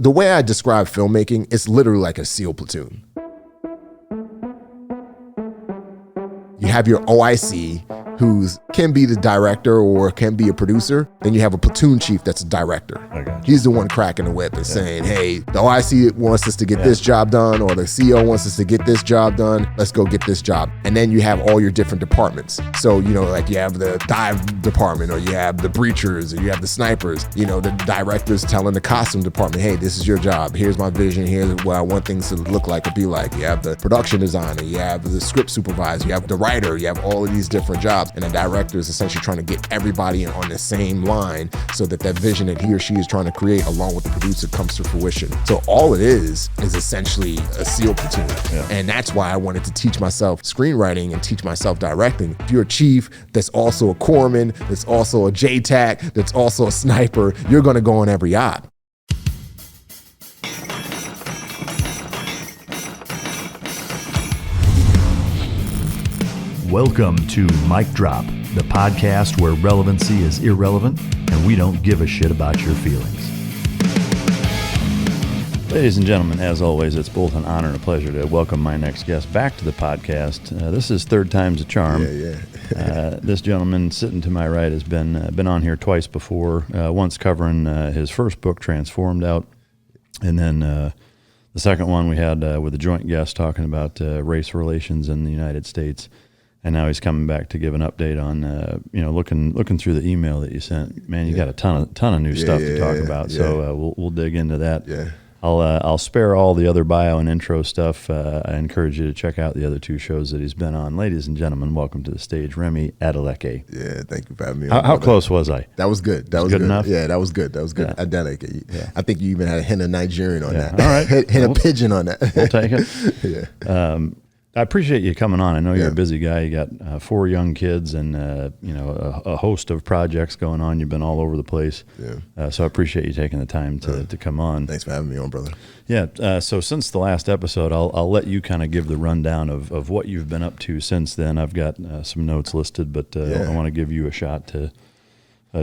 The way I describe filmmaking, it's literally like a SEAL platoon. You have your OIC, who can be the director or can be a producer. Then you have a platoon chief that's a director. He's the one cracking the whip and saying, hey, the OIC wants us to get this job done, or the CO wants us to get this job done. Let's go get this job. And then you have all your different departments. So, like you have the dive department, or you have the breachers, or you have the snipers. The director's telling the costume department, hey, this is your job. Here's my vision. Here's what I want things to look like or be like. You have the production designer. You have the script supervisor. You have the writer. You have all of these different jobs. And the director is essentially trying to get everybody on the same line so that vision that he or she is trying to create along with the producer comes to fruition. So all it is essentially a SEAL platoon. Yeah. And that's why I wanted to teach myself screenwriting and teach myself directing. If you're a chief that's also a corpsman, that's also a JTAC, that's also a sniper, you're going to go on every op. Welcome to Mic Drop, the podcast where relevancy is irrelevant and we don't give a shit about your feelings. Ladies and gentlemen, as always, it's both an honor and a pleasure to welcome my next guest back to the podcast. This is third time's a charm. This gentleman sitting to my right has been on here twice before, once covering his first book, Transformed, out, and then the second one we had with a joint guest talking about race relations in the United States. And now he's coming back to give an update on, looking through the email that you sent. Man, you got a ton of new stuff to talk about. Yeah. So we'll dig into that. Yeah. I'll spare all the other bio and intro stuff. I encourage you to check out the other two shows that he's been on. Ladies and gentlemen, welcome to the stage, Remi Adeleke. Yeah, thank you for having me. How close was I? That was good. That was good enough. Yeah, that was good. Yeah. Adeleke. Yeah. I think you even had a hint of Nigerian on that. All right, hint of pigeon on that. We'll take it. Yeah. I appreciate you coming on. I know you're a busy guy. You got 4 young kids and a host of projects going on. You've been all over the place. Yeah. So I appreciate you taking the time to come on. Thanks for having me on, brother. Yeah. So since the last episode, I'll let you kind of give the rundown of what you've been up to since then. I've got some notes listed, but I want to give you a shot to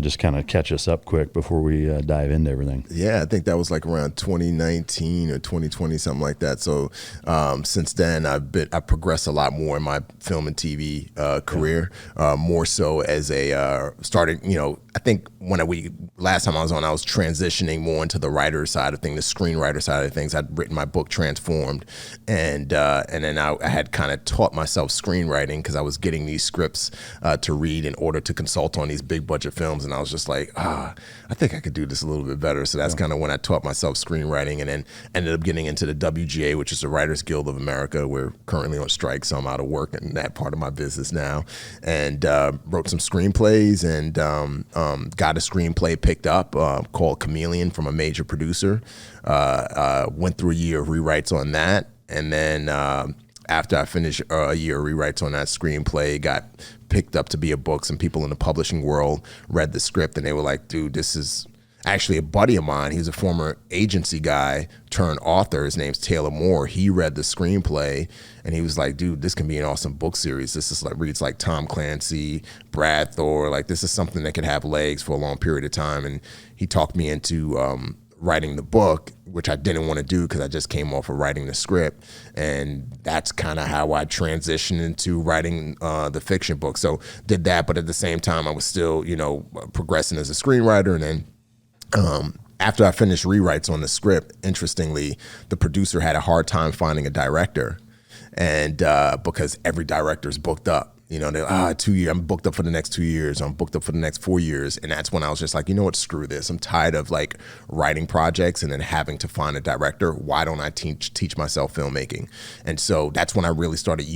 just kind of catch us up quick before we dive into everything. Yeah, I think that was like around 2019 or 2020, something like that. So since then, I've progressed a lot more in my film and TV career, more so as started, I think last time I was on, I was transitioning more into the writer side of things, the screenwriter side of things. I'd written my book Transformed, and then I had kind of taught myself screenwriting because I was getting these scripts to read in order to consult on these big budget films, and I was just like, I think I could do this a little bit better. So that's kind of when I taught myself screenwriting, and then ended up getting into the WGA, which is the Writers Guild of America. We're currently on strike, so I'm out of work in that part of my business now, and wrote some screenplays and got a screenplay picked up called Chameleon from a major producer. Went through a year of rewrites on that, and then after I finished a year of rewrites on that screenplay, got picked up to be a book. Some people in the publishing world read the script and they were like, dude, this is actually a buddy of mine. He's a former agency guy turned author. His name's Taylor Moore. He read the screenplay and he was like, dude, this can be an awesome book series. This is reads like Tom Clancy, Brad Thor. Like, this is something that could have legs for a long period of time. And he talked me into writing the book, which I didn't want to do because I just came off of writing the script. And that's kind of how I transitioned into writing the fiction book. So did that, but at the same time, I was still, progressing as a screenwriter. And then after I finished rewrites on the script, interestingly, the producer had a hard time finding a director, and because every director is booked up. They're 2 years. I'm booked up for the next 2 years. I'm booked up for the next 4 years. And that's when I was just like, you know what, screw this. I'm tired of writing projects and then having to find a director. Why don't I teach myself filmmaking? And so that's when I really started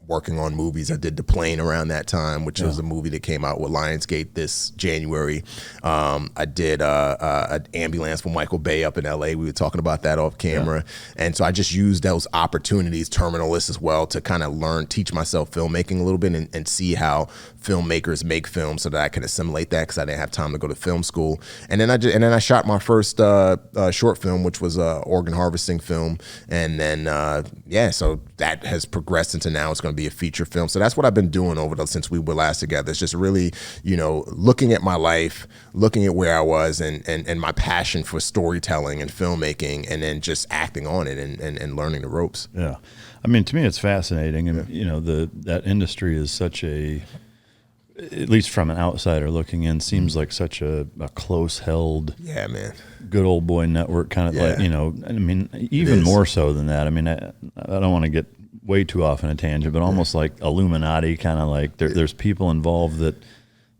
working on movies. I did The Plane around that time, which was a movie that came out with Lionsgate this January. I did an Ambulance for Michael Bay up in LA. We were talking about that off camera. Yeah. And so I just used those opportunities, Terminalist as well, to kind of teach myself filmmaking a little bit and see how filmmakers make films so that I could assimilate that because I didn't have time to go to film school. And then I shot my first short film, which was a organ harvesting film. And then, so that has progressed into now it's going to be be a feature film. So that's what I've been doing since we were last together. It's just really, looking at my life, looking at where I was, and my passion for storytelling and filmmaking, and then just acting on it and learning the ropes. Yeah. I mean, to me, it's fascinating. And, that industry is such at least from an outsider looking in, seems like such a close held, good old boy network kind of like, I mean, even more so than that. I mean, I don't want to get way too off in a tangent, but almost like Illuminati kind of like there's people involved that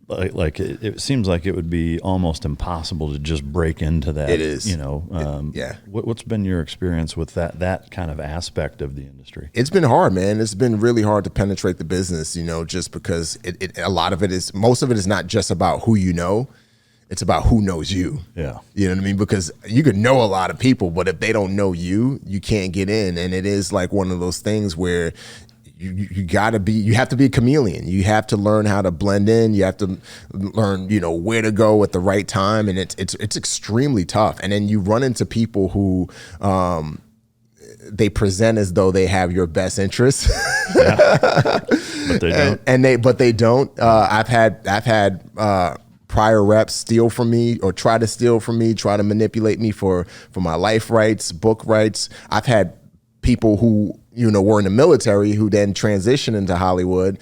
like it seems like it would be almost impossible to just break into that. It is. What's been your experience with that kind of aspect of the industry? It's been hard, man. It's been really hard to penetrate the business, just because most of it is not just about who you know. It's about who knows you. Yeah. You know what I mean? Because you could know a lot of people, but if they don't know you, you can't get in. And it is like one of those things where you have to be a chameleon. You have to learn how to blend in. You have to learn, where to go at the right time. And it's extremely tough. And then you run into people who, they present as though they have your best interests, but they don't. I've had prior reps steal from me or try to steal from me, try to manipulate me for my life rights, book rights. I've had people who were in the military who then transition into Hollywood,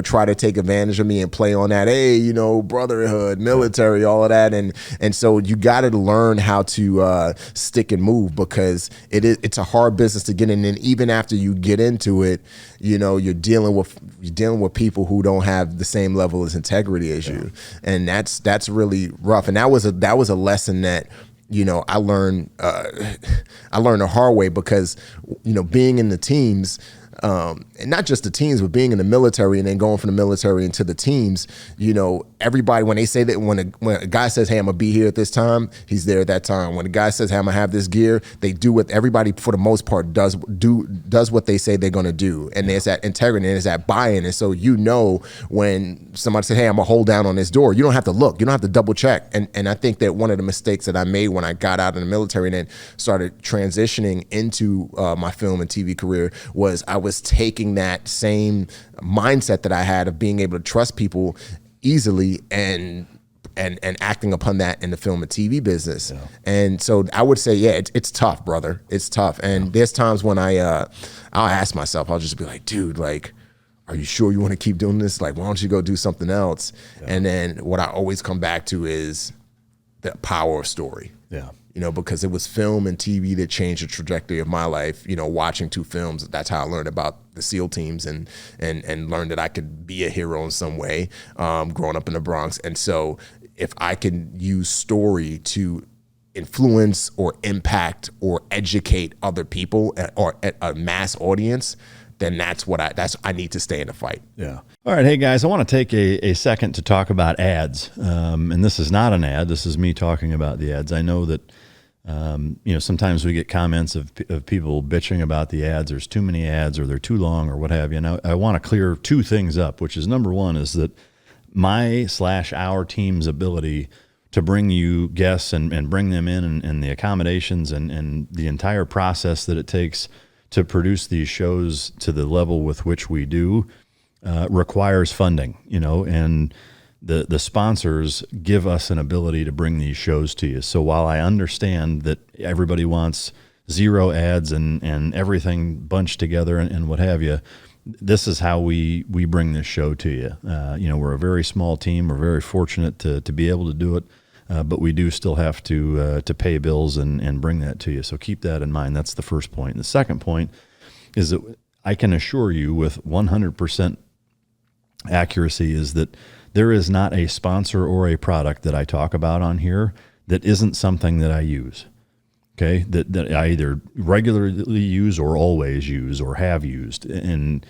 try to take advantage of me and play on that, hey, brotherhood, military, all of that. And so you got to learn how to stick and move, because it's a hard business to get in. And even after you get into it, you're dealing with people who don't have the same level of integrity as you. And that's really rough. And that was a lesson that I learned the hard way, because, being in the teams, and not just the teams, but being in the military and then going from the military into the teams, everybody, when they say that, when a guy says, hey, I'm gonna be here at this time, he's there at that time. When a guy says, hey, I'm gonna have this gear, they do what everybody, for the most part, does what they say they're gonna do. And there's that integrity and there's that buy-in. And so, when somebody says, hey, I'm gonna hold down on this door, you don't have to look, you don't have to double check. And I think that one of the mistakes that I made when I got out of the military and then started transitioning into my film and TV career was I was taking that same mindset that I had of being able to trust people easily and acting upon that in the film and TV business. Yeah. And so I would say, it's tough, brother. It's tough. And there's times when I'll ask myself, I'll just be like, dude, like, are you sure you want to keep doing this? Like, why don't you go do something else? Yeah. And then what I always come back to is the power of story. Yeah. Because it was film and TV that changed the trajectory of my life. Watching two films, that's how I learned about the SEAL teams and learned that I could be a hero in some way, growing up in the Bronx. And so if I can use story to influence or impact or educate other people or a mass audience, then I need to stay in the fight. Yeah. All right. Hey guys, I want to take a second to talk about ads. And this is not an ad. This is me talking about the ads. I know that, sometimes we get comments of people bitching about the ads. There's too many ads, or they're too long, or what have you. And I want to clear two things up, which is, number one is that our team's ability to bring you guests and bring them in, and the accommodations and the entire process that it takes to produce these shows to the level with which we do requires funding, and the sponsors give us an ability to bring these shows to you. So while I understand that everybody wants zero ads and everything bunched together and what have you, this is how we bring this show to you. We're a very small team. We're very fortunate to be able to do it. But we do still have to pay bills and bring that to you. So keep that in mind. That's the first point. And the second point is that I can assure you with 100% accuracy is that there is not a sponsor or a product that I talk about on here that isn't something that I use. Okay, that I either regularly use or always use or have used, and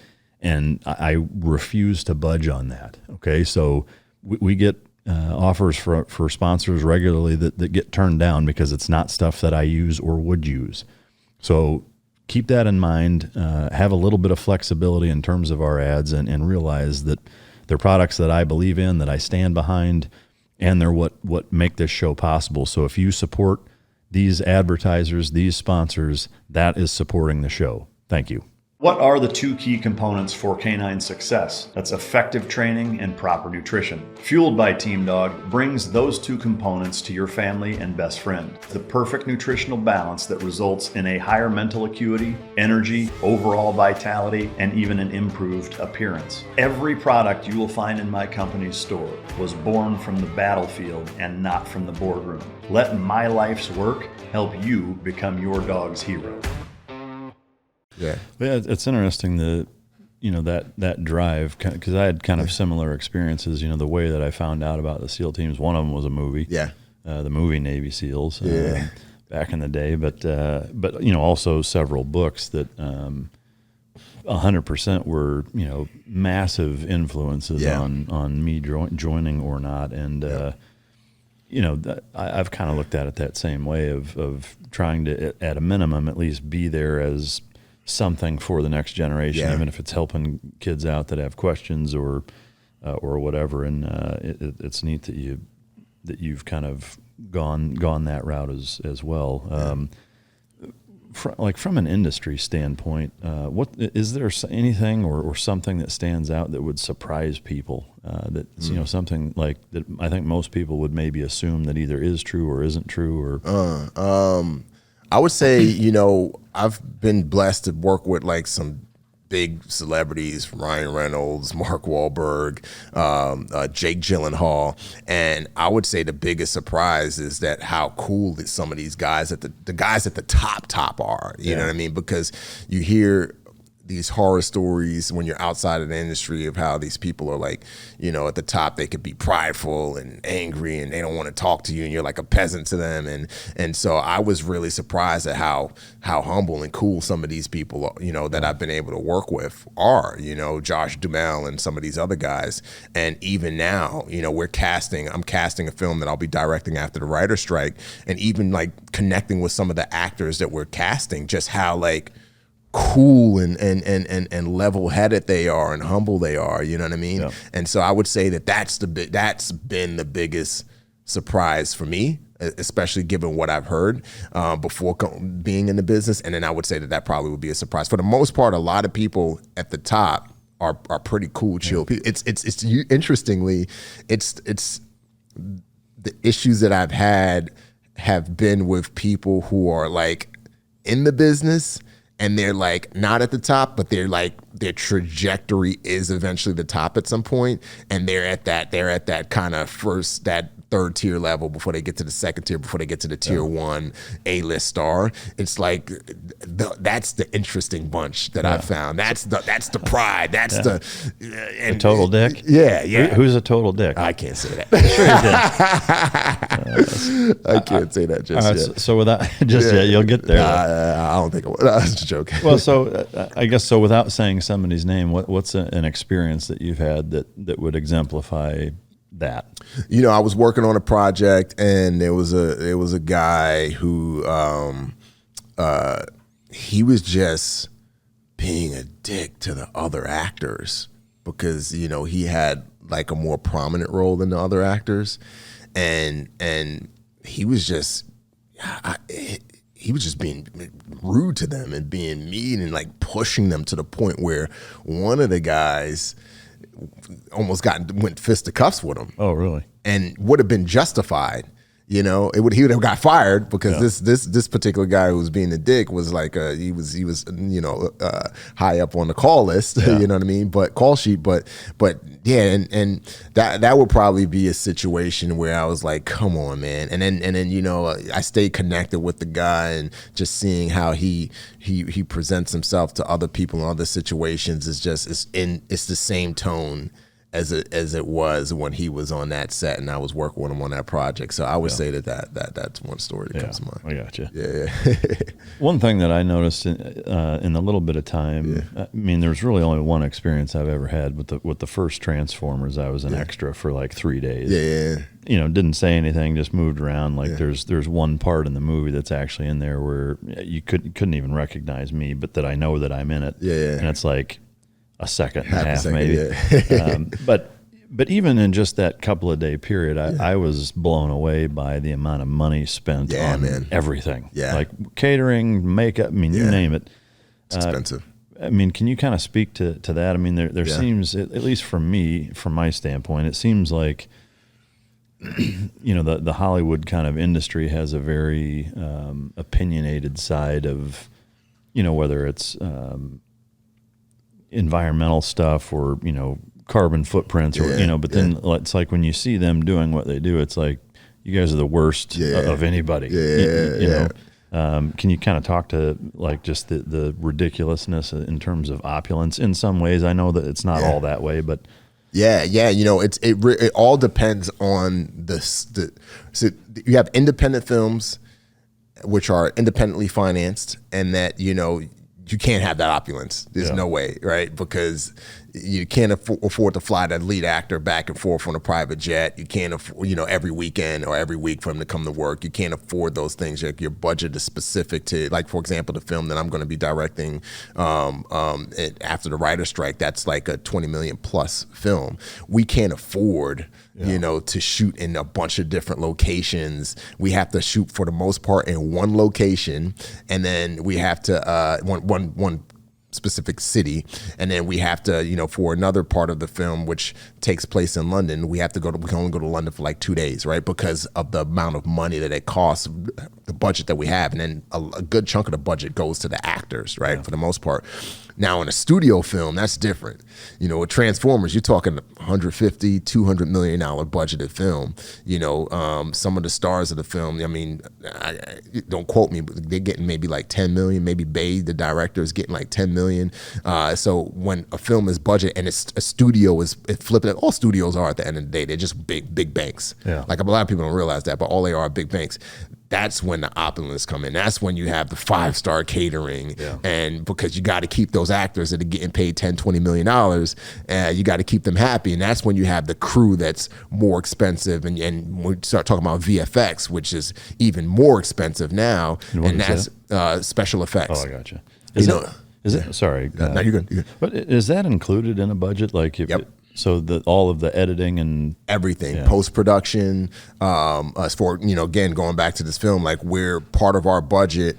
I refuse to budge on that. Okay, so we get offers for sponsors regularly that get turned down because it's not stuff that I use or would use. So keep that in mind. Have a little bit of flexibility in terms of our ads, and realize that they're products that I believe in, that I stand behind, and they're what make this show possible. So if you support these advertisers, these sponsors, that is supporting the show. Thank you. What are the two key components for canine success? That's effective training and proper nutrition. Fueled by Team Dog brings those two components to your family and best friend. The perfect nutritional balance that results in a higher mental acuity, energy, overall vitality, and even an improved appearance. Every product you will find in my company's store was born from the battlefield and not from the boardroom. Let my life's work help you become your dog's hero. Yeah, it's interesting that drive, because I had kind of similar experiences. The way that I found out about the SEAL teams, one of them was a movie. Yeah, the movie Navy SEALs. Yeah. Back in the day, but also several books that 100% were massive influences on me joining or not, and I've kind of looked at it that same way of trying to, at a minimum, at least be there as something for the next generation, even if it's helping kids out that have questions or whatever. And it's neat that you've kind of gone that route as well. From an industry standpoint, what is there anything or something that stands out that would surprise people? Something like that. I think most people would maybe assume that either is true or isn't true. Or I would say, I've been blessed to work with like some big celebrities, Ryan Reynolds, Mark Wahlberg, Jake Gyllenhaal, and I would say the biggest surprise is that how cool that some of these guys the guys at the top are. You know what I mean? Because you hear these horror stories when you're outside of the industry of how these people are like, at the top they could be prideful and angry and they don't want to talk to you and you're like a peasant to them. And so I was really surprised at how humble and cool some of these people, that I've been able to work with are, Josh Duhamel and some of these other guys. And even now, I'm casting a film that I'll be directing after the writer's strike, and even like connecting with some of the actors that we're casting, just how like cool and level-headed they are and humble they are, you know what I mean? And so I would say that's been the biggest surprise for me, especially given what I've heard before being in the business. And then I would say that probably would be a surprise. For the most part, a lot of people at the top are pretty cool, chill people. It's interestingly, it's the issues that I've had have been with people who are like in the business, and they're like not at the top, but they're like their trajectory is eventually the top at some point, and they're at that kind of third tier level before they get to the second tier, before they get to the tier one A-list star. It's like that's the interesting bunch that I've found. That's the pride. That's the total dick. Yeah. Who's a total dick? I can't say that. Sure you did. I can't say that just yet. So without yet, you'll get there. I don't think I would. I was just joking. Well, so I guess so. Without saying somebody's name, what's an experience that you've had that would exemplify that? I was working on a project, and there was a guy who he was just being a dick to the other actors because he had like a more prominent role than the other actors, and he was just being rude to them and being mean and like pushing them to the point where one of the guys almost went fisticuffs with him. Oh, really? And would have been justified. He would have got fired because this particular guy who was being a dick was like he was high up on the call list, you know what I mean? But call sheet, but yeah, and that would probably be a situation where I was like, come on, man. And then I stayed connected with the guy, and just seeing how he presents himself to other people in other situations is just it's the same tone as it was when he was on that set and I was working with him on that project. So I would say that's one story that comes to mind. I got you. Yeah. One thing that I noticed in a little bit of time, I mean, there's really only one experience I've ever had with the first Transformers. I was an extra for like 3 days. Yeah. Didn't say anything, just moved around. Like there's one part in the movie that's actually in there where you couldn't even recognize me, but that I know that I'm in it. Yeah. And it's like a second and a half, second, maybe. But even in just that couple of day period, I was blown away by the amount of money spent on everything. Yeah. Like catering, makeup, I mean, you name it. It's expensive. I mean, can you kind of speak to that? I mean, there seems, at least for me, from my standpoint, it seems like, the Hollywood kind of industry has a very opinionated side of, whether it's environmental stuff or, carbon footprints or, but then it's like when you see them doing what they do, it's like, you guys are the worst of anybody. You know? Can you kind of talk to like just the ridiculousness in terms of opulence in some ways? I know that it's not all that way, but it all depends on so you have independent films which are independently financed, and that you can't have that opulence. There's no way, right? Because you can't afford to fly that lead actor back and forth on a private jet. You can't afford, every weekend or every week for him to come to work. You can't afford those things. Your budget is specific to, like, for example, the film that I'm going to be directing after the writer's strike. That's like a 20 million plus film. We can't afford, to shoot in a bunch of different locations. We have to shoot for the most part in one location, and then we have to one specific city, and then we have to, for another part of the film which takes place in London, we can only go to London for like 2 days, right? Because of the amount of money that it costs, the budget that we have, and then a good chunk of the budget goes to the actors, right? For the most part. Now in a studio film, that's different. With Transformers, you're talking $150, $200 million budgeted film. Some of the stars of the film, I mean, don't quote me, but they're getting maybe like 10 million. Maybe Bay, the director, is getting like 10 million. So when a film is budgeted and it's a studio is flipping it, all studios are at the end of the day, they're just big banks. Yeah. Like a lot of people don't realize that, but all they are big banks. That's when the opulence come in. That's when you have the 5-star catering. Yeah. And because you got to keep those actors that are getting paid $10, $20 million, you got to keep them happy. And that's when you have the crew that's more expensive. And we start talking about VFX, which is even more expensive now. And that's special effects. Oh, I gotcha. Is it? Sorry. No, you're good. You're good. But is that included in a budget? Like, so all of the editing and everything, post-production, as for, again, going back to this film, like, we're part of our budget.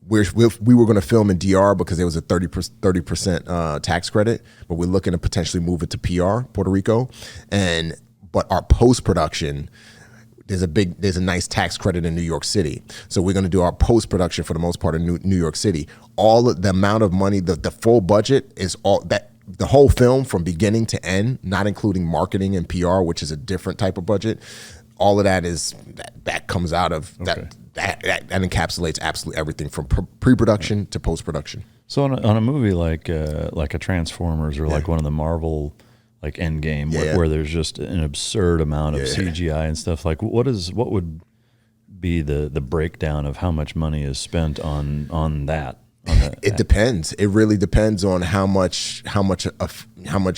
We were going to film in DR because there was a 30% tax credit, but we're looking to potentially move it to PR, Puerto Rico. But our post-production, there's a nice tax credit in New York City. So we're going to do our post-production for the most part in New York City. All of the amount of money, the full budget is all that. The whole film from beginning to end, not including marketing and PR, which is a different type of budget. All of that that comes out of that encapsulates absolutely everything from pre-production to post-production. So on a movie like a Transformers or like one of the Marvel, like Endgame, where there's just an absurd amount of CGI and stuff, like what would be the breakdown of how much money is spent on that? It depends. It really depends on how much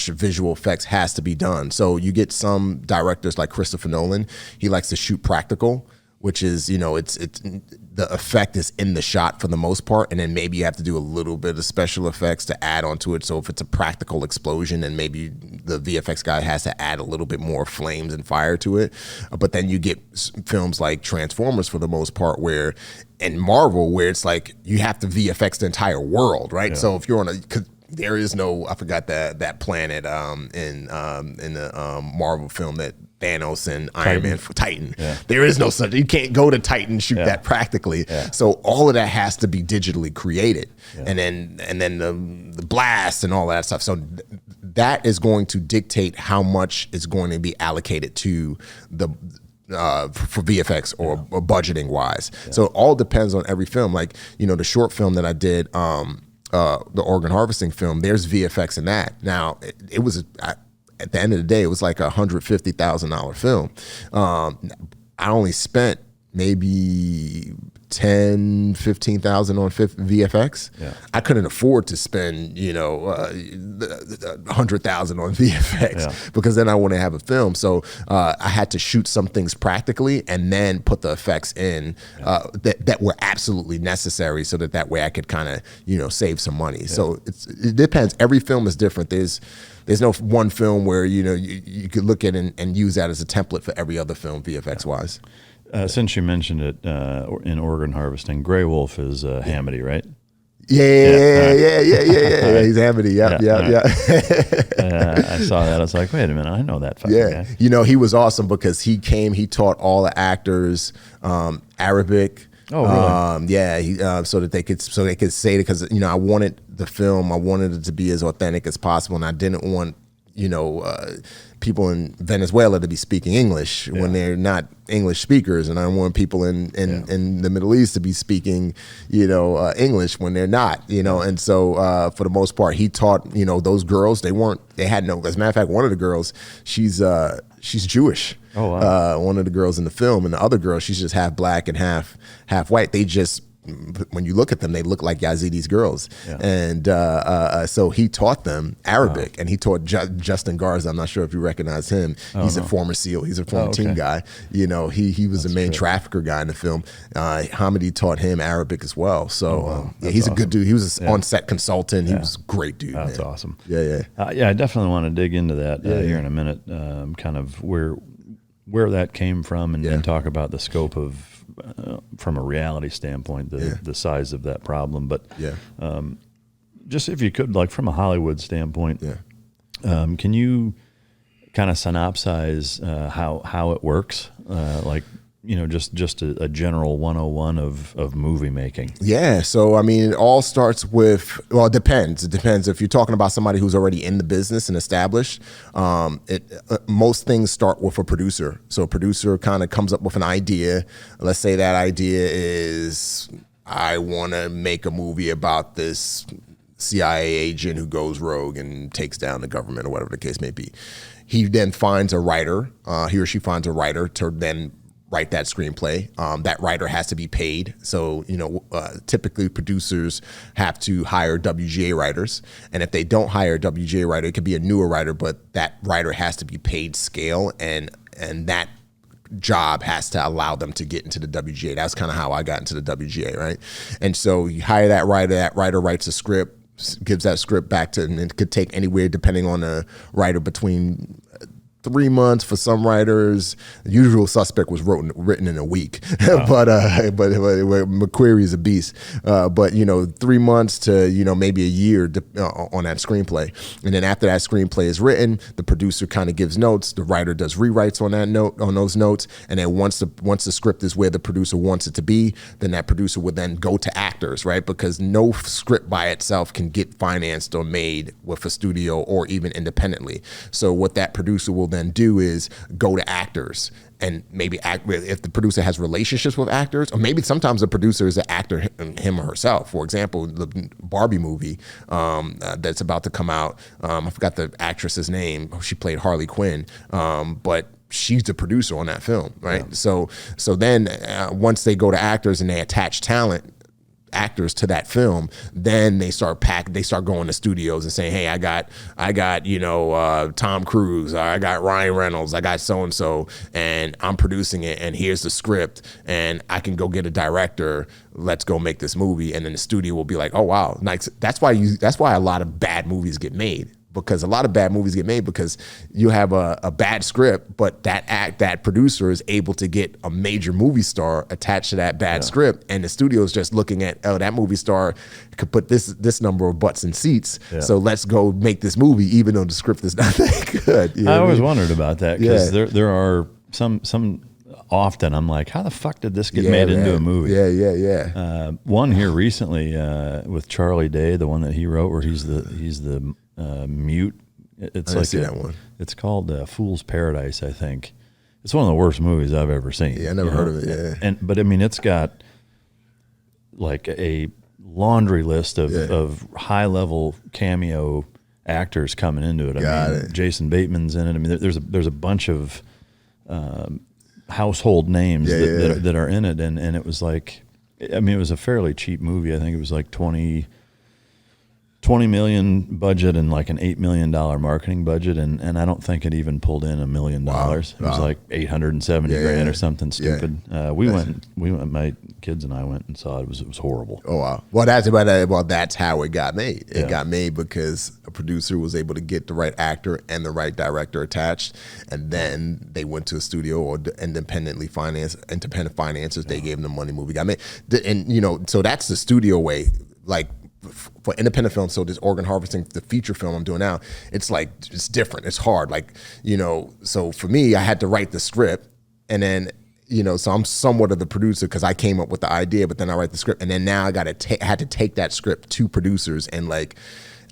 visual effects has to be done. So you get some directors like Christopher Nolan. He likes to shoot practical, which is, it's the effect is in the shot for the most part, and then maybe you have to do a little bit of special effects to add onto it. So if it's a practical explosion, and maybe the VFX guy has to add a little bit more flames and fire to it. But then you get films like Transformers for the most part, and Marvel, where it's like you have to VFX the entire world, right? Yeah. So if you're there is no, I forgot that planet in the Marvel film that Thanos and Iron Man for Titan. Yeah. There is no such. You can't go to Titan and shoot that practically. Yeah. So all of that has to be digitally created, and then the blast and all that stuff. So that is going to dictate how much is going to be allocated to the for VFX or budgeting wise. Yeah. So it all depends on every film. Like, the short film that I did, the organ harvesting film, there's VFX in that. Now it was at the end of the day, it was like $150,000 film. I only spent maybe $10,000-15,000 on VFX. Yeah. I couldn't afford to spend $100,000 on VFX because then I wouldn't have a film. So I had to shoot some things practically and then put the effects in that were absolutely necessary, so that way I could kind of save some money. Yeah. So it depends. Every film is different. There's no one film where you could look at and use that as a template for every other film VFX wise. Since you mentioned it in organ harvesting, Grey Wolf is Hamity, right? Yeah. He's Amity. Yep. I saw that. I was like, wait a minute, I know that fucking guy. You know, he was awesome because he taught all the actors Arabic. Oh, really? So they could say it, because I wanted it to be as authentic as possible, and I didn't want people in Venezuela to be speaking English when they're not English speakers, and I want people in the Middle East to be speaking English when they're not, and so for the most part he taught those girls. As a matter of fact, one of the girls, she's Jewish. Oh, wow. One of the girls in the film, and the other girl, she's just half black and half white. They just, when you look at them, they look like Yazidis girls. And so he taught them Arabic, and he taught Justin Garza. I'm not sure if you recognize him. He's a former SEAL. He's a former team guy. He was the main trafficker guy in the film. Hamidi taught him Arabic as well. So he's a good dude. He was an on-set consultant. He was a great dude. That's awesome. I definitely want to dig into that here in a minute, kind of where that came from, and talk about the scope of, from a reality standpoint, the size of that problem. But just if you could, like from a Hollywood standpoint, can you kind of synopsize how it works? Just a general 101 of movie making. Yeah. So, I mean, it all starts with, well, it depends. It depends. If you're talking about somebody who's already in the business and established, most things start with a producer. So a producer kind of comes up with an idea. Let's say that idea is, I want to make a movie about this CIA agent who goes rogue and takes down the government, or whatever the case may be. He then finds a writer, he or she finds a writer to then write that screenplay. That writer has to be paid. So, typically producers have to hire WGA writers. And if they don't hire a WGA writer, it could be a newer writer, but that writer has to be paid scale, and that job has to allow them to get into the WGA. That's kind of how I got into the WGA, right? And so you hire that writer writes a script, gives that script back to, and it could take anywhere, depending on the writer, between 3 months for some writers. The Usual Suspect was written in a week, but McQuarrie is a beast. But 3 months to maybe a year on that screenplay, and then after that screenplay is written, the producer kind of gives notes. The writer does rewrites on those notes, and then once the script is where the producer wants it to be, then that producer would then go to actors, right? Because no script by itself can get financed or made with a studio or even independently. So what that producer will then do is go to actors and maybe act with, if the producer has relationships with actors, or maybe sometimes the producer is an actor, him or herself. For example, the Barbie movie that's about to come out, I forgot the actress's name. She played Harley Quinn, but she's the producer on that film, right? Yeah. So then once they go to actors and they attach actors to that film, then they start going to studios and saying, hey, I got Tom Cruise, or I got Ryan Reynolds, I got so and so, and I'm producing it, and here's the script, and I can go get a director, let's go make this movie. And then the studio will be like, oh wow, nice. That's why a lot of bad movies get made. Because a lot of bad movies get made because you have a bad script, but that producer is able to get a major movie star attached to that bad script, and the studio is just looking at, oh, that movie star could put this number of butts in seats, so let's go make this movie, even though the script is not that good. I always wondered about that, because there are some. Often I'm like, how the fuck did this get made into a movie? One here recently with Charlie Day, the one that he wrote, where he's the mute. It's I see that one. It's called Fool's Paradise, I think. It's one of the worst movies I've ever seen. Yeah, I never heard of it. Yeah, but I mean, it's got like a laundry list of high level cameo actors coming into it. I mean, Jason Bateman's in it. I mean, there's a bunch of household names that are in it, and it was like, I mean, it was a fairly cheap movie. I think it was like $20 million budget and like an $8 million marketing budget, and I don't think it even pulled in $1 million. It was like 870 grand or something stupid. We went. My kids and I went and saw it. It was horrible. Oh wow. Well, that's how it got made. It got made because a producer was able to get the right actor and the right director attached, and then they went to a studio or independent financiers. They gave them the money. Movie got made, and so that's the studio way. Like, for independent film, so this organ harvesting, the feature film I'm doing now, it's like, it's different. It's hard. Like, so for me, I had to write the script, and then, so I'm somewhat of the producer because I came up with the idea, but then I write the script, and then now I had to take that script to producers and like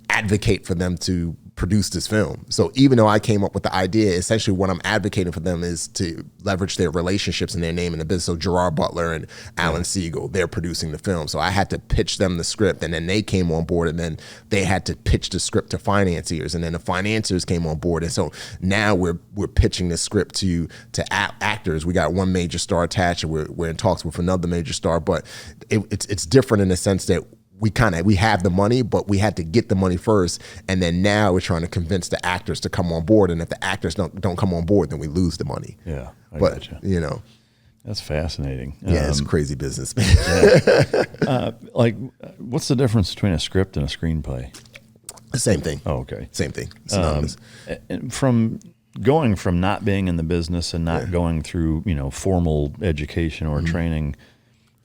advocate for them to produce this film. So even though I came up with the idea, essentially what I'm advocating for them is to leverage their relationships and their name in the business. So Gerard Butler and Alan Siegel, they're producing the film. So I had to pitch them the script, and then they came on board, and then they had to pitch the script to financiers, and then the financiers came on board. And so now we're pitching the script to actors. We got one major star attached, and we're in talks with another major star, but it's different in the sense that we have the money, but we had to get the money first, and then now we're trying to convince the actors to come on board. And if the actors don't come on board, then we lose the money. Yeah, gotcha. That's fascinating. Yeah, it's crazy business, man. Like, what's the difference between a script and a screenplay? Same thing. Oh, okay. Same thing. Synonymous. From going from not being in the business and not going through formal education or training.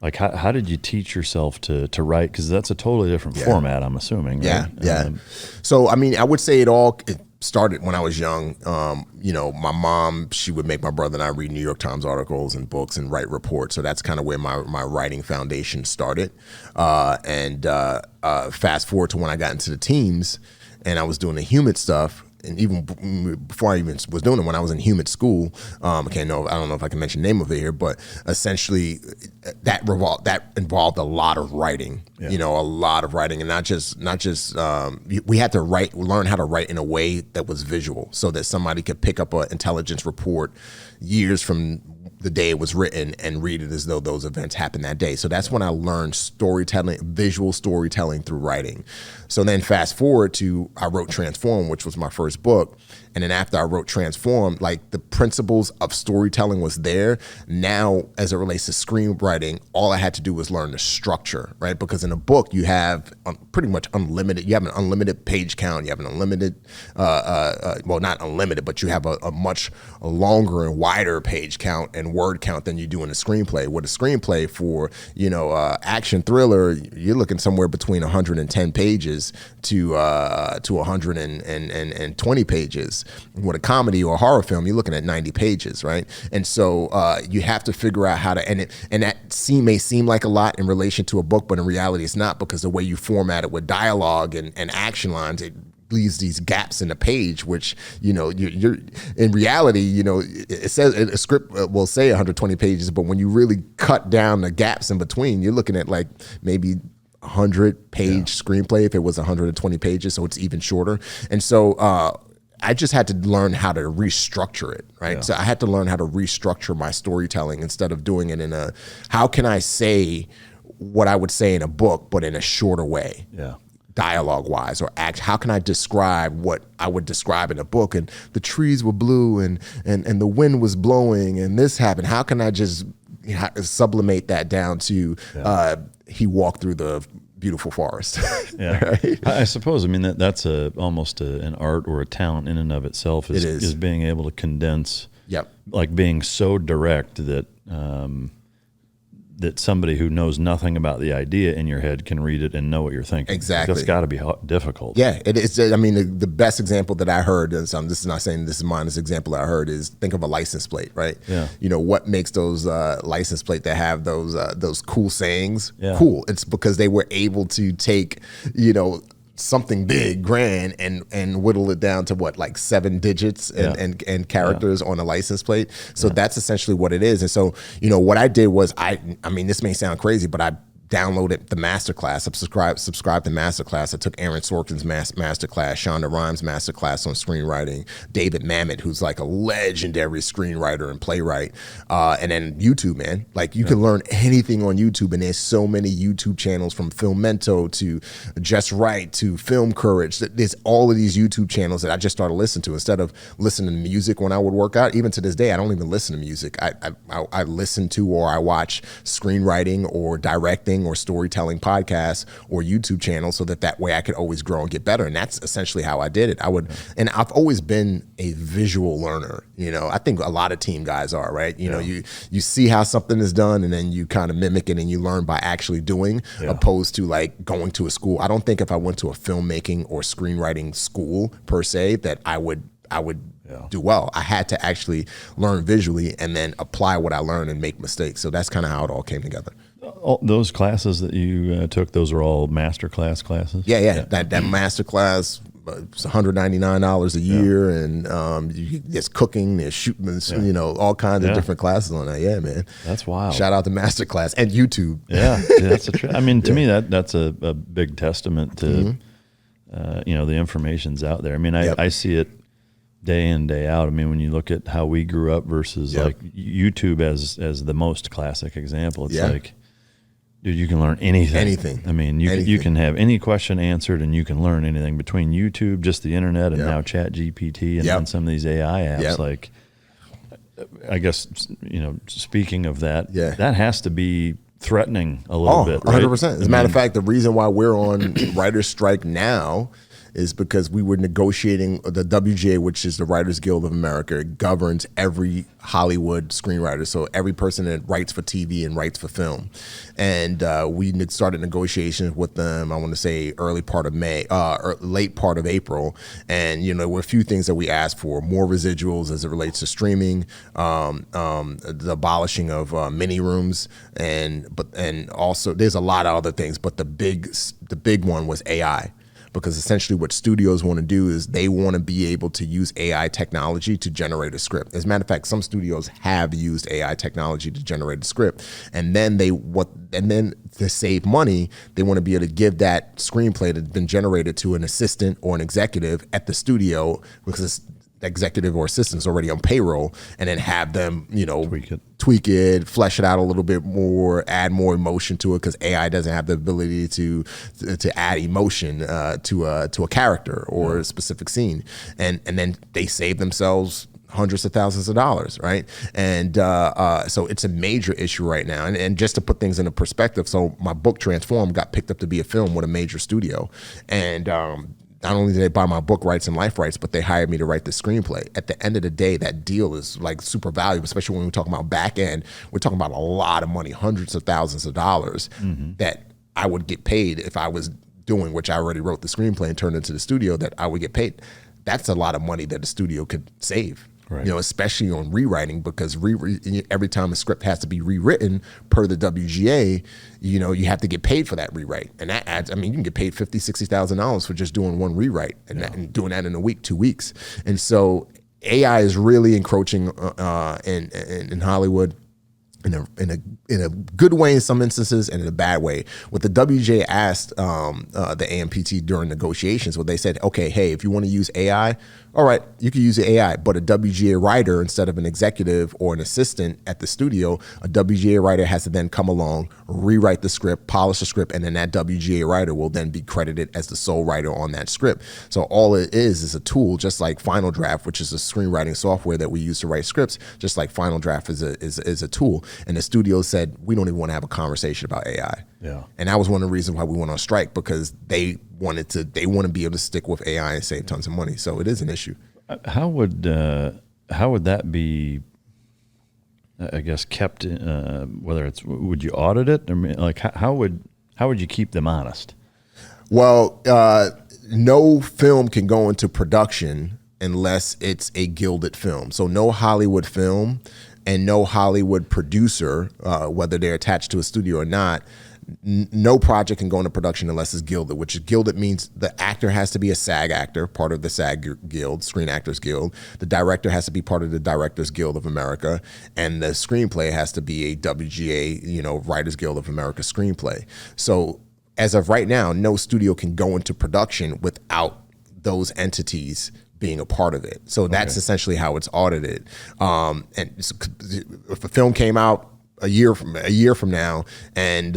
Like, how did you teach yourself to write? Because that's a totally different format, I'm assuming. Right? Yeah. So, I mean, I would say it started when I was young. My mom, she would make my brother and I read New York Times articles and books and write reports. So that's kind of where my writing foundation started. Fast forward to when I got into the teams and I was doing the humid stuff. And even before I even was doing it, when I was in humid school, I don't know if I can mention the name of it here, but essentially that involved a lot of writing, a lot of writing, and not just we had to learn how to write in a way that was visual, so that somebody could pick up an intelligence report years from the day it was written and read it as though those events happened that day. So that's when I learned visual storytelling through writing. So then fast forward to, I wrote Transform, which was my first book. And then after I wrote Transform, like the principles of storytelling was there. Now, as it relates to screenwriting, all I had to do was learn the structure, right? Because in a book, you have pretty much unlimited, you have an unlimited page count, you have an unlimited, well, not unlimited, but you have a much longer and wider page count and word count than you do in a screenplay. With a screenplay for, action thriller, you're looking somewhere between 110 pages to 120 pages. With a comedy or a horror film, you're looking at 90 pages, right? And so you have to figure out how to, and that may seem like a lot in relation to a book, but in reality it's not, because the way you format it with dialogue and action lines, it leaves these gaps in the page, which, you're in reality, it says a script will say 120 pages, but when you really cut down the gaps in between, you're looking at like maybe 100-page screenplay if it was 120 pages, so it's even shorter. And so I just had to learn how to restructure it, right? Yeah. So I had to learn how to restructure my storytelling instead of doing it in how can I say what I would say in a book, but in a shorter way? Yeah. Dialogue-wise, or how can I describe what I would describe in a book? And the trees were blue and the wind was blowing and this happened. How can I just sublimate that down to he walked through the beautiful forest? Yeah, right? I suppose. I mean, that's almost an art or a talent in and of itself. Is being able to condense. Yep. Like being so direct that that somebody who knows nothing about the idea in your head can read it and know what you're thinking. Exactly. That's got to be difficult. Yeah, it is. I mean, the best example that I heard, and this is not saying this is mine, this example I heard is, think of a license plate, right? Yeah. What makes those license plate that have those cool sayings cool? It's because they were able to take, something big, grand, and whittle it down to like 7 digits and characters on a license plate. So that's essentially what it is. And so, what I did was I mean, this may sound crazy, but I downloaded the masterclass. I subscribed to masterclass. I took Aaron Sorkin's masterclass, Shonda Rhimes' masterclass on screenwriting, David Mamet, who's like a legendary screenwriter and playwright, and then YouTube, man. Like you can learn anything on YouTube, and there's so many YouTube channels, from Filmento to Just Right to Film Courage. There's all of these YouTube channels that I just started listening to instead of listening to music when I would work out. Even to this day, I don't even listen to music. I listen to or I watch screenwriting or directing filmmaking or storytelling podcasts or YouTube channels so that way I could always grow and get better. And that's essentially how I did it. And I've always been a visual learner. I think a lot of team guys are, right? You see how something is done and then you kind of mimic it and you learn by actually doing, opposed to like going to a school. I don't think if I went to a filmmaking or screenwriting school per se that I would do well. I had to actually learn visually and then apply what I learned and make mistakes. So that's kind of how it all came together. All those classes that you took, those are all master class classes? Yeah. That master class, it's $199 a year, and there's cooking, there's shooting, all kinds of different classes on that. Yeah, man. That's wild. Shout out to Masterclass and YouTube. Yeah, that's to me that's a big testament to the information's out there. I mean, I see it day in, day out. I mean, when you look at how we grew up versus like YouTube as the most classic example, it's like, dude, you can learn anything. I mean, you can have any question answered and you can learn anything between YouTube, just the internet, and now Chat GPT and then some of these AI apps. Like, I guess, speaking of that, that has to be threatening a little bit, right? 100%. As a matter of fact, the reason why we're on writer's strike now is because we were negotiating the WGA, which is the Writers Guild of America, governs every Hollywood screenwriter. So every person that writes for TV and writes for film. And we started negotiations with them, I want to say early part of May, or late part of April. And, there were a few things that we asked for: more residuals as it relates to streaming, the abolishing of mini rooms, and also there's a lot of other things. But the big one was AI. Because essentially what studios want to do is they want to be able to use AI technology to generate a script. As a matter of fact, some studios have used AI technology to generate a script. And then to save money, they want to be able to give that screenplay that's been generated to an assistant or an executive at the studio, because the executive or assistant's already on payroll, and then have them, tweak it, flesh it out a little bit more, add more emotion to it, because AI doesn't have the ability to add emotion to a character or a specific scene, and then they save themselves hundreds of thousands of dollars, right? And so it's a major issue right now. And just to put things into perspective, so my book Transform got picked up to be a film with a major studio, and not only did they buy my book rights and life rights, but they hired me to write the screenplay. At the end of the day, that deal is like super valuable, especially when we're talking about back end. We're talking about a lot of money, hundreds of thousands of dollars that I would get paid if I was doing, which I already wrote the screenplay and turned into the studio, that I would get paid. That's a lot of money that the studio could save. Right. Especially on rewriting, because every time a script has to be rewritten per the WGA, you have to get paid for that rewrite. And that adds, you can get paid $50,000, $60,000 for just doing one rewrite and doing that in a week, 2 weeks. And so AI is really encroaching in Hollywood. In a good way in some instances, and in a bad way. What the WGA asked the AMPT during negotiations, what they said, okay, hey, if you want to use AI, all right, you can use the AI, but a WGA writer, instead of an executive or an assistant at the studio, a WGA writer has to then come along, rewrite the script, polish the script, and then that WGA writer will then be credited as the sole writer on that script. So all it is a tool, just like Final Draft, which is a screenwriting software that we use to write scripts, just like Final Draft is a tool. And the studio said, we don't even want to have a conversation about AI. Yeah. And that was one of the reasons why we went on strike, because they want to be able to stick with AI and save tons of money. So it is an issue. How would that be, I guess, kept, would you audit it? Like how would you keep them honest? Well, no film can go into production unless it's a gilded film. So no Hollywood film and no Hollywood producer, whether they're attached to a studio or not, no project can go into production unless it's gilded, which is gilded means the actor has to be a SAG actor, part of the SAG Guild, Screen Actors Guild. The director has to be part of the Directors Guild of America, and the screenplay has to be a WGA, Writers Guild of America screenplay. So as of right now, no studio can go into production without those entities being a part of it. So that's essentially how it's audited. And if a film came out a year from now, and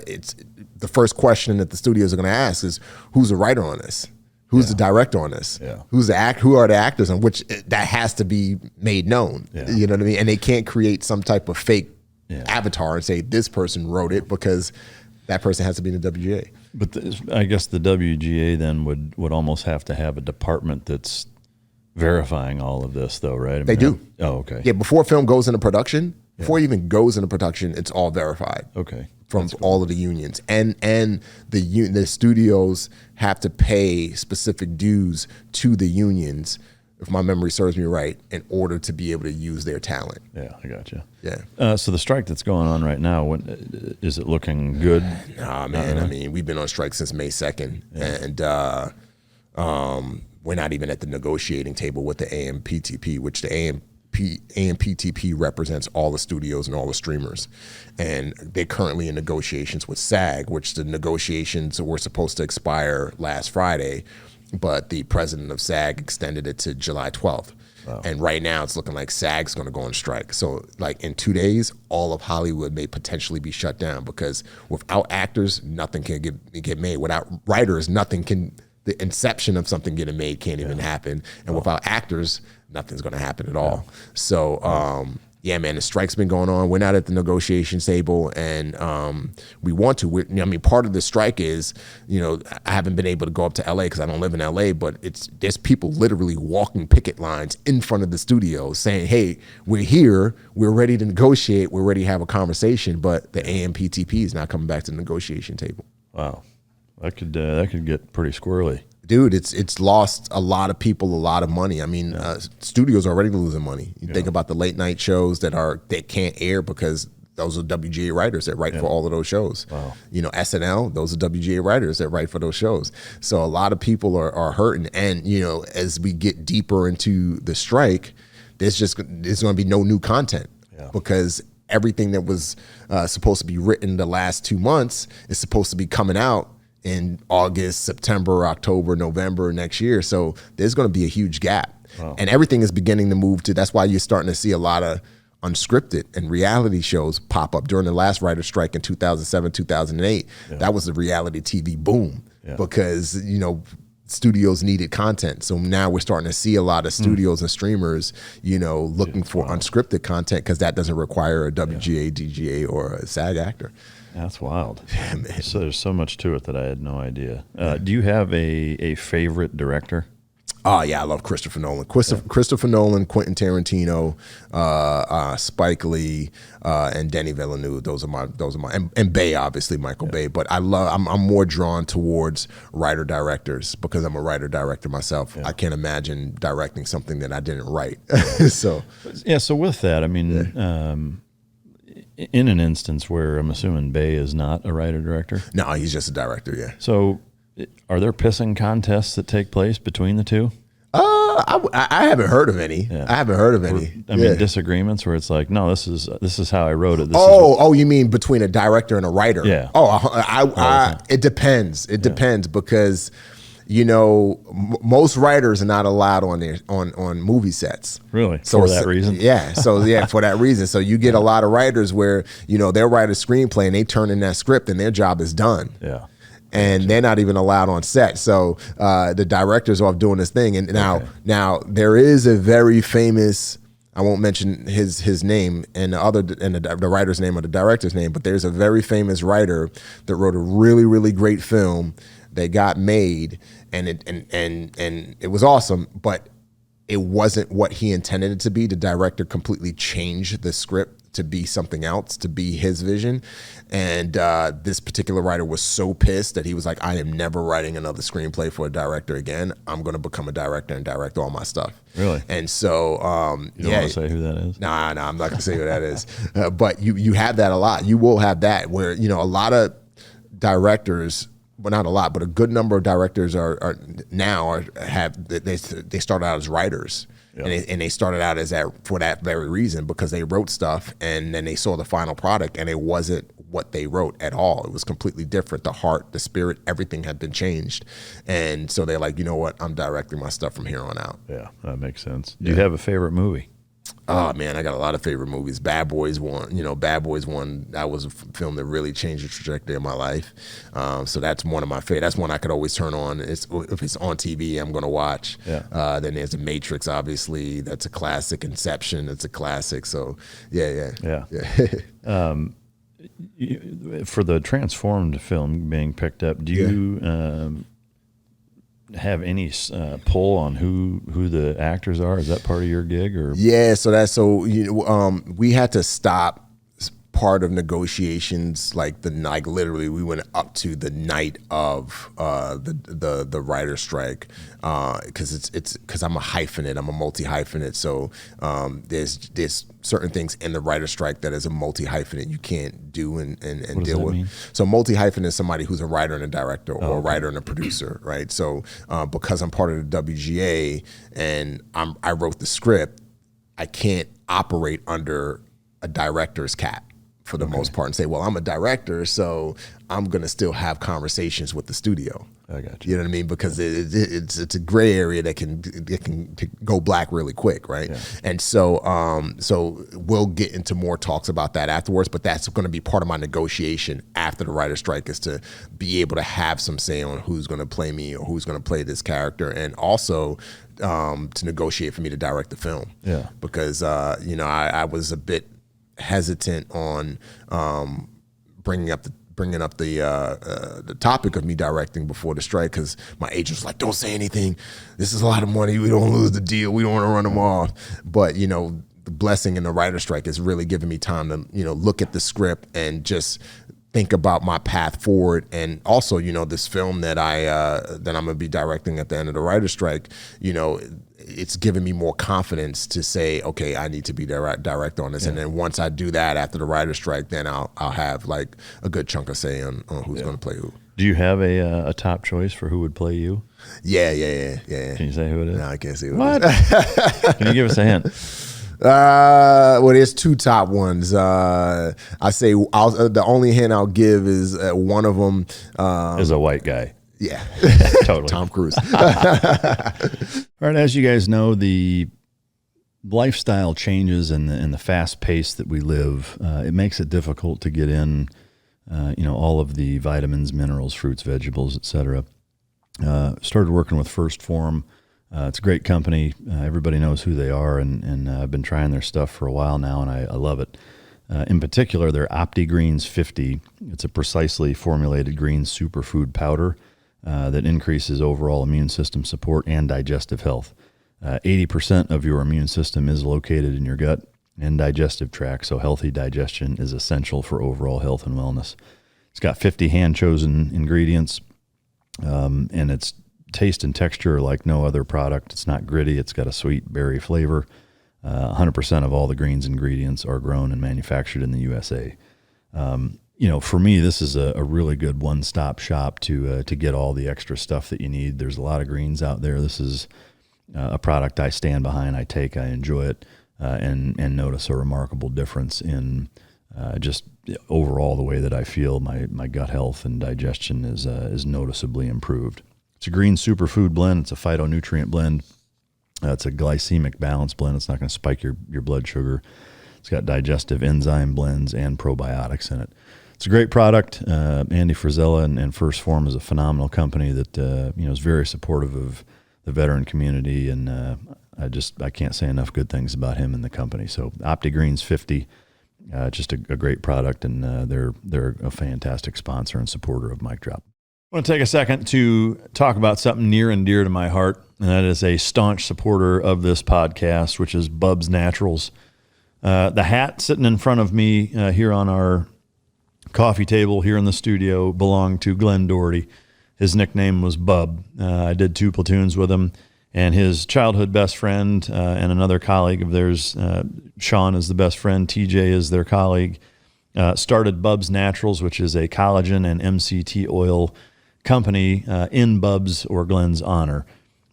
it's the first question that the studios are going to ask is, who's the writer on this? Who's the director on this? Yeah. Who are the actors on which that has to be made known? Yeah. You know what I mean? And they can't create some type of fake avatar and say this person wrote it, because that person has to be in the WGA. But I guess the WGA then would almost have to have a department that's verifying all of this, though, right? I mean, they do. Oh, okay. Yeah, before film goes into production, before it even goes into production, it's all verified. Okay. From all of the unions, and the studios have to pay specific dues to the unions, if my memory serves me right, in order to be able to use their talent. Yeah, I got you. Yeah. So the strike that's going on right now, is it looking good? Nah, man. I mean, we've been on strike since May 2nd, and we're not even at the negotiating table with the AMPTP, which the AMPTP represents all the studios and all the streamers. And they're currently in negotiations with SAG, which the negotiations were supposed to expire last Friday, but the president of SAG extended it to July 12th. Wow. And right now it's looking like SAG's gonna go on strike. So like in 2 days, all of Hollywood may potentially be shut down, because without actors, nothing can get made. Without writers, nothing can, the inception of something getting made can't even happen. And without actors, nothing's gonna happen at all. So yeah, man, the strike's been going on. We're not at the negotiation table, and we want to. I mean, part of the strike is, I haven't been able to go up to LA because I don't live in LA, but there's people literally walking picket lines in front of the studios saying, hey, we're here, we're ready to negotiate, we're ready to have a conversation, but the AMPTP is not coming back to the negotiation table. Wow. That could get pretty squirrely. Dude, it's lost a lot of people a lot of money. I mean, studios are already losing money. You think about the late night shows that can't air because those are WGA writers that write for all of those shows. Wow. SNL, those are WGA writers that write for those shows. So a lot of people are hurting. And, as we get deeper into the strike, there's going to be no new content because everything that was supposed to be written the last 2 months is supposed to be coming out in August, September, October, November next year. So there's going to be a huge gap. Wow. And everything is beginning to move to, that's why you're starting to see a lot of unscripted and reality shows pop up. During the last writer's strike in 2007, 2008, that was the reality TV boom because, studios needed content. So now we're starting to see a lot of studios and streamers, looking for unscripted content because that doesn't require a WGA, DGA, or a SAG actor. That's wild. Yeah, man. So there's so much to it that I had no idea. Do you have a favorite director? Oh yeah, I love Christopher Nolan. Christopher Nolan, Quentin Tarantino, Spike Lee, and Denis Villeneuve. Those are my and Bay, obviously Michael Bay. But I'm more drawn towards writer directors because I'm a writer director myself. I can't imagine directing something that I didn't write. So with that, I mean. In an instance where I'm assuming Bay is not a writer-director? No, he's just a director, yeah. So are there pissing contests that take place between the two? I haven't heard of any. I haven't heard of any. I mean, disagreements where it's like, no, this is how I wrote it. You mean between a director and a writer? Yeah. It depends. It depends because most writers are not allowed on movie sets. Really? So for that reason? Yeah. So for that reason. So you get a lot of writers where, they'll write a screenplay and they turn in that script and their job is done. Yeah. And they're not even allowed on set. So the director's off doing this thing. And now there is a very famous, I won't mention his name and the writer's name or the director's name, but there's a very famous writer that wrote a really, really great film that got made, and it was awesome, but it wasn't what he intended it to be. The director completely changed the script to be something else, to be his vision. And this particular writer was so pissed that he was like, I am never writing another screenplay for a director again. I'm going to become a director and direct all my stuff. Really? And so, you don't want to say who that is? Nah, I'm not going to say who that is. But you have that a lot. You will have that where, a lot of directors, well, not a lot, but a good number of directors they started out as writers. Yep. And they started out as for that very reason, because they wrote stuff and then they saw the final product and it wasn't what they wrote at all. It was completely different. The heart, the spirit, everything had been changed. And so they're like, you know what? I'm directing my stuff from here on out. Yeah, that makes sense. Do you have a favorite movie? Oh man, I got a lot of favorite movies. Bad Boys 1, Bad Boys 1, that was a film that really changed the trajectory of my life. So that's one of my favorite. That's one I could always turn on. If it's on TV, I'm gonna watch. Yeah. Then there's The Matrix, obviously. That's a classic. Inception, that's a classic. So yeah. For the transformed film being picked up, do you have any pull on who the actors are? Is that part of your gig? Or Yeah, we had to stop part of negotiations like literally we went up to the night of the writer's strike because I'm a hyphenate, I'm a multi-hyphenate, so there's certain things in the writer's strike that as a multi-hyphenate you can't do and deal with. Mean? So multi-hyphenate is somebody who's a writer and a director or a writer and a producer, right? So because I'm part of the WGA and I wrote the script, I can't operate under a director's cap for the most part and say, well, I'm a director, so I'm going to still have conversations with the studio. I got you. You know what I mean? Because it's a gray area that can go black really quick, right? Yeah. And so we'll get into more talks about that afterwards, but that's going to be part of my negotiation after the writer's strike is to be able to have some say on who's going to play me or who's going to play this character, and also to negotiate for me to direct the film. Yeah. Because I was a bit hesitant on bringing up the topic of me directing before the strike, because my agent was like, don't say anything, this is a lot of money, we don't lose the deal, we don't want to run them off. But the blessing in the writer's strike is really giving me time to look at the script and just think about my path forward. And also this film that I'm gonna be directing at the end of the writer's strike, it's given me more confidence to say, okay, I need to be direct on this. Yeah. And then once I do that after the writer's strike, then I'll have like a good chunk of say on who's going to play who. Do you have a top choice for who would play you? Yeah. Can you say who it is? No, I can't say who it is. Can you give us a hint? Well, there's two top ones. I say the only hint I'll give is one of them is a white guy. Yeah, totally. Tom Cruise. All right, as you guys know, the lifestyle changes and the fast pace that we live, it makes it difficult to get in, all of the vitamins, minerals, fruits, vegetables, etc. Started working with First Form. It's a great company. Everybody knows who they are, and I've been trying their stuff for a while now, and I love it. In particular, their OptiGreens 50. It's a precisely formulated green superfood powder that increases overall immune system support and digestive health. 80% of your immune system is located in your gut and digestive tract, so healthy digestion is essential for overall health and wellness. It's got 50 hand-chosen ingredients, and its taste and texture like no other product. It's not gritty. It's got a sweet berry flavor. 100% of all the greens ingredients are grown and manufactured in the USA. For me, this is a really good one-stop shop to get all the extra stuff that you need. There's a lot of greens out there. This is a product I stand behind, I take, I enjoy it, and notice a remarkable difference in just overall the way that I feel. My gut health and digestion is noticeably improved. It's a green superfood blend. It's a phytonutrient blend. It's a glycemic balance blend. It's not going to spike your blood sugar. It's got digestive enzyme blends and probiotics in it. It's a great product. Andy Frizella and First Form is a phenomenal company that is very supportive of the veteran community, and I can't say enough good things about him and the company. So OptiGreens 50, just a great product, and they're a fantastic sponsor and supporter of Mic Drop. I want to take a second to talk about something near and dear to my heart, and that is a staunch supporter of this podcast, which is Bubs Naturals. The hat sitting in front of me here on our coffee table here in the studio belonged to Glenn Doherty. His nickname was Bub. I did 2 platoons with him, and his childhood best friend and another colleague of theirs, Sean is the best friend, TJ is their colleague, started Bubs Naturals, which is a collagen and MCT oil company in Bub's or Glenn's honor.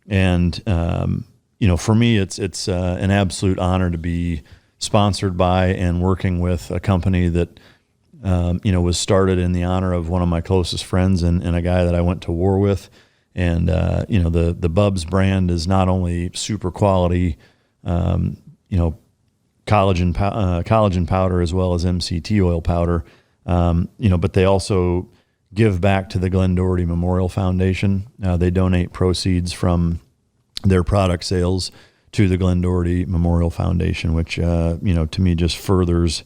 And, for me, it's an absolute honor to be sponsored by and working with a company that was started in the honor of one of my closest friends and a guy that I went to war with. And, the Bubs brand is not only super quality, collagen powder as well as MCT oil powder, but they also give back to the Glenn Doherty Memorial Foundation. They donate proceeds from their product sales to the Glenn Doherty Memorial Foundation, which, to me just furthers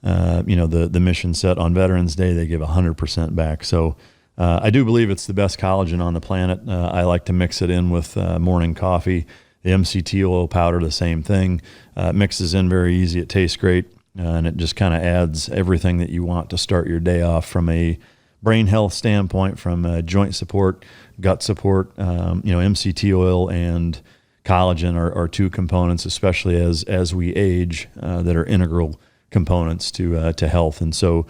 the mission set on Veterans Day, they give 100% back. So I do believe it's the best collagen on the planet. I like to mix it in with morning coffee. The MCT oil powder, the same thing. It mixes in very easy. It tastes great, and it just kind of adds everything that you want to start your day off from a brain health standpoint, from joint support, gut support. MCT oil and collagen are two components, especially as we age, that are integral components to health. And so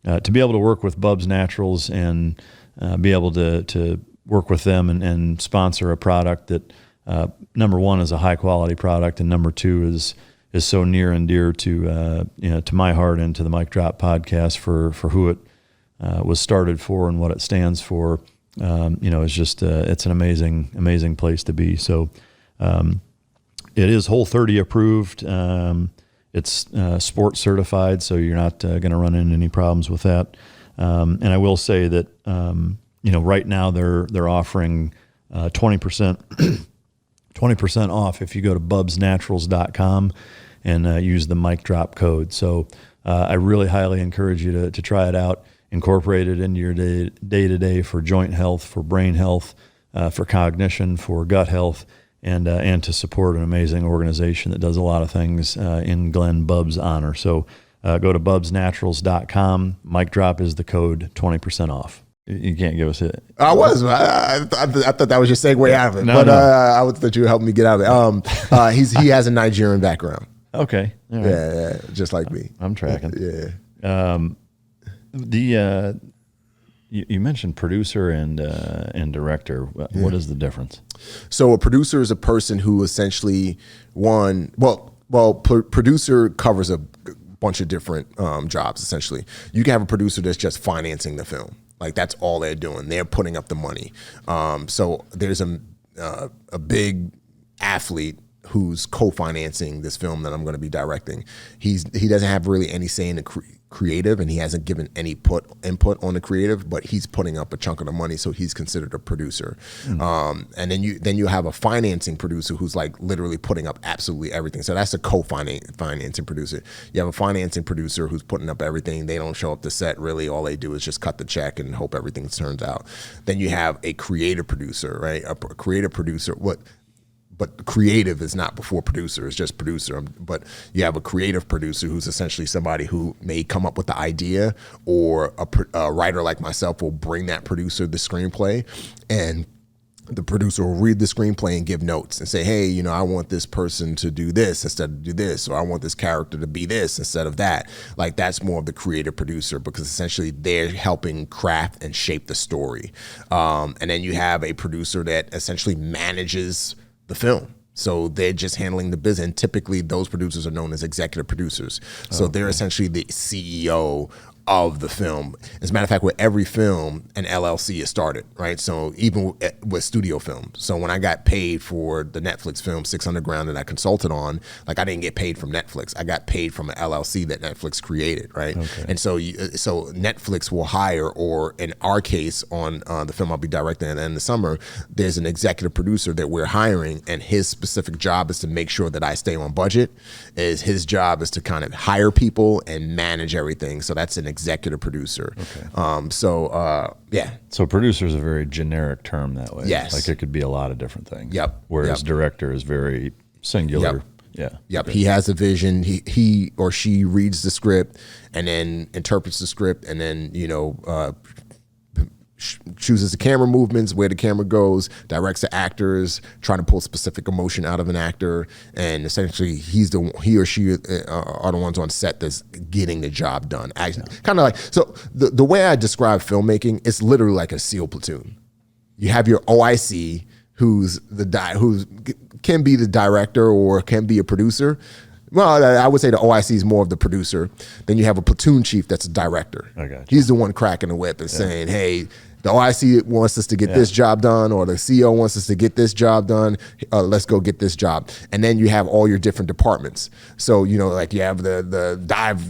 to be able to work with Bubs Naturals and be able to work with them and sponsor a product that number one is a high quality product, and number two is so near and dear to to my heart and to the Mic Drop podcast for who it was started for and what it stands for. It's just it's an amazing place to be. So it is Whole30 approved. It's sports certified, so you're not going to run into any problems with that. And I will say that right now they're offering 20% 20% off if you go to bubsnaturals.com and use the Mic Drop code. So I really highly encourage you to try it out, incorporate it into your day-to-day for joint health, for brain health, for cognition, for gut health, and to support an amazing organization that does a lot of things in Glenn Bubs' honor. So go to bubsnaturals.com. Mic Drop is the code, 20% off. You can't give us it. I thought that was your segue out of it, I would thought you would help me get out of it. He has a Nigerian background. Okay. All right. Yeah, just like me. I'm tracking. Yeah. You mentioned producer and director. What is the difference? So a producer is a person who essentially producer covers a bunch of different jobs. Essentially, you can have a producer that's just financing the film. Like that's all they're doing. They're putting up the money. So there's a big athlete who's co-financing this film that I'm going to be directing. He doesn't have really any say in the creative, and he hasn't given any input on the creative, but he's putting up a chunk of the money, so he's considered a producer. And then you have a financing producer who's like literally putting up absolutely everything. So that's a co-financing producer. You have a financing producer who's putting up everything. They don't show up to set really. All they do is just cut the check and hope everything turns out. Then you have a creative producer, right? A creative producer. But creative is not before producer, it's just producer. But you have a creative producer who's essentially somebody who may come up with the idea, or a writer like myself will bring that producer the screenplay, and the producer will read the screenplay and give notes and say, hey, I want this person to do this instead of do this, or I want this character to be this instead of that. Like that's more of the creative producer, because essentially they're helping craft and shape the story. And then you have a producer that essentially manages the film. So they're just handling the business. And typically those producers are known as executive producers. So they're essentially the CEO of the film. As a matter of fact, with every film, an LLC is started, right? So even with studio films. So when I got paid for the Netflix film 6 Underground that I consulted on, like I didn't get paid from Netflix. I got paid from an LLC that Netflix created, right? Okay. And so Netflix will hire, or in our case on the film I'll be directing at the end of the summer, there's an executive producer that we're hiring, and his specific job is to make sure that I stay on budget. His job is to kind of hire people and manage everything. So that's an executive producer. Okay. So producer is a very generic term that way. Yes. Like it could be a lot of different things. Yep. Whereas director is very singular. Yep. Yeah. Yep. Okay. He has a vision. He or she reads the script and then interprets the script, and then chooses the camera movements, where the camera goes, directs the actors, trying to pull specific emotion out of an actor, and essentially he or she are the ones on set that's getting the job done. Kind of like, so the way I describe filmmaking, it's literally like a SEAL platoon. You have your OIC, who's can be the director or can be a producer. Well, I would say the OIC is more of the producer. Then you have a platoon chief that's a director. I got you. He's the one cracking the whip and saying, hey, the OIC wants us to get this job done, or the CEO wants us to get this job done. Let's go get this job. And then you have all your different departments. So, like you have the dive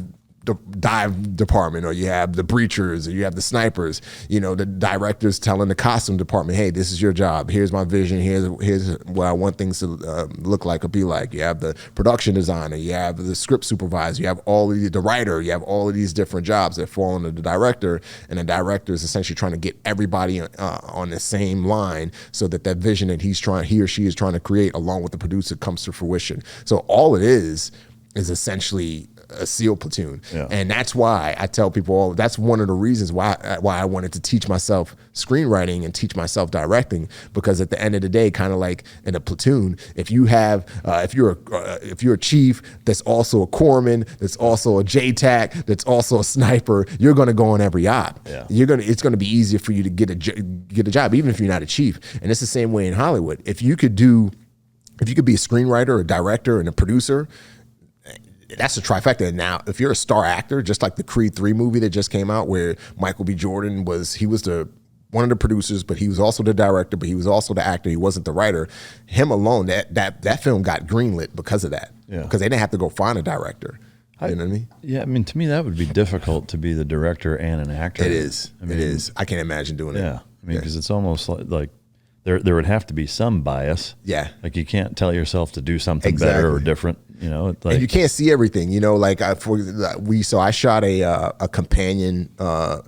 dive department, or you have the breachers, or you have the snipers. The director's telling the costume department, hey, this is your job. Here's my vision. Here's what I want things to look like or be like. You have the production designer. You have the script supervisor. You have the writer. You have all of these different jobs that fall under the director, and the director is essentially trying to get everybody on the same line so that vision that he or she is trying to create along with the producer comes to fruition. So all it is essentially a SEAL platoon. Yeah. And that's why I tell people, that's one of the reasons why I wanted to teach myself screenwriting and teach myself directing, because at the end of the day, kind of like in a platoon, if you have, if you're a chief that's also a corpsman, that's also a JTAC, that's also a sniper, you're going to go on every op. Yeah. It's going to be easier for you to get a job, even if you're not a chief. And it's the same way in Hollywood. If you could be a screenwriter, a director, and a producer, that's a trifecta. Now, if you're a star actor, just like the Creed 3 movie that just came out, where Michael B. Jordan was one of the producers, but he was also the director, but he was also the actor. He wasn't the writer. Him alone, that film got greenlit because of that. Yeah. Because they didn't have to go find a director. You know what I mean? Yeah, I mean, to me, that would be difficult to be the director and an actor. It is. It is. I can't imagine doing it. Yeah. I mean, because it's almost like there would have to be some bias. Yeah. Like you can't tell yourself to do something better or different. And you can't see everything. So I shot a companion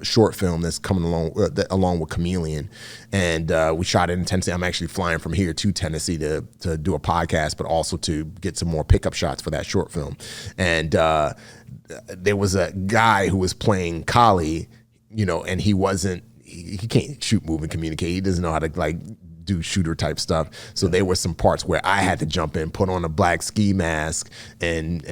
short film that's coming along with Chameleon, and we shot it in Tennessee. I'm actually flying from here to Tennessee to do a podcast, but also to get some more pickup shots for that short film. And there was a guy who was playing Kali, and he can't shoot, move, and communicate. He doesn't know how to do shooter type stuff. So there were some parts where I had to jump in, put on a black ski mask, and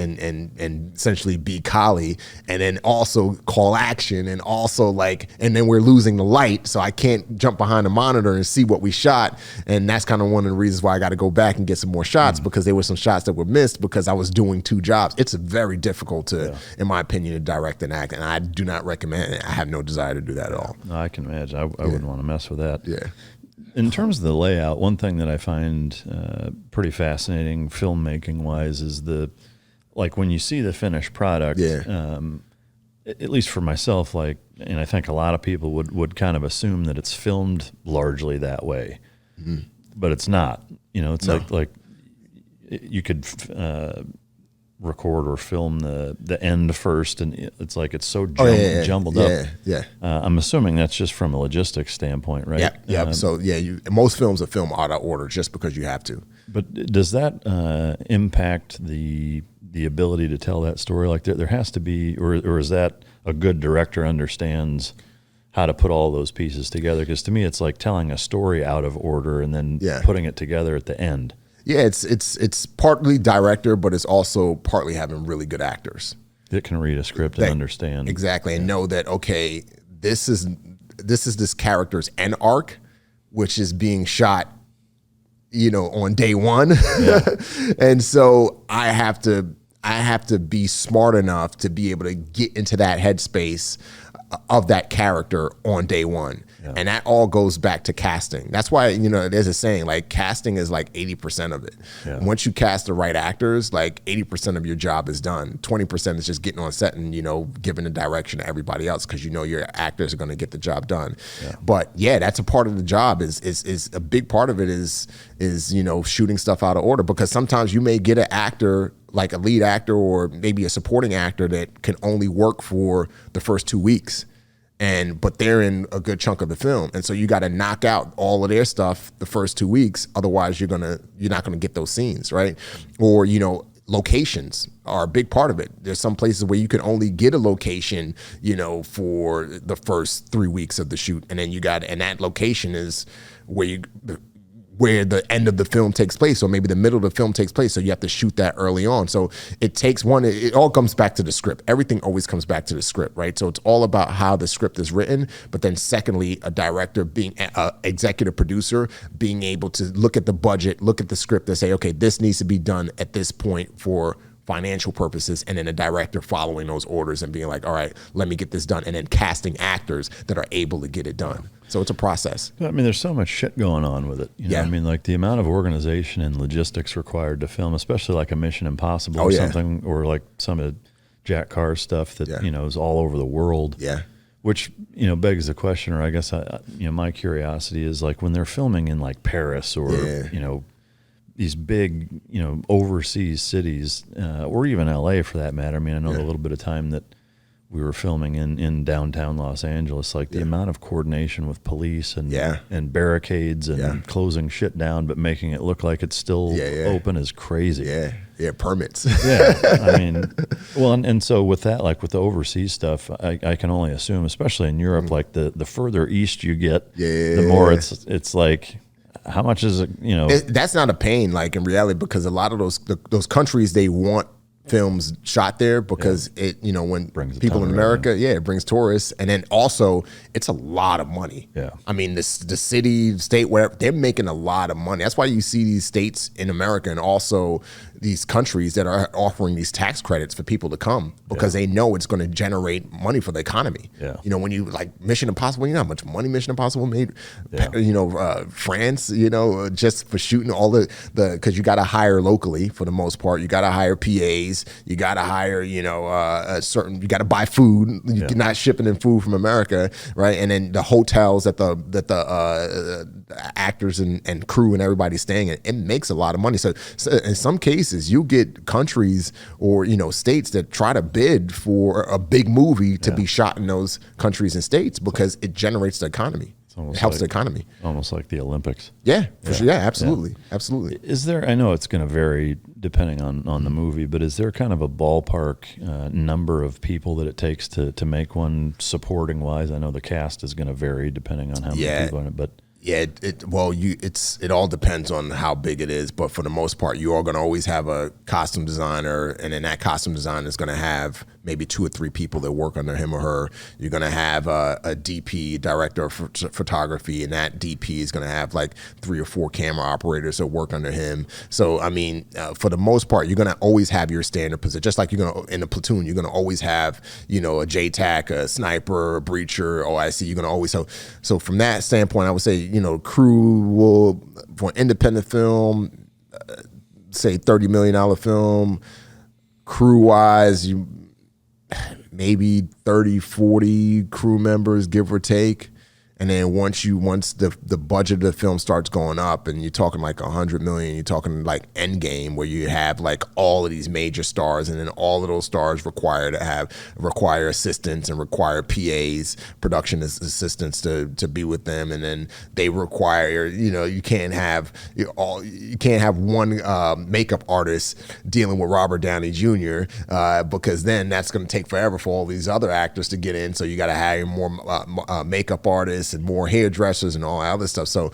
essentially be Kali, and then also call action, and also and then we're losing the light, so I can't jump behind the monitor and see what we shot. And that's kind of one of the reasons why I got to go back and get some more shots, because there were some shots that were missed because I was doing two jobs. It's very difficult in my opinion, to direct and act, and I do not recommend it. I have no desire to do that at all. No, I can imagine. I wouldn't want to mess with that. Yeah. In terms of the layout, one thing that I find pretty fascinating filmmaking wise is when you see the finished product, at least for myself, and I think a lot of people would kind of assume that it's filmed largely that way, but it's not. It's like you could record or film the end first, and it's so jumbled up. Yeah. I'm assuming that's just from a logistics standpoint, right? Yeah. So most films are filmed out of order just because you have to. But does that impact the ability to tell that story? There has to be, or is that a good director understands how to put all those pieces together? Because to me, it's like telling a story out of order and then putting it together at the end. Yeah, it's partly director, but it's also partly having really good actors that can read a script and understand exactly, and know that this is this character's end arc, which is being shot, on day one, and so I have to be smart enough to be able to get into that headspace of that character on day one. Yeah. And that all goes back to casting. That's why, there's a saying, casting is 80% of it. Yeah. Once you cast the right actors, 80% of your job is done. 20% is just getting on set and, giving the direction to everybody else, because your actors are going to get the job done. Yeah. But that's a part of the job is a big part of it is shooting stuff out of order, because sometimes you may get an actor, like a lead actor or maybe a supporting actor, that can only work for the first 2 weeks. But they're in a good chunk of the film, and so you got to knock out all of their stuff the first 2 weeks. Otherwise, you're not gonna get those scenes, right? Or locations are a big part of it. There's some places where you can only get a location, for the first 3 weeks of the shoot, and then and that location is where the end of the film takes place, or maybe the middle of the film takes place. So you have to shoot that early on. So it all comes back to the script. Everything always comes back to the script, right? So it's all about how the script is written. But then secondly, a director being an executive producer, being able to look at the budget, look at the script and say, okay, this needs to be done at this point for financial purposes, and then a director following those orders and being like, all right, let me get this done, and then casting actors that are able to get it done. So it's a process. I mean, there's so much shit going on with it. I mean, the amount of organization and logistics required to film, especially like a Mission Impossible or something, or like some of Jack Carr stuff that is all over the world. Yeah. Which begs the question, or I guess my curiosity is like when they're filming in like Paris or these big overseas cities, or even LA for that matter. I mean, I know the little bit of time that we were filming in downtown Los Angeles, like the amount of coordination with police and barricades and closing shit down, but making it look like it's still open is crazy. Yeah, permits. I mean, well, and so with that, like with the overseas stuff, I can only assume, especially in Europe, like the further east you get, the more it's like, how much is it? That's not a pain, like in reality, because a lot of those countries, they want films shot there because it when people in America it brings tourists, and then also it's a lot of money. I mean the city, state, wherever, they're making a lot of money. That's why you see these states in America and also these countries that are offering these tax credits for people to come because they know it's going to generate money for the economy. When you like Mission Impossible, you know how much money Mission Impossible made. France, just for shooting all the because you got to hire locally for the most part. You got to hire PAs. You got to hire, you got to buy food. You're not shipping in food from America, right? And then the hotels that the actors and crew and everybody's staying in, it makes a lot of money. So in some cases, you get countries or states that try to bid for a big movie to be shot in those countries and states because it generates the economy. It helps the economy. Almost like the Olympics. Yeah, for sure. Yeah, absolutely. Absolutely. Is there, I know it's going to vary depending on the movie, but is there kind of a ballpark number of people that it takes to make one supporting wise? I know the cast is going to vary depending on how many people in it, but it all depends on how big it is, but for the most part, you are going to always have a costume designer, and then that costume designer is going to have maybe 2 or 3 people that work under him or her. You're going to have a DP, director of photography, and that DP is going to have like 3 or 4 camera operators that work under him. So, I mean, for the most part, you're going to always have your standard position. Just like you're going to, in a platoon, you're going to always have, a JTAC, a sniper, a breacher, OIC. You're going to always, so from that standpoint, I would say, crew will, for an independent film, say $30 million film, crew-wise, you maybe 30, 40 crew members, give or take. And then once the budget of the film starts going up and you're talking like $100 million, you're talking like Endgame, where you have like all of these major stars, and then all of those stars require assistants and require PAs, production assistants to be with them, and then they require you can't have one makeup artist dealing with Robert Downey Jr. Because then that's going to take forever for all these other actors to get in. So you got to hire more makeup artists and more hairdressers and all that other stuff. So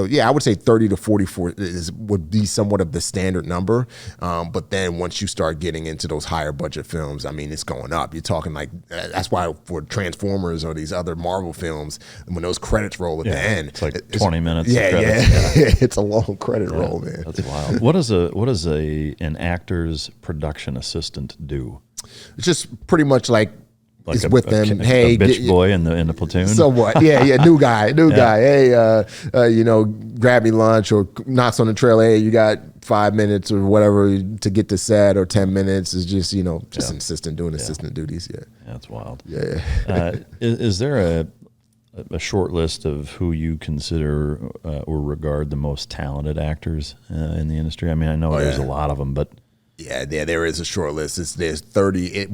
yeah, I would say 30 to 44 would be somewhat of the standard number. But then once you start getting into those higher budget films, I mean, it's going up. You're talking like, that's why for Transformers or these other Marvel films, when those credits roll at the end, it's like 20 minutes. Yeah. It's a long credit roll, man. That's wild. What does an actor's production assistant do? It's just pretty much like is a with them. Hey, a bitch boy in the platoon. Somewhat, yeah. New guy. Hey, grab me lunch, or knocks on the trailer. Hey, you got 5 minutes or whatever to get to set, or 10 minutes. Is just just an assistant doing assistant duties. Yeah, that's wild. Yeah. Is there a short list of who you consider or regard the most talented actors in the industry? I mean, I know there's a lot of them, but yeah, there is a short list. There's 30.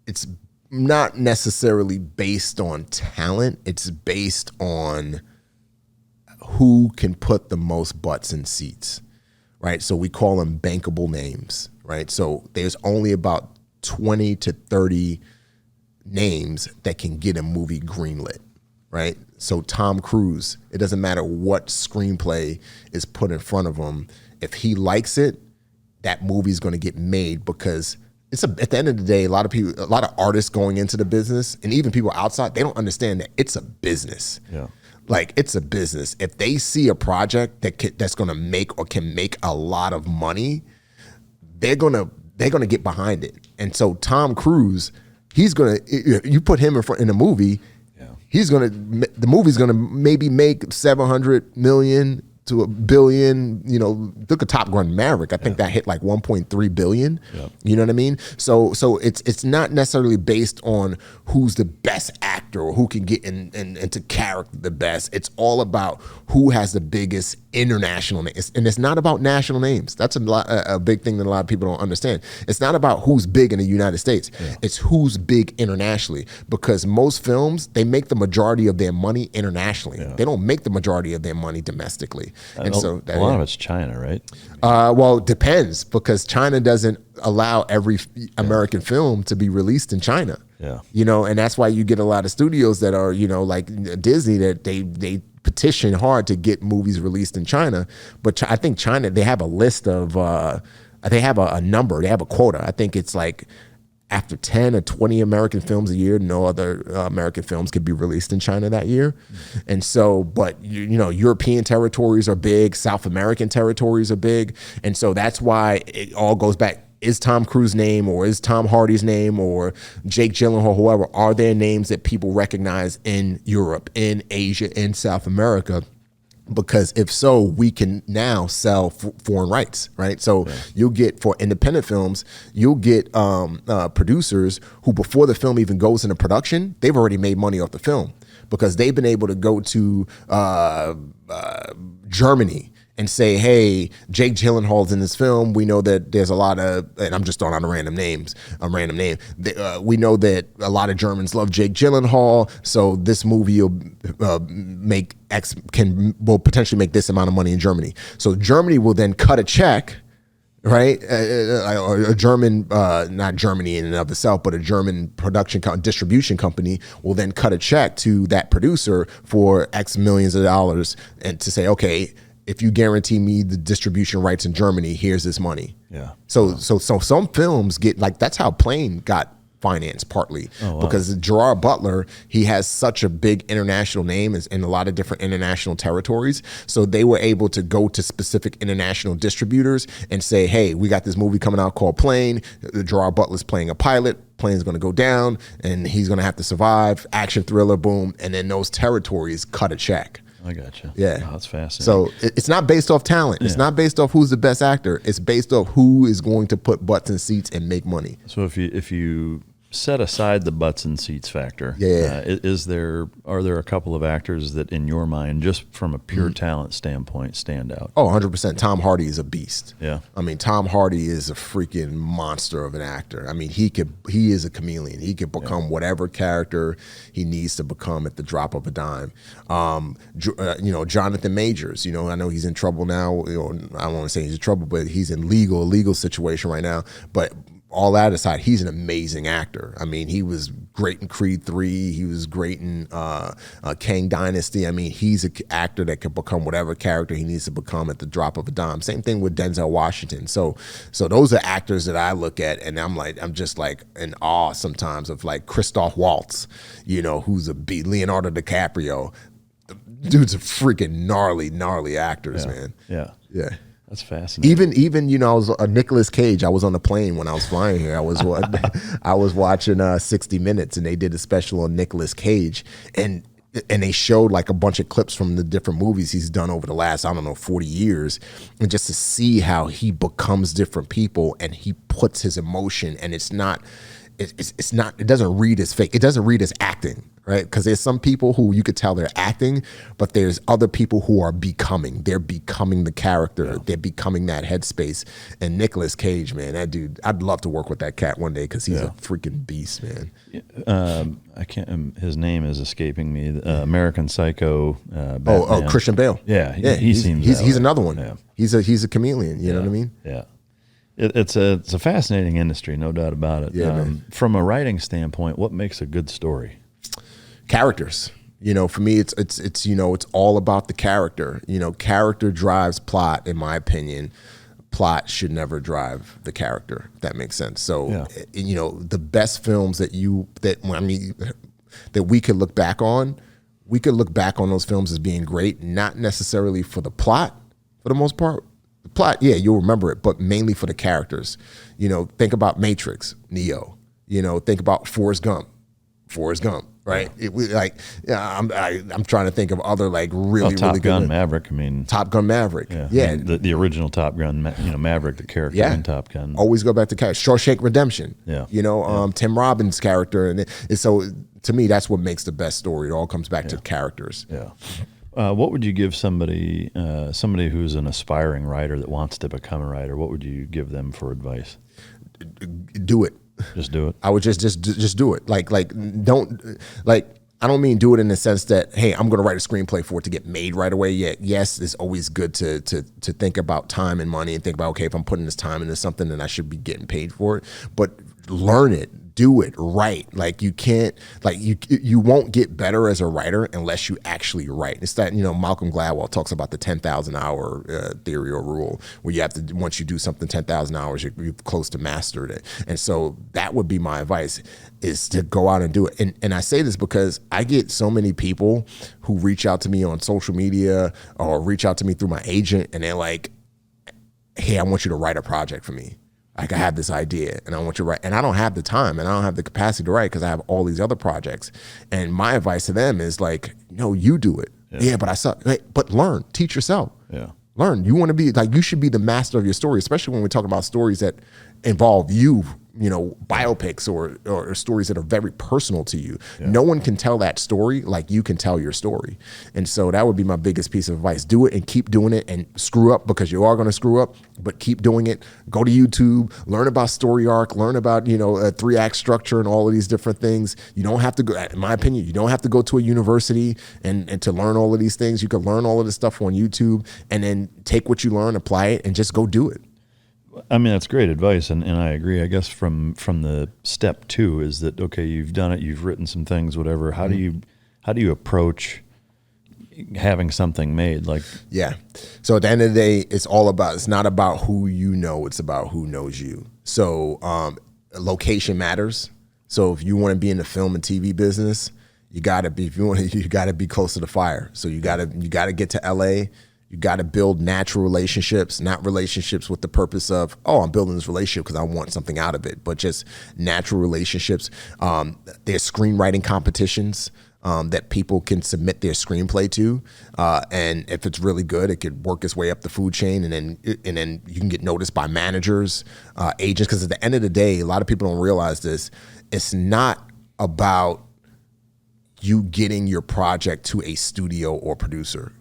It's not necessarily based on talent. It's based on who can put the most butts in seats, right? So we call them bankable names, right? So there's only about 20 to 30 names that can get a movie greenlit, right? So Tom Cruise, it doesn't matter what screenplay is put in front of him. If he likes it, that movie's going to get made, because at the end of the day, a lot of artists going into the business, and even people outside, they don't understand that it's a business. Yeah. Like, it's a business. If they see a project that's going to make or can make a lot of money, they're gonna get behind it. And so Tom Cruise, you put him in a movie, the movie's gonna maybe make $700 million to a billion. You know, look at Top Gun Maverick. I think that hit like 1.3 billion. Yep. You know what I mean? So it's not necessarily based on who's the best actor or who can get into character the best. It's all about who has the biggest international names, and it's not about national names. That's a big thing that a lot of people don't understand. It's not about who's big in the United States. It's who's big internationally, because most films, they make the majority of their money internationally. They don't make the majority of their money domestically. And so a lot of it's China, right? Well, it depends, because China doesn't allow every American film to be released in China. Yeah. You know, and that's why you get a lot of studios that are, you know, like Disney, that they petition hard to get movies released in China. But I think China, they have a list of, they have a number, they have a quota. I think it's like after 10 or 20 American films a year, no other American films could be released in China that year. And so, but you know, European territories are big, South American territories are big. And so that's why it all goes back. Is Tom Cruise's name, or is Tom Hardy's name, or Jake Gyllenhaal, whoever, are there names that people recognize in Europe, in Asia, in South America? Because if so, we can now sell foreign rights, right? So you'll get, for independent films, you'll get producers who, before the film even goes into production, they've already made money off the film, because they've been able to go to Germany and say, hey, Jake Gyllenhaal's in this film. We know that there's a lot of, and I'm just throwing out a random name. We know that a lot of Germans love Jake Gyllenhaal, so this movie will will potentially make this amount of money in Germany. So Germany will then cut a check, right? Or a German, not Germany in and of itself, but a German distribution company will then cut a check to that producer for X millions of dollars, and to say, okay, if you guarantee me the distribution rights in Germany, here's this money. Yeah. So some films get, like, that's how Plane got financed partly. Because Gerard Butler, he has such a big international name in a lot of different international territories. So they were able to go to specific international distributors and say, hey, we got this movie coming out called Plane. Gerard Butler's playing a pilot. Plane's going to go down and he's going to have to survive. Action thriller, boom. And then those territories cut a check. I gotcha. Yeah. Wow, that's fascinating. So it's not based off talent. It's not based off who's the best actor. It's based off who is going to put butts in seats and make money. So if you set aside the butts and seats factor, are there a couple of actors that, in your mind, just from a pure talent standpoint, stand out? Oh, 100%. Tom Hardy is a beast. Yeah. I mean, Tom Hardy is a freaking monster of an actor. I mean, he is a chameleon. He could become whatever character he needs to become at the drop of a dime. You know, Jonathan Majors, you know, I know he's in trouble now. You know, I don't want to say he's in trouble, but he's in legal situation right now. But all that aside, he's an amazing actor. I mean, he was great in Creed 3. He was great in Kang Dynasty. I mean, he's an actor that can become whatever character he needs to become at the drop of a dime. Same thing with Denzel Washington. So those are actors that I look at, and I'm just like in awe sometimes of, like, Christoph Waltz, you know, who's Leonardo DiCaprio. The dude's a freaking gnarly actors, man. Yeah. Yeah. That's fascinating. Even you know, I was Nicolas Cage. I was on the plane when I was flying here. I was watching 60 Minutes, and they did a special on Nicolas Cage, and they showed like a bunch of clips from the different movies he's done over the last, I don't know, 40 years, and just to see how he becomes different people and he puts his emotion, and it's not, it doesn't read as fake. It doesn't read as acting, right? Because there's some people who you could tell they're acting, but there's other people who are becoming. They're becoming the character. Yeah. They're becoming that headspace. And Nicolas Cage, man, that dude, I'd love to work with that cat one day, because he's a freaking beast, man. I can't. His name is escaping me. American Psycho. Christian Bale. Yeah, he seems. He's another one. Yeah. He's a chameleon. You know what I mean? Yeah. It's a fascinating industry, no doubt about it. Yeah, from a writing standpoint, what makes a good story? Characters. You know, for me, it's you know, it's all about the character. You know, character drives plot, in my opinion. Plot should never drive the character, if that makes sense. So, you know, the best films that we could look back on, those films as being great, not necessarily for the plot, for the most part. The plot, you'll remember it, but mainly for the characters. You know, think about Matrix, Neo. You know, think about Forrest Gump, right? I'm trying to think of other like really Top really Gun good. Maverick. I mean, Top Gun Maverick. Yeah. The original Top Gun. Maverick, the character in Top Gun. Always go back to character. Shawshank Redemption. Yeah. Tim Robbins' character, and so to me, that's what makes the best story. It all comes back to characters. Yeah. What would you give somebody who's an aspiring writer that wants to become a writer? What would you give them for advice? Do it. Just do it. I would just do it. I don't mean do it in the sense that, hey, I'm going to write a screenplay for it to get made right away. Yeah, yes, it's always good to think about time and money and think about, okay, if I'm putting this time into something, then I should be getting paid for it. But learn it. Do it right. Like you can't, like you won't get better as a writer unless you actually write. It's that, Malcolm Gladwell talks about the 10,000 hour theory or rule, where you have to, once you do something 10,000 hours, you're close to mastered it. And so that would be my advice, is to go out and do it. And I say this because I get so many people who reach out to me on social media or reach out to me through my agent, and they're like, hey, I want you to write a project for me. Like, I have this idea and I want you to write, and I don't have the time and I don't have the capacity to write because I have all these other projects. And my advice to them is like, no, you do it. Yeah, but I suck. But learn, teach yourself. Yeah. Learn. You want to be like, you should be the master of your story, especially when we talk about stories that involve you, biopics or stories that are very personal to you. Yeah. No one can tell that story like you can tell your story. And so that would be my biggest piece of advice. Do it and keep doing it, and screw up because you are going to screw up, but keep doing it. Go to YouTube, learn about story arc, learn about, a 3-act structure and all of these different things. You don't have to go, in my opinion, you don't have to go to a university and to learn all of these things. You can learn all of this stuff on YouTube and then take what you learn, apply it, and just go do it. I mean, that's great advice, and I agree. I guess from the step 2 is that, okay, you've done it, you've written some things, whatever. How do you approach having something made? Like, yeah. So at the end of the day, it's not about who you know, it's about who knows you. So location matters. So if you want to be in the film and TV business, you gotta be close to the fire. So you gotta get to LA. You got to build natural relationships, not relationships with the purpose of, oh, I'm building this relationship because I want something out of it, but just natural relationships. There's screenwriting competitions that people can submit their screenplay to, and if it's really good, it could work its way up the food chain, and then you can get noticed by managers, agents. Because at the end of the day, a lot of people don't realize this. It's not about you getting your project to a studio or producer.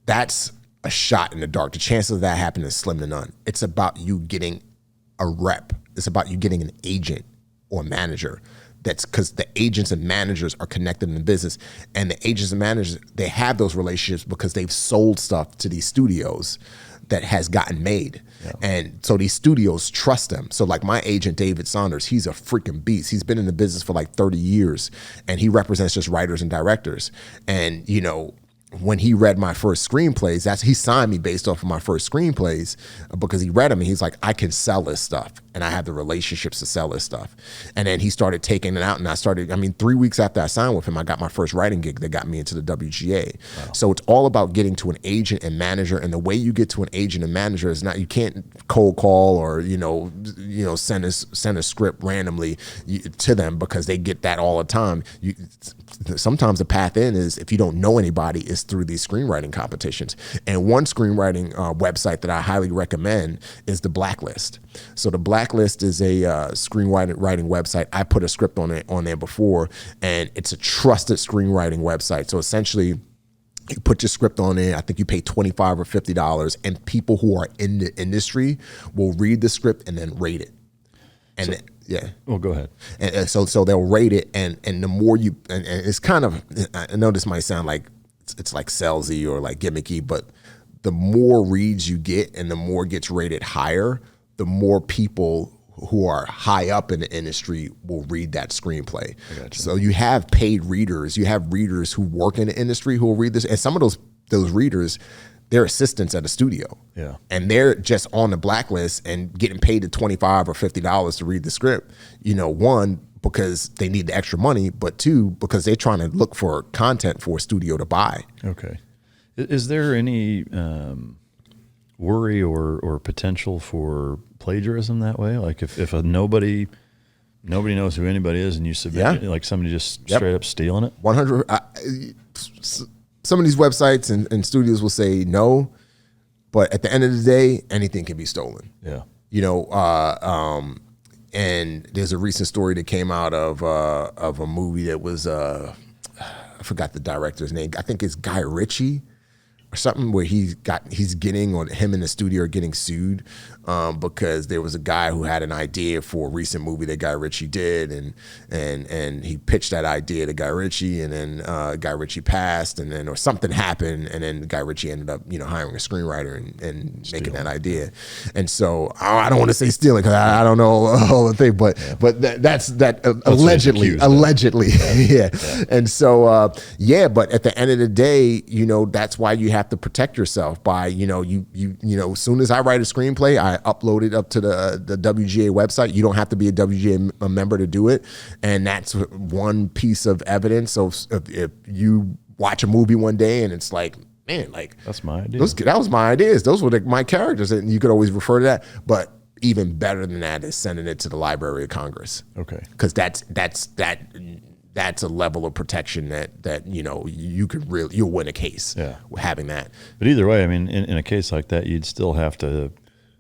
That's a shot in the dark. The chances of that happening is slim to none. It's about you getting a rep. It's about you getting an agent or manager. That's because the agents and managers are connected in the business, and the agents and managers, they have those relationships because they've sold stuff to these studios that has gotten made. Yeah. And so these studios trust them. So like my agent, David Saunders, he's a freaking beast. He's been in the business for like 30 years, and he represents just writers and directors. And, when he read my first screenplays, he signed me based off of my first screenplays because he read them and he's like, I can sell this stuff and I have the relationships to sell this stuff. And then he started taking it out, and 3 weeks after I signed with him, I got my first writing gig that got me into the WGA. Wow. So it's all about getting to an agent and manager, and the way you get to an agent and manager is not, you can't cold call or, send a script randomly to them because they get that all the time. Sometimes the path in is, if you don't know anybody, is through these screenwriting competitions. And one screenwriting website that I highly recommend is The Blacklist. So The Blacklist is a screenwriting website. I put a script on there before, and it's a trusted screenwriting website. So essentially, you put your script on there. I think you pay $25 or $50, and people who are in the industry will read the script and then rate it. And yeah. Well, go ahead. And so they'll rate it, and the more you, and it's kind of, I know this might sound like it's like salesy or like gimmicky, but the more reads you get and the more it gets rated higher, the more people who are high up in the industry will read that screenplay. So you have paid readers, you have readers who work in the industry who will read this, and some of those readers, they're assistants at a studio. Yeah. And they're just on the blacklist and getting paid the $25 or $50 to read the script. One, because they need the extra money, but 2, because they're trying to look for content for a studio to buy. Okay. Is there any worry or potential for plagiarism that way? Like if a nobody Nobody knows who anybody is, and you submit it, like somebody just straight up stealing it? 100. Some of these websites and studios will say no, but at the end of the day, anything can be stolen. Yeah. You know, and there's a recent story that came out of a movie that was, I forgot the director's name. I think it's Guy Ritchie or something, where him and the studio are getting sued because there was a guy who had an idea for a recent movie that Guy Ritchie did, and he pitched that idea to Guy Ritchie, and then Guy Ritchie passed, and then or something happened, and then Guy Ritchie ended up hiring a screenwriter and making that idea. And so I don't want to say stealing because I don't know all the thing, but that's allegedly. Yeah. And so but at the end of the day, that's why you have to protect yourself by as soon as I write a screenplay, I upload it up to the WGA website. You don't have to be a WGA member to do it, and that's one piece of evidence. So if you watch a movie one day and it's like, man, like that's my idea. That was my ideas. Those were my characters, and you could always refer to that. But even better than that is sending it to the Library of Congress. Okay, because that's a level of protection that you'll win a case having that. But either way, I mean, in a case like that, you'd still have to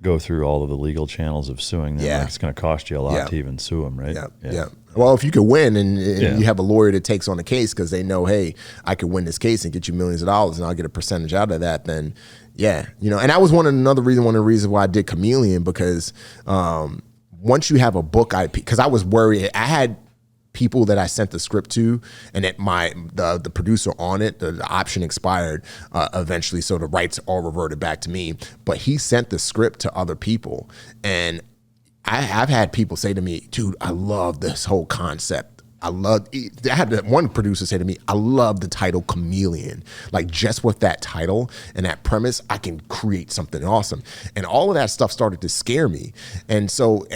go through all of the legal channels of suing them. Yeah. Like it's going to cost you a lot to even sue them, right? Yeah. Well, if you could win and you have a lawyer that takes on the case because they know, hey, I could win this case and get you millions of dollars and I'll get a percentage out of that, then and that was one of the reasons why I did Chameleon, because once you have a book IP, because I was worried, I had people that I sent the script to, and that the producer on it, the option expired eventually, so the rights all reverted back to me. But he sent the script to other people, and I've had people say to me, dude, I love this whole concept. I had one producer say to me, I love the title Chameleon. Like, just with that title and that premise, I can create something awesome. And all of that stuff started to scare me. And so,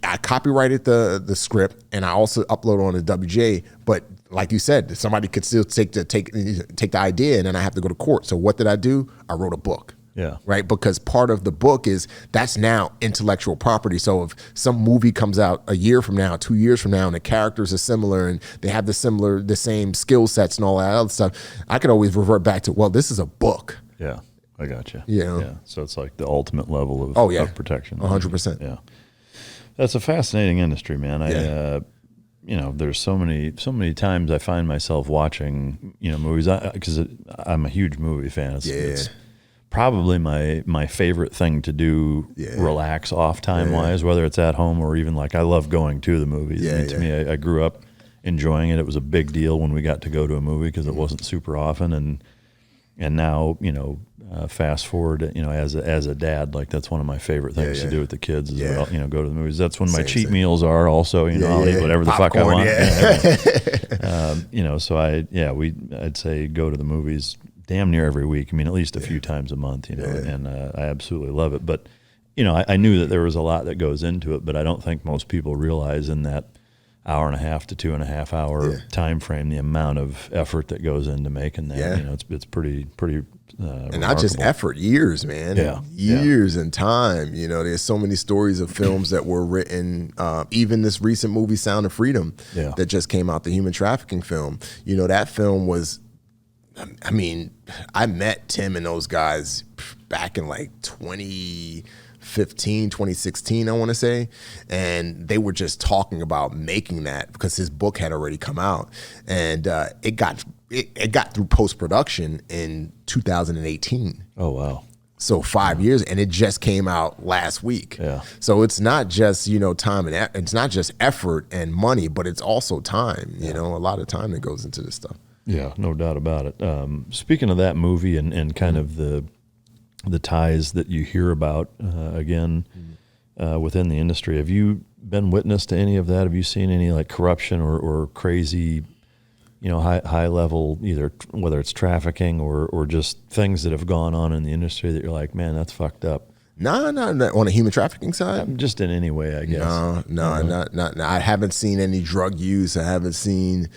I copyrighted the script, and I also uploaded on the WJ. But like you said, somebody could still take the idea, and then I have to go to court. So what did I do? I wrote a book. Yeah. Right. Because part of the book is that's now intellectual property. So if some movie comes out a year from now, 2 years from now, and the characters are similar and they have the same skill sets and all that other stuff, I could always revert back to, well, this is a book. Yeah. I got you. Yeah. So it's like the ultimate level of protection. 100%. Yeah. That's a fascinating industry, man. There's so many times I find myself watching, movies because I'm a huge movie fan. It's probably my favorite thing to do, relax off time wise, whether it's at home or even like I love going to the movies. To me, I grew up enjoying it. It was a big deal when we got to go to a movie because it wasn't super often. And now, fast forward, as a dad, like that's one of my favorite things to do with the kids is, go to the movies. That's when my cheat meals are also, I'll eat whatever the fuck I want. So I'd say go to the movies damn near every week. I mean, at least a few times a month, and I absolutely love it. But, I knew that there was a lot that goes into it, but I don't think most people realize in that hour and a half to 2.5 hour time frame, the amount of effort that goes into making that. It's pretty and not just effort, years, man. Years and time. There's so many stories of films that were written, even this recent movie, Sound of Freedom, that just came out, the human trafficking film. That film was, I mean, I met Tim and those guys back in like 2015, 2016, I want to say. And they were just talking about making that because his book had already come out. And it got through post-production in 2018. Oh, wow. So 5 years, and it just came out last week. Yeah. So it's not just, time and it's not just effort and money, but it's also time, a lot of time that goes into this stuff. Yeah, no doubt about it. Speaking of that movie and kind of the ties that you hear about, within the industry, have you been witness to any of that? Have you seen any like corruption or crazy, high level, either whether it's trafficking or just things that have gone on in the industry that you're like, man, that's fucked up? No, on the human trafficking side? Just in any way, I guess. No, not. I haven't seen any drug use. I haven't seen,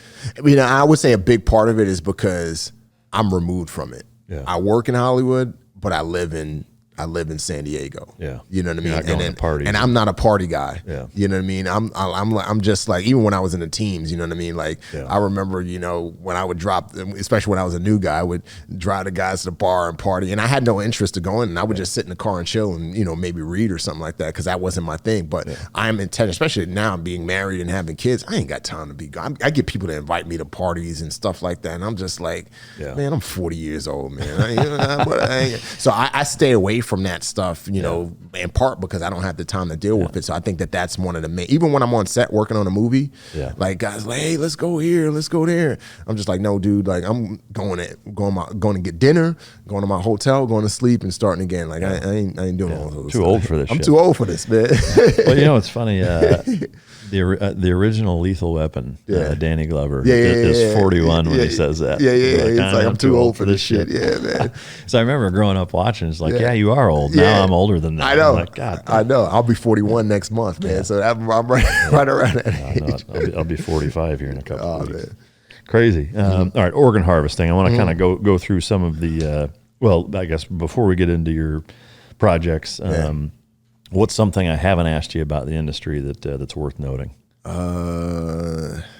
I would say a big part of it is because I'm removed from it. Yeah. I work in Hollywood, but I live in I live in San Diego. Yeah. You know what I mean? You're not going to parties. And I'm not a party guy. Yeah. You know what I mean? I'm just like, even when I was in the teams, you know what I mean? Like, I remember, you know, when I would drop, especially when I was a new guy, I would drive the guys to the bar and party. And I had no interest to go in, and I would just sit in the car and chill and, you know, maybe read or something like that, because that wasn't my thing. But I'm intent, especially now being married and having kids, I ain't got time to be gone. I get people to invite me to parties and stuff like that. And I'm just like, man, I'm 40 years old, man. So I stay away from that stuff, you know, in part because I don't have the time to deal with it. So I think that that's one of the main, even when I'm on set working on a movie, like guys like, hey, let's go here, let's go there. I'm just like, no, dude, like I'm going to get dinner, going to my hotel, going to sleep and starting again. Like I ain't doing all those. Too old for this. I'm too old for this, man. Well, you know, it's funny. The original Lethal Weapon, Danny Glover, is 41 when he says that. He's like, I'm too old for this shit. Yeah, man. So I remember growing up watching. It's like, you are old. Now I'm older than that. I know. I'm like, God, I know. I'll be 41 next month, man. So I'm right around that age. I'll be 45 here in a couple of weeks. Man. Crazy. All right, organ harvesting. I want to kind of go through some of the. Well, I guess before we get into your projects. What's something I haven't asked you about the industry that's worth noting?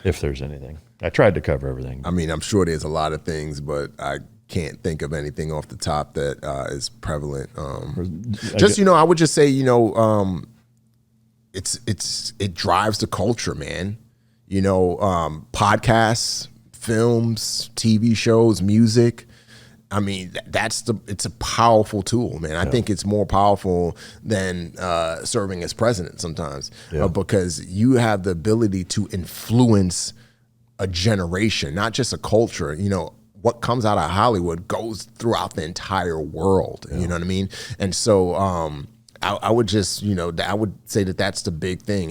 If there's anything. I tried to cover everything. I mean, I'm sure there's a lot of things, but I can't think of anything off the top that is prevalent. I would just say, you know, it drives the culture, man. You know, podcasts, films, TV shows, music. I mean, it's a powerful tool, man. I think it's more powerful than serving as president sometimes, because you have the ability to influence a generation, not just a culture. You know, what comes out of Hollywood goes throughout the entire world. You know what I mean? And so I would just, you know, I would say that that's the big thing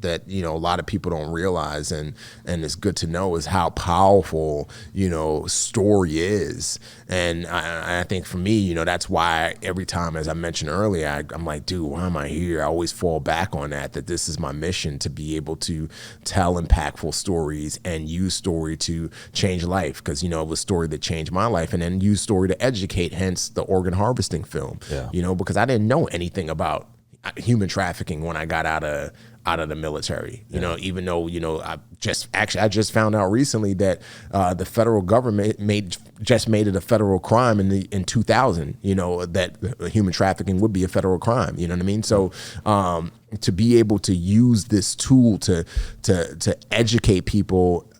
that, you know, a lot of people don't realize, and it's good to know, is how powerful, you know, story is. And I think for me, you know, that's why every time, as I mentioned earlier, I'm like, dude, why am I here? I always fall back on that this is my mission, to be able to tell impactful stories and use story to change life. Because, you know, it was story that changed my life, and then use story to educate, hence the organ harvesting film, you know, because I didn't know anything about human trafficking when I got out of the military, you know, even though, you know, I just found out recently that the federal government made it a federal crime in 2000, you know, that human trafficking would be a federal crime. You know what I mean? So to be able to use this tool to educate people,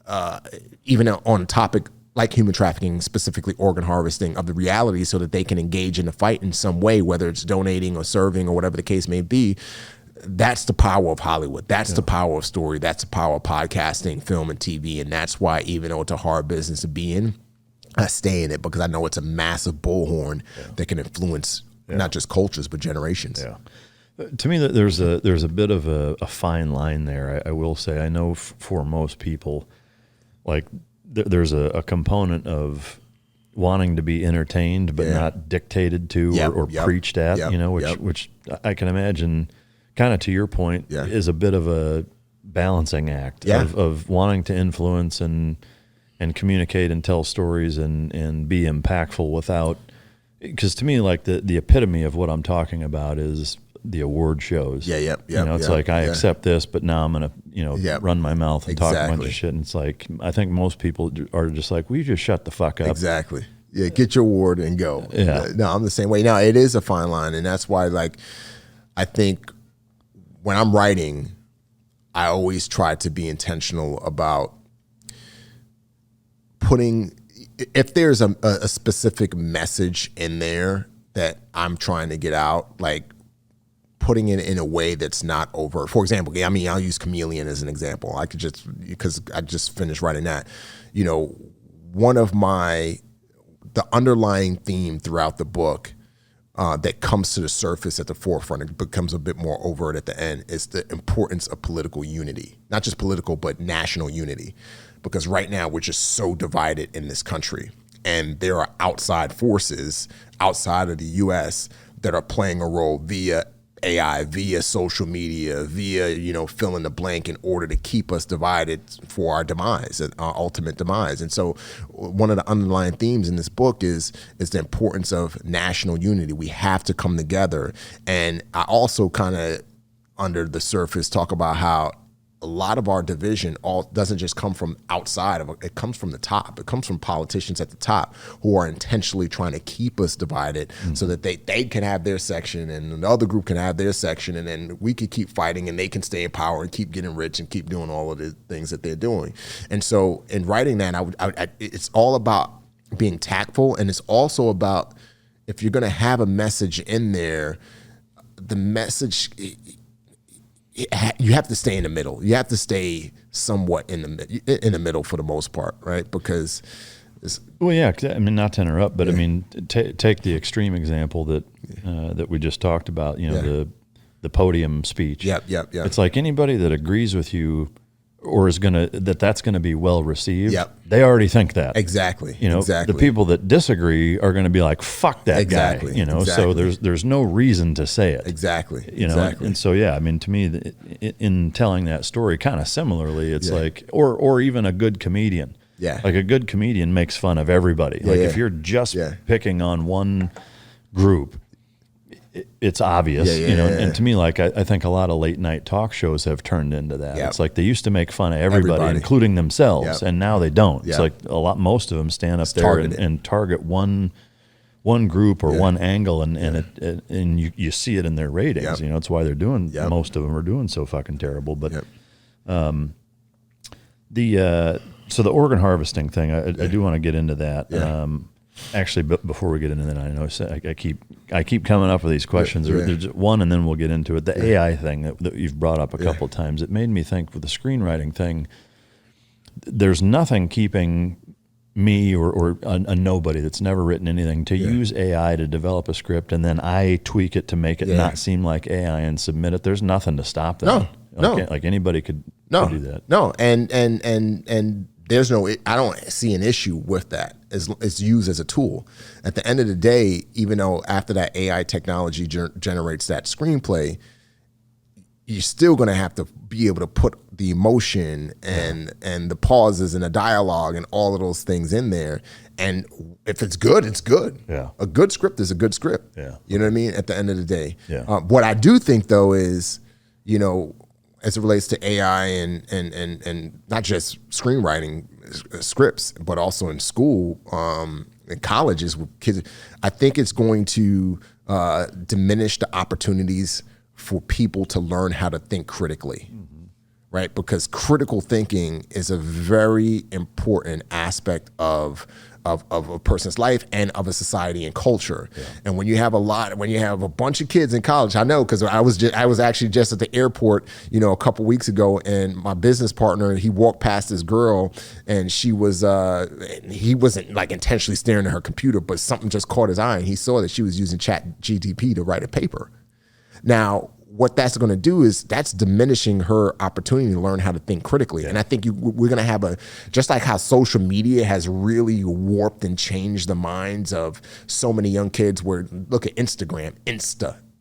even on a topic like human trafficking, specifically organ harvesting, of the reality, so that they can engage in the fight in some way, whether it's donating or serving or whatever the case may be. That's the power of Hollywood. That's the power of story. That's the power of podcasting, film, and TV. And that's why, even though it's a hard business to be in, I stay in it, because I know it's a massive bullhorn that can influence not just cultures, but generations. Yeah. To me, there's a bit of a fine line there. I will say, I know for most people, like, there's a component of wanting to be entertained, but not dictated to or preached at, you know, which I can imagine, kind of to your point, is a bit of a balancing act of wanting to influence and communicate and tell stories and be impactful without, because to me, like the epitome of what I'm talking about is the award shows. You know, it's like, I accept this, but now I'm going to, you know, run my mouth and talk a bunch of shit. And it's like, I think most people are just like, will you just shut the fuck up? Exactly. Yeah, get your award and go. Yeah. No, I'm the same way. Now, it is a fine line, and that's why, like, I think when I'm writing, I always try to be intentional about putting, if there's a specific message in there that I'm trying to get out, like, putting it in a way that's not overt. For example, I mean, I'll use Chameleon as an example. I could just, because I just finished writing that, you know, one of the underlying theme throughout the book that comes to the surface at the forefront, it becomes a bit more overt at the end, is the importance of political unity. Not just political, but national unity. Because right now we're just so divided in this country, and there are outside forces outside of the U.S. that are playing a role via AI, via social media, via, fill in the blank, in order to keep us divided for our demise, our ultimate demise. And so one of the underlying themes in this book is the importance of national unity. We have to come together. And I also kind of, under the surface, talk about how a lot of our division doesn't just come from outside of it, comes from the top. It comes from politicians at the top who are intentionally trying to keep us divided so that they can have their section and the other group can have their section, and then we could keep fighting and they can stay in power and keep getting rich and keep doing all of the things that they're doing. And so in writing that, it's all about being tactful, and it's also about, if you're going to have a message in there, the message, you have to stay in the middle. You have to stay somewhat in the middle for the most part, right? Because well, yeah. I mean, not to interrupt, but I mean, take the extreme example that that we just talked about. The podium speech. Yep. It's like anybody that agrees with you or is that's gonna be well received. Yep. They already think that. Exactly. The people that disagree are gonna be like, "Fuck that guy." So there's no reason to say it. Exactly. And so I mean, to me, in telling that story, kind of similarly, it's like, or even a good comedian. Yeah. Like a good comedian makes fun of everybody. If you're just picking on one group, it's obvious, and to me, like, I think a lot of late night talk shows have turned into that. It's like they used to make fun of everybody. Including themselves, and now they don't. It's like most of them stand up there and target one group or one angle, and you see it in their ratings. It's why they're doing, most of them are doing so fucking terrible. But so the organ harvesting thing, I do want to get into that. Actually, before we get into that, I know I keep coming up with these questions. There's one, and then we'll get into it. The AI thing that you've brought up a couple of times, it made me think with the screenwriting thing, there's nothing keeping me or a nobody that's never written anything to use AI to develop a script, and then I tweak it to make it not seem like AI and submit it. There's nothing to stop that. Like anybody could do that. No, and there's I don't see an issue with that. It's used as a tool. At the end of the day, even though after that AI technology generates that screenplay, you're still going to have to be able to put the emotion and the pauses and the dialogue and all of those things in there. And if it's good, it's good. Yeah. A good script is a good script. Yeah. You know what I mean? At the end of the day. Yeah. What I do think, though, is, as it relates to AI and not just screenwriting scripts, but also in school, in colleges with kids, I think it's going to diminish the opportunities for people to learn how to think critically, right? Because critical thinking is a very important aspect of a person's life and of a society and culture. And when you have a bunch of kids in college, I know, because I was actually just at the airport, a couple weeks ago, and my business partner, he walked past this girl, and he wasn't like intentionally staring at her computer, but something just caught his eye, and he saw that she was using ChatGPT to write a paper. Now, what that's going to do is that's diminishing her opportunity to learn how to think critically. And I think we're going to have just like how social media has really warped and changed the minds of so many young kids, where look at Instagram,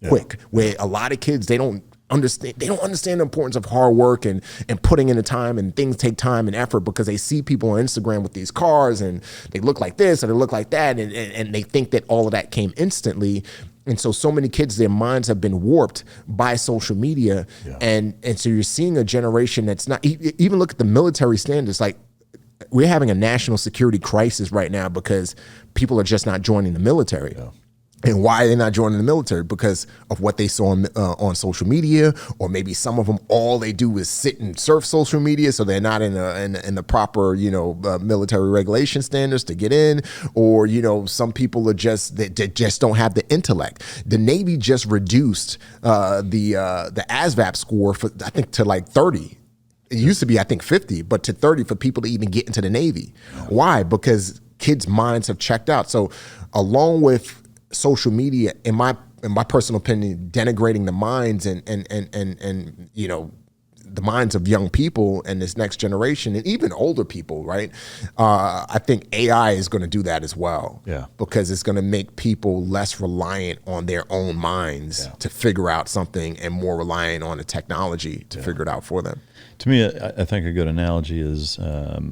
quick, where a lot of kids, they don't understand the importance of hard work and putting in the time, and things take time and effort, because they see people on Instagram with these cars and they look like this and they look like that, and they think that all of that came instantly. And so many kids, their minds have been warped by social media. And so you're seeing a generation that's not, even look at the military standards, like we're having a national security crisis right now because people are just not joining the military. And why are they not joining the military? Because of what they saw on social media, or maybe some of them, all they do is sit and surf social media, so they're not in the proper military regulation standards to get in, or some people are just they just don't have the intellect. The Navy just reduced the ASVAB score for, I think, to like 30. It used to be, I think, 50, but to 30 for people to even get into the Navy. Why? Because kids' minds have checked out. So along with social media, in my personal opinion, denigrating the minds and the minds of young people and this next generation and even older people, right? I think AI is going to do that as well. Yeah. Because it's going to make people less reliant on their own minds to figure out something and more reliant on the technology to figure it out for them. To me, I think a good analogy is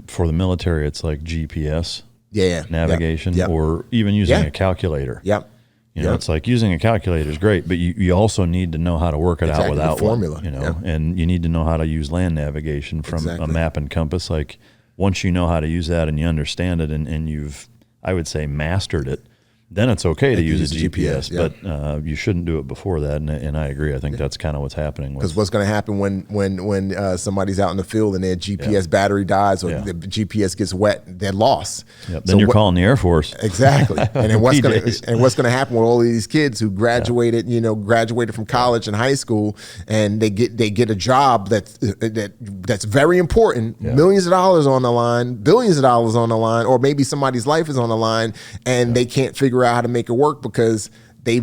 for the military, it's like GPS navigation or even using a calculator. Yep. You know, it's like using a calculator is great, but you also need to know how to work it out without the formula. one, you know, and you need to know how to use land navigation from a map and compass. Like once you know how to use that and you understand it and you've, I would say, mastered it, then it's okay to use a GPS, but you shouldn't do it before that. And I agree. I think that's kind of what's happening. Because what's going to happen when somebody's out in the field and their GPS battery dies or the GPS gets wet, they're lost. Yep. Then you're calling the Air Force. Exactly. And then what's going to happen with all of these kids who graduated, graduated from college and high school, and they get a job that's very important, millions of dollars on the line, billions of dollars on the line, or maybe somebody's life is on the line, and they can't figure out how to make it work because they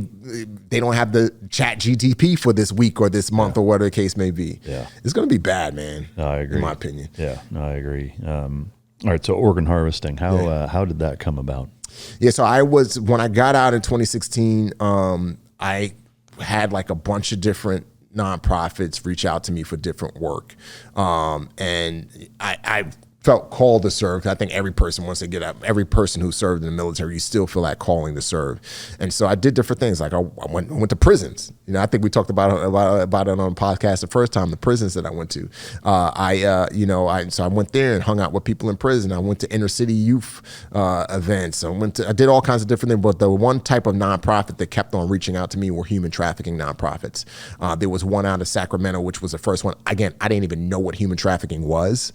don't have the chat GTP for this week or this month or whatever the case may be. Yeah. It's going to be bad, man. No, I agree. In my opinion. Yeah, no, I agree. All right. So organ harvesting, how did that come about? Yeah. So when I got out in 2016, I had like a bunch of different nonprofits reach out to me for different work. And I felt called to serve. I think every person wants to get up. Every person who served in the military, you still feel that calling to serve. And so I did different things. Like I went to prisons. I think we talked about it on the podcast the first time. The prisons that I went to. So I went there and hung out with people in prison. I went to inner city youth events. I did all kinds of different things. But the one type of nonprofit that kept on reaching out to me were human trafficking nonprofits. There was one out of Sacramento, which was the first one. Again, I didn't even know what human trafficking was,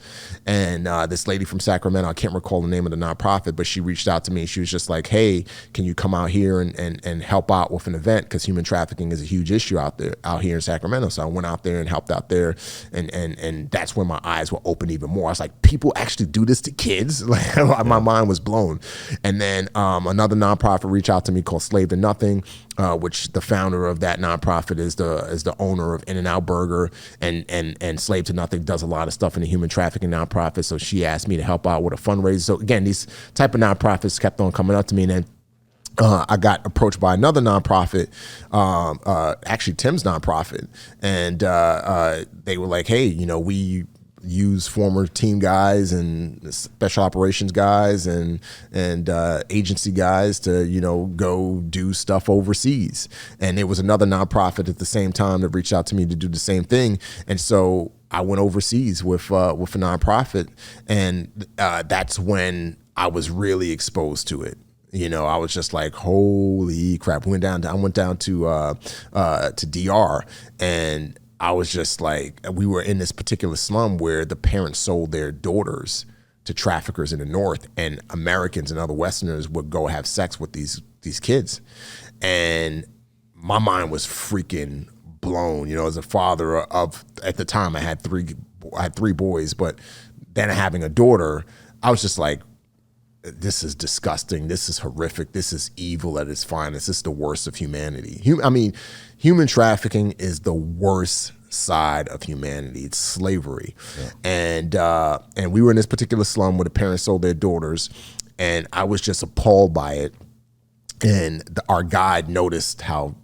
and this lady from Sacramento, I can't recall the name of the nonprofit, but she reached out to me. She was just like, hey, can you come out here and help out with an event? Because human trafficking is a huge issue out here in Sacramento. So I went out there and helped out there. And that's when my eyes were open even more. I was like, people actually do this to kids? Like my mind was blown. And then another nonprofit reached out to me called Slave to Nothing, which the founder of that nonprofit is the owner of In-N-Out Burger, and Slave to Nothing does a lot of stuff in the human trafficking nonprofit. So she asked me to help out with a fundraiser. So again, these type of nonprofits kept on coming up to me, and then I got approached by another nonprofit, actually Tim's nonprofit, and they were like, hey, we use former team guys and special operations guys and agency guys to go do stuff overseas. And there was another nonprofit at the same time that reached out to me to do the same thing. And so I went overseas with a nonprofit, and that's when I was really exposed to it. I was just like, holy crap. I went down to DR, and I was just like, we were in this particular slum where the parents sold their daughters to traffickers in the north, and Americans and other Westerners would go have sex with these kids. And my mind was freaking blown. As a father of, at the time I had three boys, but then having a daughter, I was just like, this is disgusting. This is horrific. This is evil at its finest. This is the worst of humanity. Human trafficking is the worst side of humanity. It's slavery. Yeah. And we were in this particular slum where the parents sold their daughters, and I was just appalled by it. And our guide noticed how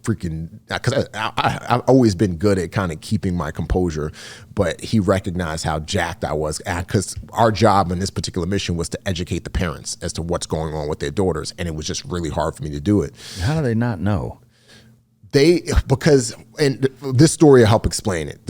freaking, because I've always been good at kind of keeping my composure, but he recognized how jacked I was, because our job in this particular mission was to educate the parents as to what's going on with their daughters, and it was just really hard for me to do it. How do they not know? And this story will help explain it.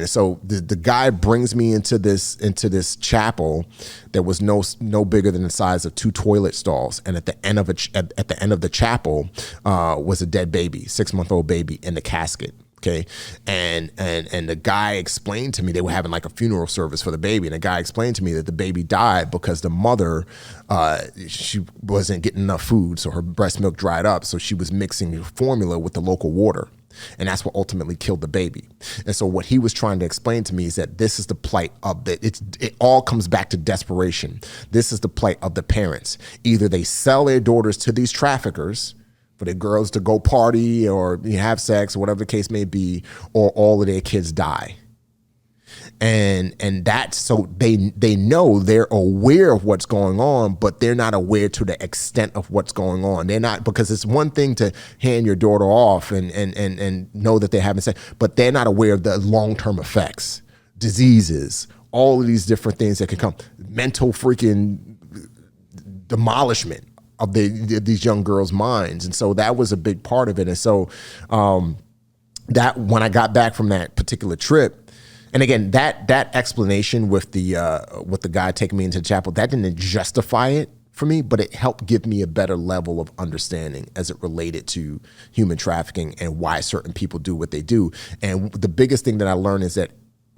So the guy brings me into this chapel that was no bigger than the size of 2 toilet stalls, and at the end of the chapel was a dead baby, 6-month-old baby in the casket. Okay. And the guy explained to me, they were having like a funeral service for the baby. And the guy explained to me that the baby died because the mother, she wasn't getting enough food. So her breast milk dried up. So she was mixing formula with the local water. And that's what ultimately killed the baby. And so what he was trying to explain to me is that this is the plight of it all comes back to desperation. This is the plight of the parents. Either they sell their daughters to these traffickers, for their girls to go party or have sex or whatever the case may be, or all of their kids die. And that's so they know, they're aware of what's going on, but they're not aware to the extent of what's going on. They're not, because it's one thing to hand your daughter off and know that they're having sex, but they're not aware of the long-term effects, diseases, all of these different things that can come, mental freaking demolishment of these young girls' minds. And so that was a big part of it. And so that when I got back from that particular trip, and again, that explanation with the guy taking me into the chapel, that didn't justify it for me, but it helped give me a better level of understanding as it related to human trafficking and why certain people do what they do. And the biggest thing that I learned is that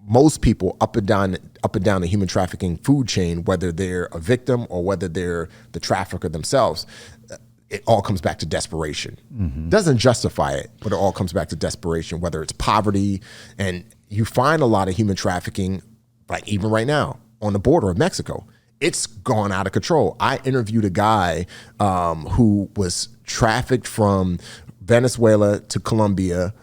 most people up and down the human trafficking food chain, whether they're a victim or whether they're the trafficker themselves, it all comes back to desperation. Mm-hmm. Doesn't justify it, but it all comes back to desperation, whether it's poverty. And you find a lot of human trafficking, like even right now on the border of Mexico, it's gone out of control. I interviewed a guy who was trafficked from Venezuela to Colombia,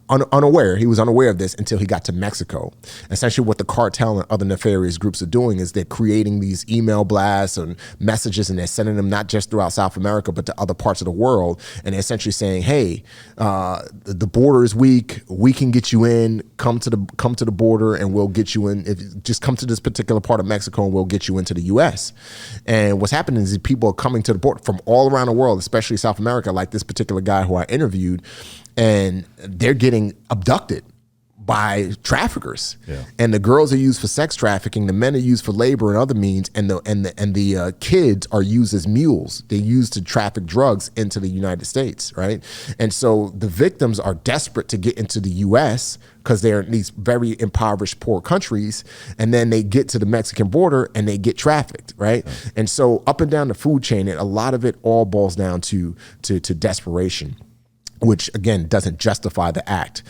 unaware. He was unaware of this until he got to Mexico. Essentially what the cartel and other nefarious groups are doing is they're creating these email blasts and messages, and they're sending them not just throughout South America, but to other parts of the world. And they're essentially saying, hey, the border is weak. We can get you in. Come to the border and we'll get you in. Just come to this particular part of Mexico and we'll get you into the US. And what's happening is people are coming to the border from all around the world, especially South America, like this particular guy who I interviewed, and they're getting abducted by traffickers. Yeah. And the girls are used for sex trafficking, the men are used for labor and other means, and the kids are used as mules. They're used to traffic drugs into the United States, right? And so the victims are desperate to get into the US because they're in these very impoverished, poor countries, and then they get to the Mexican border and they get trafficked, right? Yeah. And so up and down the food chain, and a lot of it all boils down to desperation, which again doesn't justify the act.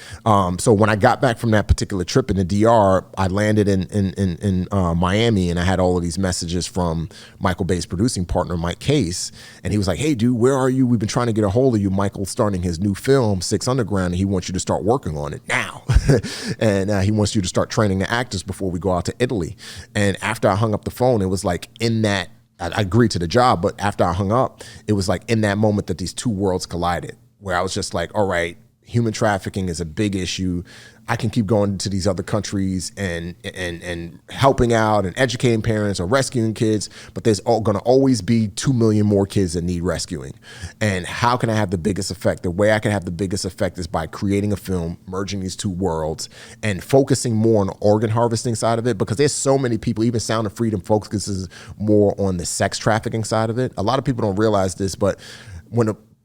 So when I got back from that particular trip in the DR, I landed in Miami, and I had all of these messages from Michael Bay's producing partner, Mike Case, and he was like, "Hey, dude, where are you? We've been trying to get a hold of you. Michael's starting his new film, Six Underground, and he wants you to start working on it now, and he wants you to start training the actors before we go out to Italy." And after I hung up the phone, it was like in that I agreed to the job, but after I hung up, it was like in that moment that these two worlds collided, where I was just like, all right, human trafficking is a big issue. I can keep going to these other countries and helping out and educating parents or rescuing kids, but there's going to always be 2 million more kids that need rescuing. And how can I have the biggest effect? The way I can have the biggest effect is by creating a film, merging these two worlds, and focusing more on the organ harvesting side of it, because there's so many people, even Sound of Freedom focuses more on the sex trafficking side of it. A lot of people don't realize this, but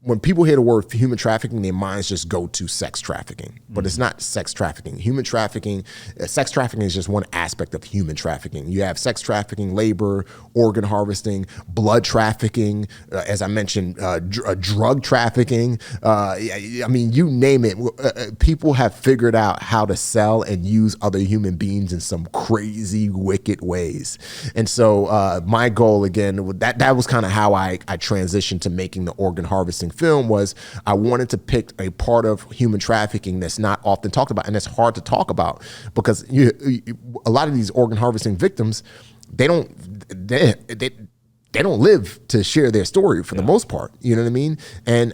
when people hear the word human trafficking, their minds just go to sex trafficking, but it's not sex trafficking. Human trafficking, sex trafficking is just one aspect of human trafficking. You have sex trafficking, labor, organ harvesting, blood trafficking, as I mentioned, drug trafficking. I mean, you name it. People have figured out how to sell and use other human beings in some crazy, wicked ways. And so my goal, again, that was kind of how I transitioned to making the organ harvesting film. Was I wanted to pick a part of human trafficking that's not often talked about, and it's hard to talk about because a lot of these organ harvesting victims, they don't live to share their story for the most part. You know what I mean? And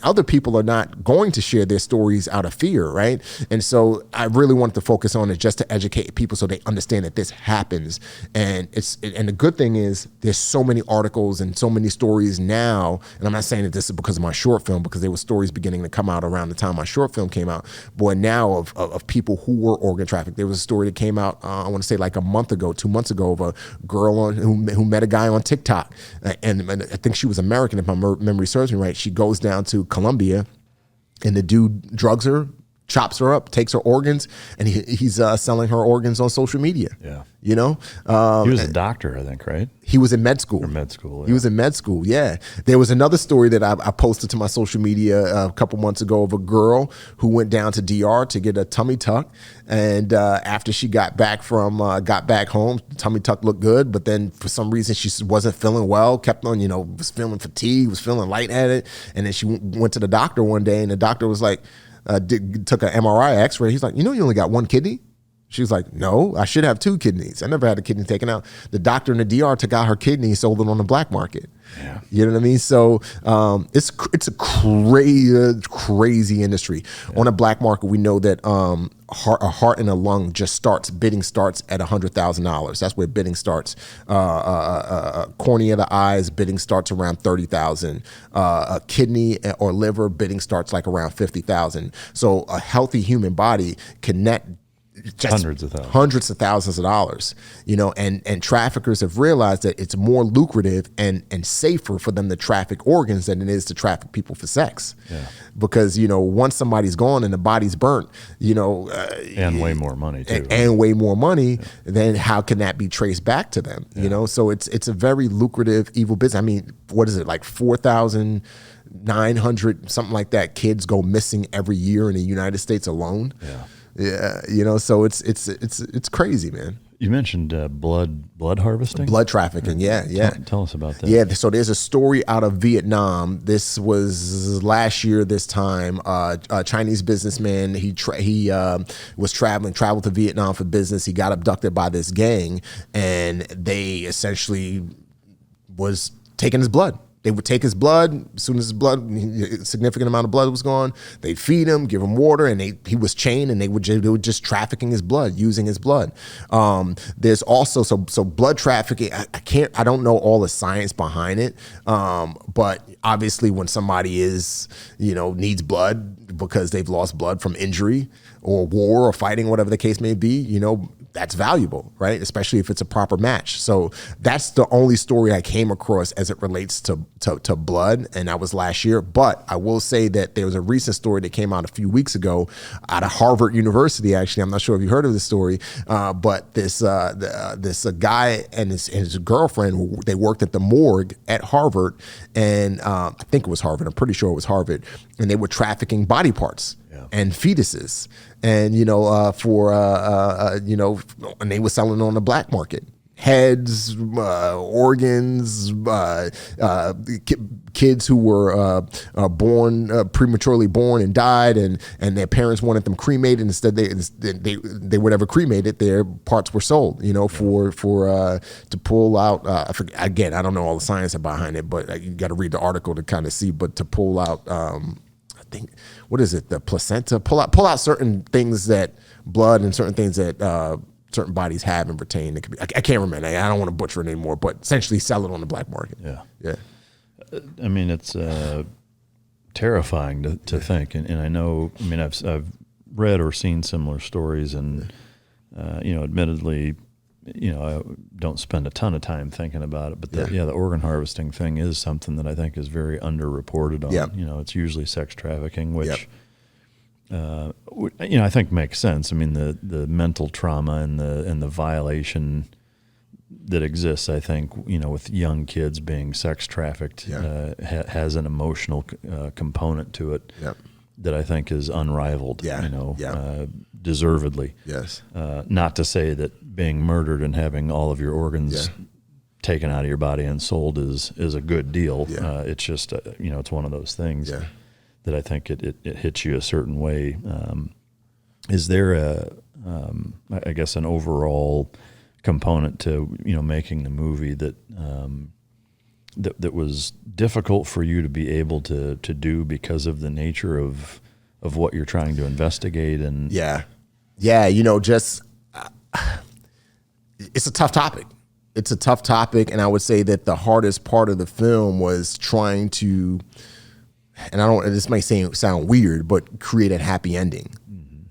other people are not going to share their stories out of fear, right? And so I really wanted to focus on it just to educate people so they understand that this happens. And the good thing is there's so many articles and so many stories now, and I'm not saying that this is because of my short film, because there were stories beginning to come out around the time my short film came out, but now of people who were organ trafficked. There was a story that came out, I want to say like 2 months ago, of a girl who met a guy on TikTok, and I think she was American, if my memory serves me right. She goes down to Colombia, and the dude drugs her, chops her up, takes her organs, and he's selling her organs on social media. Yeah. You know? He was a doctor, I think, right? He was in med school. Or med school, yeah. He was in med school, yeah. There was another story that I posted to my social media a couple months ago of a girl who went down to DR to get a tummy tuck. And after she got back home, tummy tuck looked good, but then for some reason she wasn't feeling well, kept on, was feeling fatigued, was feeling lightheaded. And then she went to the doctor one day, and the doctor was like, took an MRI x-ray. He's like, you only got one kidney? She was like, no, I should have two kidneys. I never had a kidney taken out. The doctor in the DR took out her kidney and sold it on the black market. Yeah. You know what I mean? So it's a crazy industry. Yeah. On the black market, we know that a heart and a lung bidding starts at $100,000. That's where bidding starts. Cornea of the eyes, bidding starts around $30,000. A kidney or liver, bidding starts like around $50,000. So a healthy human body can net just hundreds of thousands of dollars, and traffickers have realized that it's more lucrative and safer for them to traffic organs than it is to traffic people for sex. Yeah. Because, once somebody's gone and the body's burnt, and way more money too. And way more money, then how can that be traced back to them? Yeah. So it's a very lucrative, evil business. I mean, what is it, like 4,900, something like that, kids go missing every year in the United States alone. Yeah. Yeah, so it's crazy, man. You mentioned blood harvesting? Blood trafficking, yeah. Tell us about that. Yeah, so there's a story out of Vietnam. This was last year this time. A Chinese businessman, he was traveled to Vietnam for business. He got abducted by this gang, and they essentially was taking his blood. They would take his blood. As soon as a significant amount of blood was gone, they'd feed him, give him water, and he was chained, and they would just trafficking his blood, using his blood. There's also so blood trafficking. I don't know all the science behind it, but obviously when somebody needs blood because they've lost blood from injury or war or fighting, whatever the case may be, that's valuable, right? Especially if it's a proper match. So that's the only story I came across as it relates to blood, and that was last year. But I will say that there was a recent story that came out a few weeks ago out of Harvard University. Actually, I'm not sure if you heard of this story, but this guy and his girlfriend, they worked at the morgue at Harvard, and I think it was Harvard. I'm pretty sure it was Harvard, and they were trafficking body parts. Yeah. And fetuses, and and they were selling on the black market. Heads, organs, kids who were prematurely born and died, and their parents wanted them cremated. Instead, they would never cremated. Their parts were sold, for to pull out. Again, I don't know all the science behind it, but you got to read the article to kind of see. But to pull out. What is it? The placenta. Pull out certain things that blood and certain things that certain bodies have and retain. It could be. I can't remember. I don't want to butcher it anymore. But essentially, sell it on the black market. Yeah. I mean, it's terrifying to think, and I know. I mean, I've read or seen similar stories, and admittedly, I don't spend a ton of time thinking about it, but the organ harvesting thing is something that I think is very underreported on. Yep. It's usually sex trafficking, which, I think makes sense. I mean, the mental trauma and the violation that exists, I think, with young kids being sex trafficked, has an emotional component to it. Yep. That I think is unrivaled, deservedly. Yes. Not to say that being murdered and having all of your organs taken out of your body and sold is a good deal. Yeah. It's just, it's one of those things that I think it hits you a certain way. Is there I guess an overall component to, making the movie that was difficult for you to be able to do because of the nature of what you're trying to investigate? And it's a tough topic. It's a tough topic, and I would say that the hardest part of the film was trying to, and this might sound weird, but create a happy ending,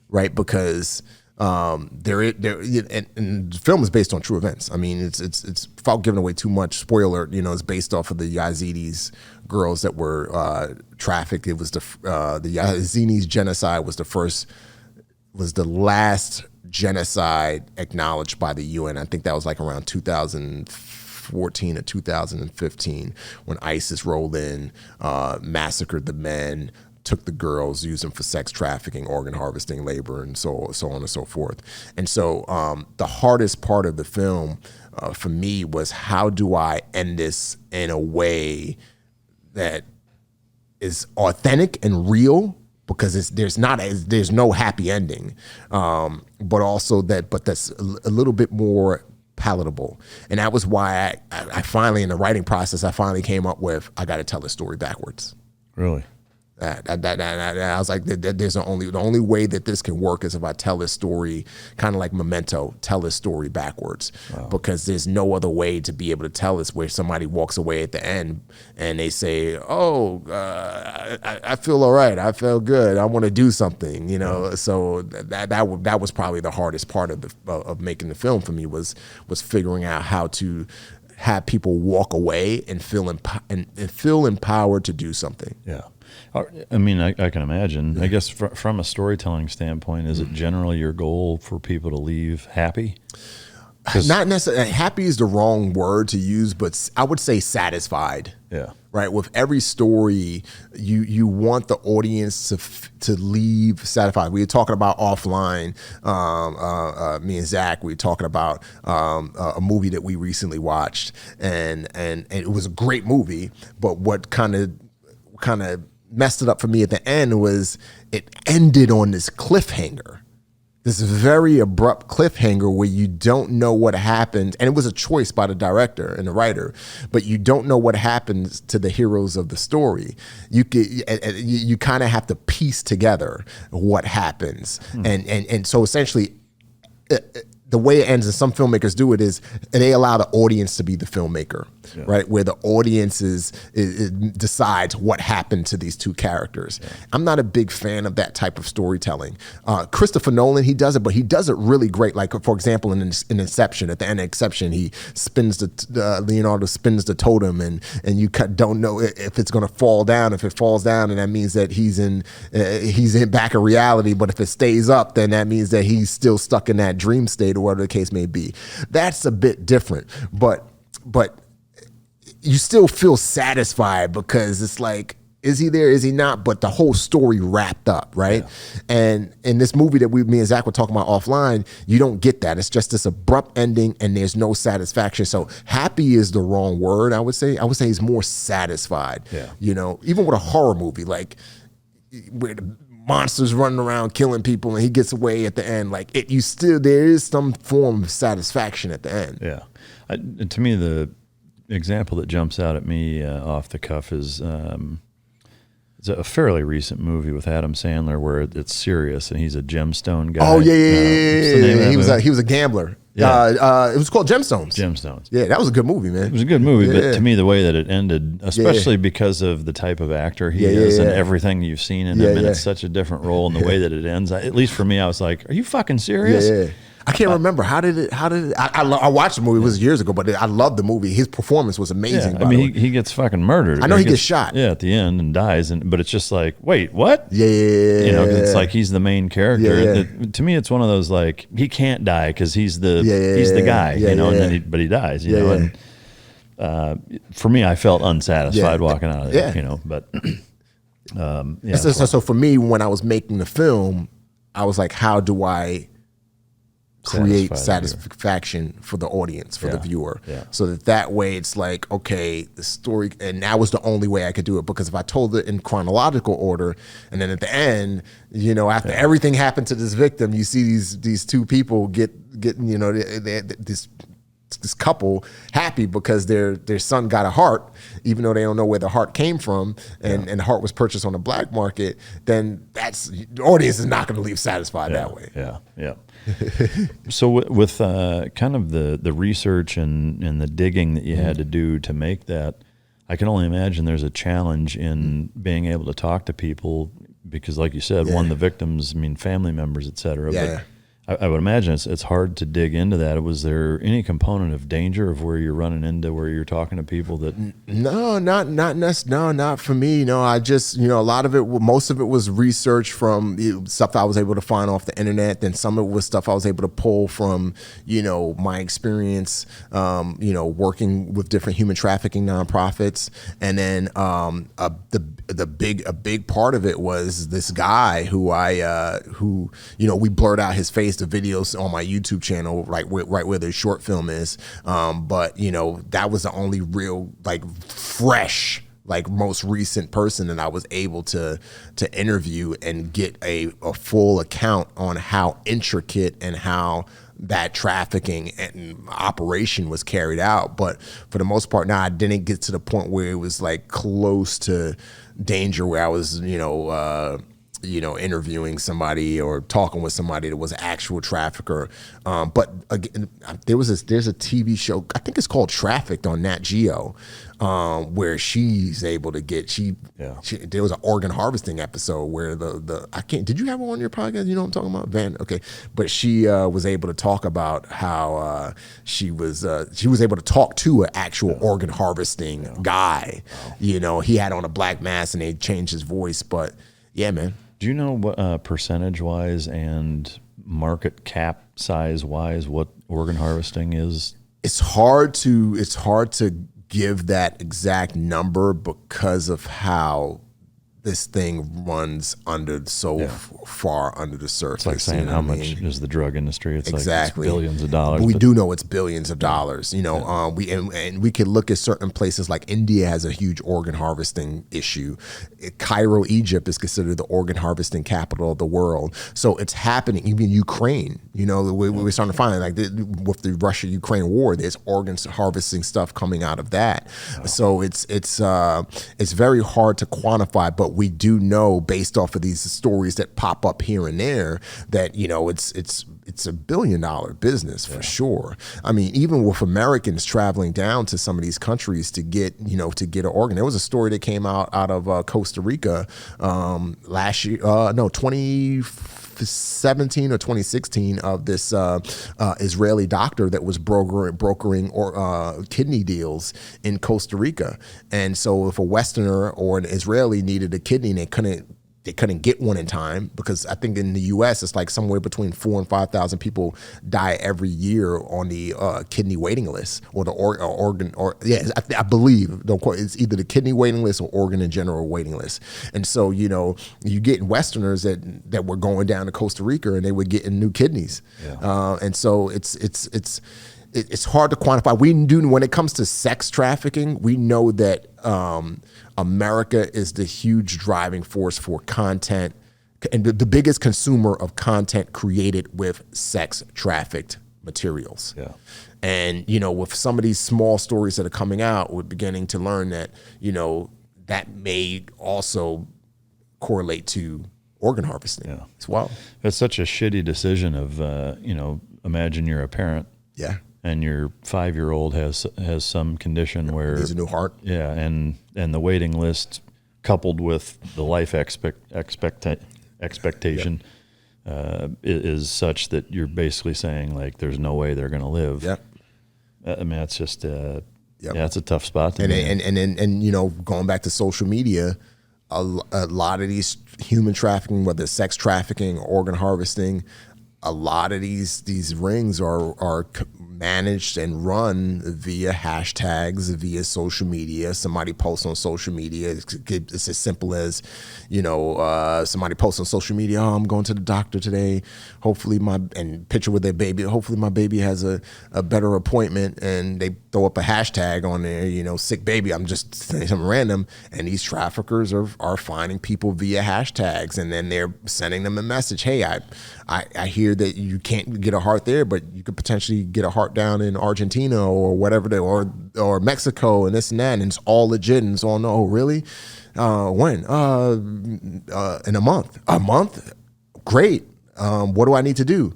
right? Because and the film is based on true events. I mean, it's without giving away too much spoiler. It's based off of the Yazidis girls that were trafficked. It was the Yazidis genocide was the last genocide acknowledged by the UN. I think that was like around 2014 or 2015 when ISIS rolled in, massacred the men, took the girls, used them for sex trafficking, organ harvesting, labor, and so on and so forth. And so the hardest part of the film for me was, how do I end this in a way that is authentic and real? Because there's no happy ending, but that's a little bit more palatable. And that was why I finally, in the writing process, I finally came up with, I got to tell a story backwards. Really? I was like, there's the only way that this can work is if I tell this story, kind of like Memento, tell this story backwards. Wow. Because there's no other way to be able to tell this, where somebody walks away at the end and they say, I feel all right, I feel good, I want to do something, So that was probably the hardest part of making the film for me, was figuring out how to have people walk away and feel empowered to do something. Yeah. I mean, I can imagine. I guess from a storytelling standpoint, is it generally your goal for people to leave happy? Not necessarily. Happy is the wrong word to use, but I would say satisfied. Yeah. Right. With every story, you want the audience to leave satisfied. We were talking about offline. Me and Zach, we were talking about a movie that we recently watched, and it was a great movie. But what kind of messed it up for me at the end was it ended on this cliffhanger. This very abrupt cliffhanger where you don't know what happened, and it was a choice by the director and the writer, but you don't know what happens to the heroes of the story. You kind of have to piece together what happens, and so essentially, the way it ends, and some filmmakers do it, is they allow the audience to be the filmmaker, right? Where the audience decides what happened to these two characters. Yeah. I'm not a big fan of that type of storytelling. Christopher Nolan, he does it, but he does it really great. Like, for example, in Inception, at the end of Inception, he spins Leonardo spins the totem, and you don't know if it's going to fall down. If it falls down, and that means that he's in back in reality. But if it stays up, then that means that he's still stuck in that dream state, or whatever the case may be. That's a bit different, but you still feel satisfied, because it's like, is he there? Is he not? But the whole story wrapped up, right? Yeah. And in this movie that me and Zach were talking about offline, you don't get that. It's just this abrupt ending, and there's no satisfaction. So happy is the wrong word, I would say. I would say he's more satisfied. Yeah. Even with a horror movie, like where the monsters running around killing people and he gets away at the end, like there is some form of satisfaction at the end. Yeah. To me, the example that jumps out at me off the cuff is it's a fairly recent movie with Adam Sandler where it's serious and he's a gemstone guy. Oh yeah. He was a gambler. Yeah. It was called Gemstones. Yeah, that was a good movie, man. It was a good movie, but to me, the way that it ended, especially because of the type of actor he is and everything you've seen in him, and it's such a different role, and the way that it ends, at least for me, I was like, are you fucking serious? Yeah. I can't remember. How did it? I watched the movie. It was years ago, but I loved the movie. His performance was amazing. I mean, he gets fucking murdered. I know he gets shot. Yeah, at the end and dies. But it's just like, wait, what? Yeah. It's like he's the main character. Yeah. To me, it's one of those, like, he can't die because he's the guy. And then he dies. And for me, I felt unsatisfied walking out of there. But so for me, when I was making the film, I was like, how do I create satisfaction for the audience, for the viewer, so that way it's like, okay, the story, and that was the only way I could do it, because if I told it in chronological order, and then at the end, after everything happened to this victim, you see these two people getting this couple happy because their son got a heart, even though they don't know where the heart came from, and the heart was purchased on the black market, then the audience is not going to leave satisfied that way. Yeah. So with kind of the research and the digging that you had to do to make that, I can only imagine there's a challenge in being able to talk to people, because like you said, one, the victims, family members, et cetera. But I would imagine it's hard to dig into that. Was there any component of danger of where you're running into where you're talking to people that? No, not for me. No, I just, a lot of it, most of it was research from stuff I was able to find off the internet. Then some of it was stuff I was able to pull from, my experience, working with different human trafficking nonprofits. And then a big part of it was this guy who we blurred out his face, the videos on my YouTube channel, right where the short film is. But that was the only real, fresh, most recent person that I was able to interview and get a full account on how intricate and how that trafficking and operation was carried out. But for the most part, I didn't get to the point where it was close to danger, where I was, interviewing somebody or talking with somebody that was an actual trafficker. But again, there's a TV show, I think it's called Trafficked on Nat Geo, where she's able to get, there was an organ harvesting episode where did you have her on your podcast? You know what I'm talking about? Van, okay. But she was able to talk about how she was able to talk to an actual organ harvesting guy. Wow. He had on a black mask and they changed his voice, but yeah, man. Do you know what percentage-wise and market cap size-wise what organ harvesting is? It's hard to give that exact number because of how this thing runs far under the surface. It's like saying how much is the drug industry. It's exactly. It's billions of dollars. But we do know it's billions of dollars. We could look at certain places like India has a huge organ harvesting issue. Cairo, Egypt is considered the organ harvesting capital of the world. So it's happening. Even Ukraine, we're starting to find with the Russia-Ukraine war, there's organ harvesting stuff coming out of that. Wow. So it's very hard to quantify, but we do know based off of these stories that pop up here and there that it's a $1 billion business for sure. I mean, even with Americans traveling down to some of these countries to get an organ. There was a story that came out of Costa Rica last year, 2017 or 2016, of this Israeli doctor that was brokering kidney deals in Costa Rica. And so if a Westerner or an Israeli needed a kidney and they couldn't get one in time, because I think in the U.S. it's somewhere between 4,000 and 5,000 people die every year on the kidney waiting list, or the organ, I believe, don't quote, it's either the kidney waiting list or organ in general waiting list. And so you get Westerners that were going down to Costa Rica and they were getting new kidneys, and so it's hard to quantify. We do, when it comes to sex trafficking, we know that America is the huge driving force for content and the biggest consumer of content created with sex trafficked materials. Yeah. And, with some of these small stories that are coming out, we're beginning to learn that, that may also correlate to organ harvesting as well. It's such a shitty decision of, imagine you're a parent. Yeah. And your 5-year-old has some condition where needs a new heart. Yeah, and the waiting list coupled with the life expectation is such that you're basically saying there's no way they're going to live. Yep. I mean, that's just it's a tough spot to be in. And going back to social media, a lot of these human trafficking, whether it's sex trafficking or organ harvesting, a lot of these rings are managed and run via hashtags, via social media. Somebody posts on social media. It's as simple as, somebody posts on social media, oh, I'm going to the doctor today. Hopefully and picture with their baby. Hopefully my baby has a better appointment, and they throw up a hashtag on there, sick baby. I'm just saying something random. And these traffickers are finding people via hashtags, and then they're sending them a message. Hey, I hear that you can't get a heart there, but you could potentially get a heart down in Argentina or whatever, or Mexico, and this and that, and it's all legit. And it's all, no, really? When? In a month. A month? Great. What do I need to do?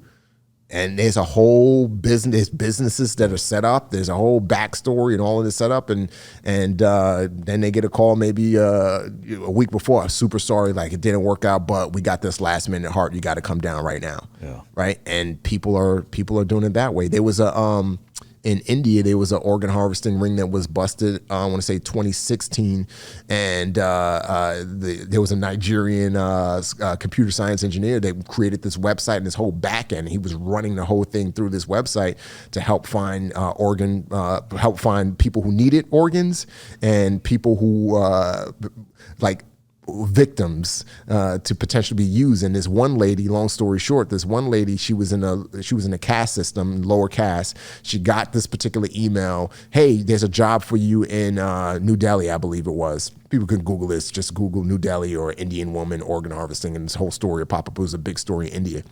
And there's a whole businesses that are set up. There's a whole backstory and all of this set up. And then they get a call maybe a week before. I'm super sorry, like it didn't work out, but we got this last minute heart. You got to come down right now. Yeah. Right. And people are doing it that way. There was in India, there was an organ harvesting ring that was busted, I want to say 2016, and there was a Nigerian computer science engineer that created this website and this whole back end. He was running the whole thing through this website to help find help find people who needed organs and people who victims to potentially be used. And this one lady, long story short, she was in a caste system, lower caste. She got this particular email, hey, there's a job for you in New Delhi, I believe it was. People can Google this, just Google New Delhi or Indian woman organ harvesting, and this whole story of Papa Pooh is a big story in India.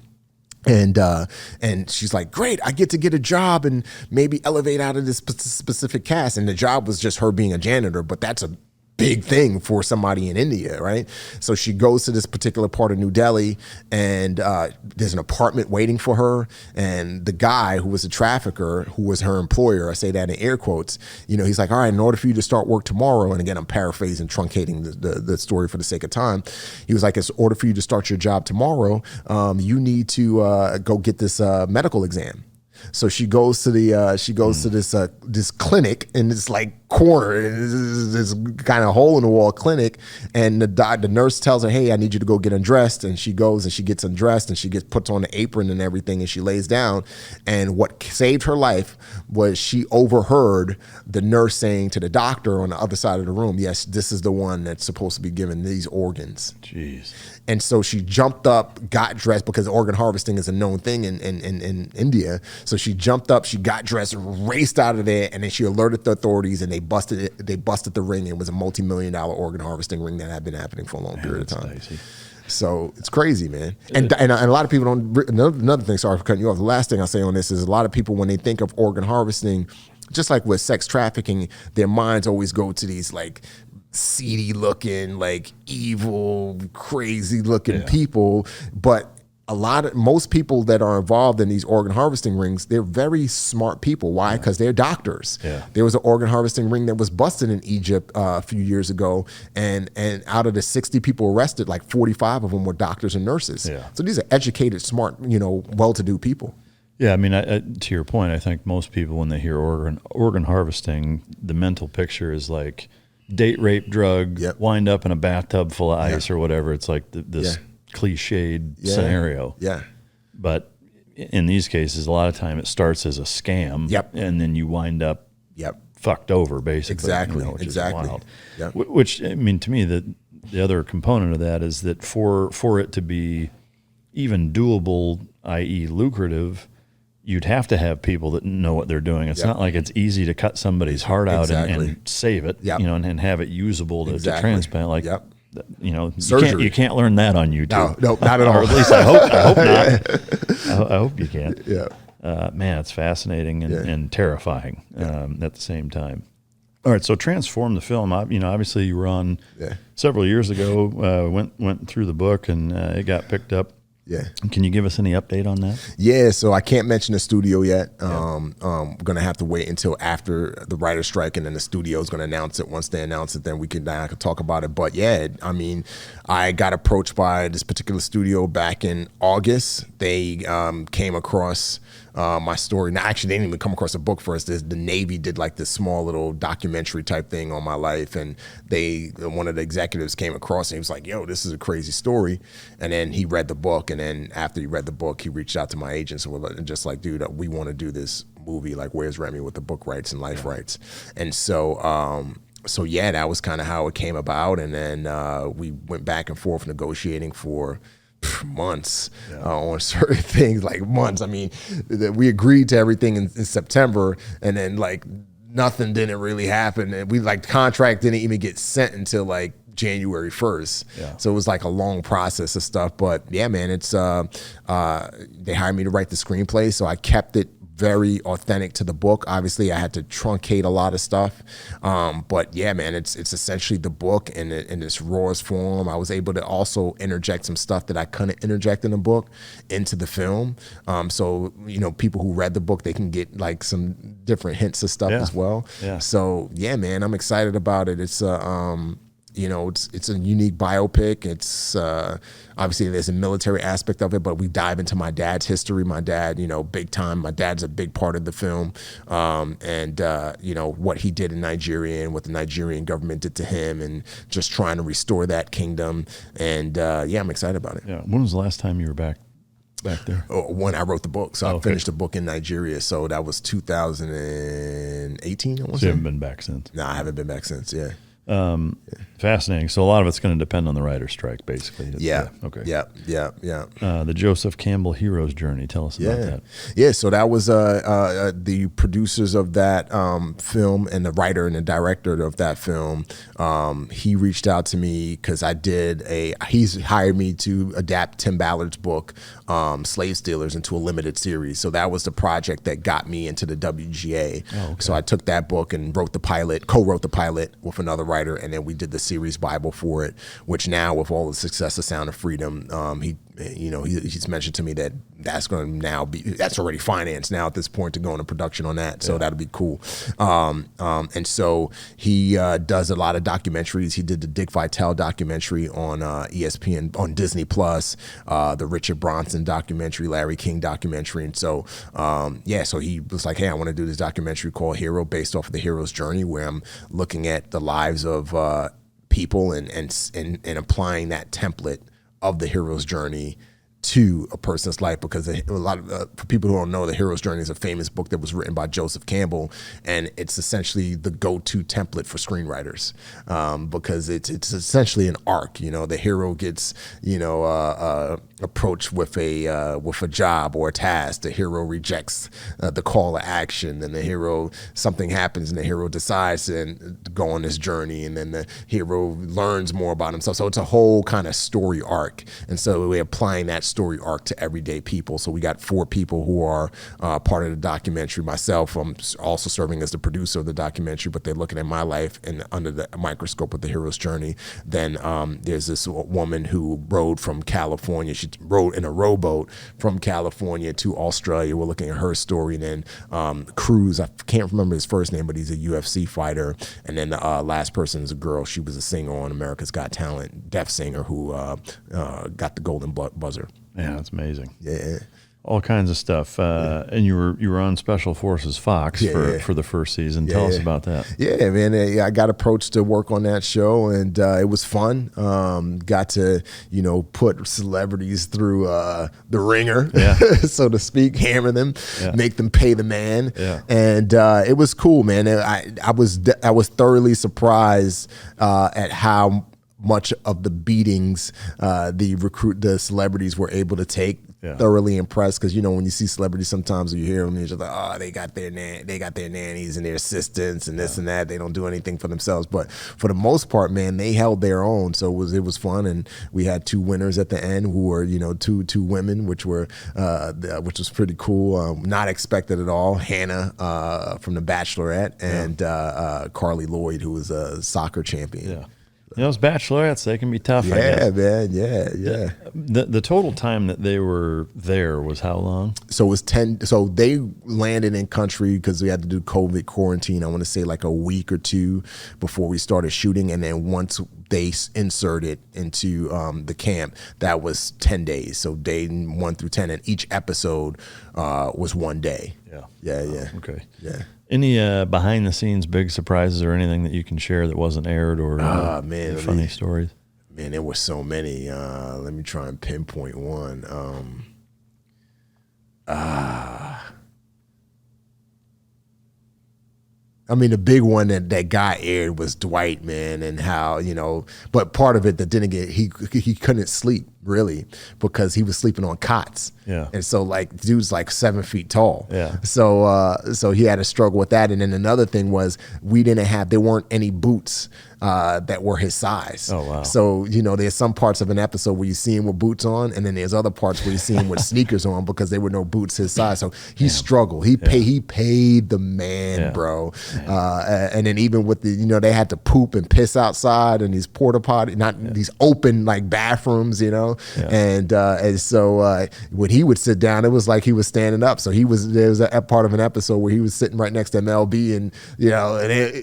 And she's like, great, I get to get a job and maybe elevate out of this specific caste. And the job was just her being a janitor, but that's a big thing for somebody in India, right? So she goes to this particular part of New Delhi, and there's an apartment waiting for her. And the guy who was a trafficker, who was her employer, I say that in air quotes, he's like, all right, in order for you to start work tomorrow, and again, I'm paraphrasing, truncating the story for the sake of time. He was like, in order for you to start your job tomorrow, you need to go get this medical exam. So she goes to this clinic in this like corner, this kind of hole in the wall clinic, and the nurse tells her, hey, I need you to go get undressed. And she goes and she gets undressed and she puts on the apron and everything, and she lays down. And what saved her life was she overheard the nurse saying to the doctor on the other side of the room, yes, this is the one that's supposed to be given these organs. Jeez. And so she jumped up, got dressed, because organ harvesting is a known thing in India. So she jumped up, she got dressed, raced out of there, and then she alerted the authorities, and they busted it. They busted the ring. It was a multi-million-dollar organ harvesting ring that had been happening for a long period of time. Dicey. So it's crazy, man. And a lot of people don't. Another thing, sorry for cutting you off. The last thing I'll say on this is a lot of people, when they think of organ harvesting, just like with sex trafficking, their minds always go to these like seedy looking, like evil, crazy looking people. But most people that are involved in these organ harvesting rings, they're very smart people. Why? Because they're doctors. Yeah. There was an organ harvesting ring that was busted in Egypt a few years ago, and out of the 60 people arrested, like 45 of them were doctors and nurses. Yeah. So these are educated, smart, well-to-do people. Yeah, I mean, to your point, I think most people, when they hear organ harvesting, the mental picture is like date rape, drug, wind up in a bathtub full of ice or whatever. It's like this cliched scenario. Yeah. But in these cases, a lot of time it starts as a scam. Yep. And then you wind up fucked over, basically. Exactly. Which exactly. is wild. Yep. Which, I mean, to me, the other component of that is that for it to be even doable, i.e. lucrative, you'd have to have people that know what they're doing. It's not like it's easy to cut somebody's heart out and save it, and have it usable to transplant. Like, you can't learn that on YouTube. No, not at all. Or at least I hope not. I hope you can't. Yeah. Man, it's fascinating and terrifying at the same time. All right, so transform the film. Obviously you were on several years ago. Went through the book and it got picked up. Yeah. Can you give us any update on that? Yeah, so I can't mention the studio yet. I'm going to have to wait until after the writer's strike, and then the studio is going to announce it. Once they announce it, then I can talk about it. But yeah, I mean, I got approached by this particular studio back in August. They came across my story. Now, actually, they didn't even come across a book first. The Navy did like this small little documentary type thing on my life, and one of the executives came across and he was like, yo, this is a crazy story. And then he read the book, and then after he read the book, he reached out to my agents and just like, dude, we want to do this movie. Like, where's Remi with the book rights and life rights? And so yeah, that was kind of how it came about. And then we went back and forth negotiating for months on certain things, like months. I mean, we agreed to everything in September, and then like nothing didn't really happen. And we like contract didn't even get sent until like January 1st. Yeah. So it was like a long process of stuff. But yeah, man, it's they hired me to write the screenplay, so I kept it very authentic to the book. Obviously, I had to truncate a lot of stuff, but yeah, man, it's essentially the book in its rawest form. I was able to also interject some stuff that I couldn't interject in the book into the film. So people who read the book, they can get like some different hints of stuff as well. Yeah. So yeah, man, I'm excited about it. It's it's a unique biopic. It's obviously there's a military aspect of it, but we dive into my dad's history. My dad, big time. My dad's a big part of the film, and what he did in Nigeria and what the Nigerian government did to him, and just trying to restore that kingdom. And yeah, I'm excited about it. Yeah. When was the last time you were back there? When I wrote the book. So I finished the book in Nigeria. So that was 2018. I want to say. You haven't been back since? No, I haven't been back since. Yeah. Fascinating. So a lot of it's going to depend on the writer's strike, basically. Yeah. Okay. Yeah. The Joseph Campbell hero's journey. Tell us about that. Yeah. So that was the producers of that film and the writer and the director of that film. He reached out to me because he's hired me to adapt Tim Ballard's book, Slave Stealers, into a limited series. So that was the project that got me into the WGA. Oh, okay. So I took that book and co-wrote the pilot with another writer, and then we did the series Bible for it, which now with all the success of Sound of Freedom, he's mentioned to me that that's already financed now at this point to go into production on that. So that'll be cool. And so he does a lot of documentaries. He did the Dick Vitale documentary on ESPN, on Disney Plus, the Richard Bronson documentary, Larry King documentary. And so, so he was like, hey, I want to do this documentary called Hero, based off of the hero's journey, where I'm looking at the lives of people and applying that template of the hero's journey to a person's life, because a lot of for people who don't know, The Hero's Journey is a famous book that was written by Joseph Campbell, and it's essentially the go-to template for screenwriters, because it's essentially an arc. The hero gets approached with a job or a task. The hero rejects the call to action, and the hero, something happens, and the hero decides to go on this journey, and then the hero learns more about himself. So it's a whole kind of story arc, and so we're applying that story arc to everyday people. So we got 4 people who are part of the documentary. Myself, I'm also serving as the producer of the documentary, but they're looking at my life and under the microscope of the hero's journey. Then there's this woman who rode from California. She rode in a rowboat from California to Australia. We're looking at her story. And then Cruz, I can't remember his first name, but he's a UFC fighter. And then the last person is a girl. She was a singer on America's Got Talent, deaf singer who got the golden buzzer. Yeah, that's amazing. Yeah. All kinds of stuff. And you were on Special Forces Fox for the first season. Tell us about that. Yeah, man. I got approached to work on that show, and it was fun. Got to, put celebrities through the ringer, so to speak, hammer them, make them pay the man. Yeah. And it was cool, man. I was thoroughly surprised at how much of the beatings the celebrities were able to take. Thoroughly impressed, because when you see celebrities, sometimes you hear them, you're just like, oh, they got their nannies and their assistants and this and that. They don't do anything for themselves, but for the most part, man, they held their own. So it was fun, and we had 2 winners at the end who were two women, which was pretty cool. Not expected at all. Hannah from The Bachelorette, and Carly Lloyd, who was a soccer champion. Yeah. Those bachelorettes, they can be tough. I guess. Man. Yeah. The total time that they were there was how long? So it was 10. So they landed in country because we had to do COVID quarantine. I want to say like a week or 2 before we started shooting. And then once they inserted into the camp, that was 10 days. So day 1 through 10, and each episode was 1 day. Yeah. Okay. Yeah. Any behind the scenes big surprises or anything that you can share that wasn't aired, or funny stories? Man, there were so many. Let me try and pinpoint one. I mean, the big one that got aired was Dwight, man, and how, but part of it that didn't get, he couldn't sleep. really, because he was sleeping on cots. Yeah. And so like dude's like 7 feet tall. Yeah. So he had to struggle with that. And then another thing was there weren't any boots that were his size. Oh, wow. So, there's some parts of an episode where you see him with boots on, and then there's other parts where you see him with sneakers on because there were no boots his size. So he struggled. He paid the man, bro. And then even with they had to poop and piss outside in these porta potty, these open like bathrooms, and so when he would sit down, it was like he was standing up. So there was a part of an episode where he was sitting right next to MLB, and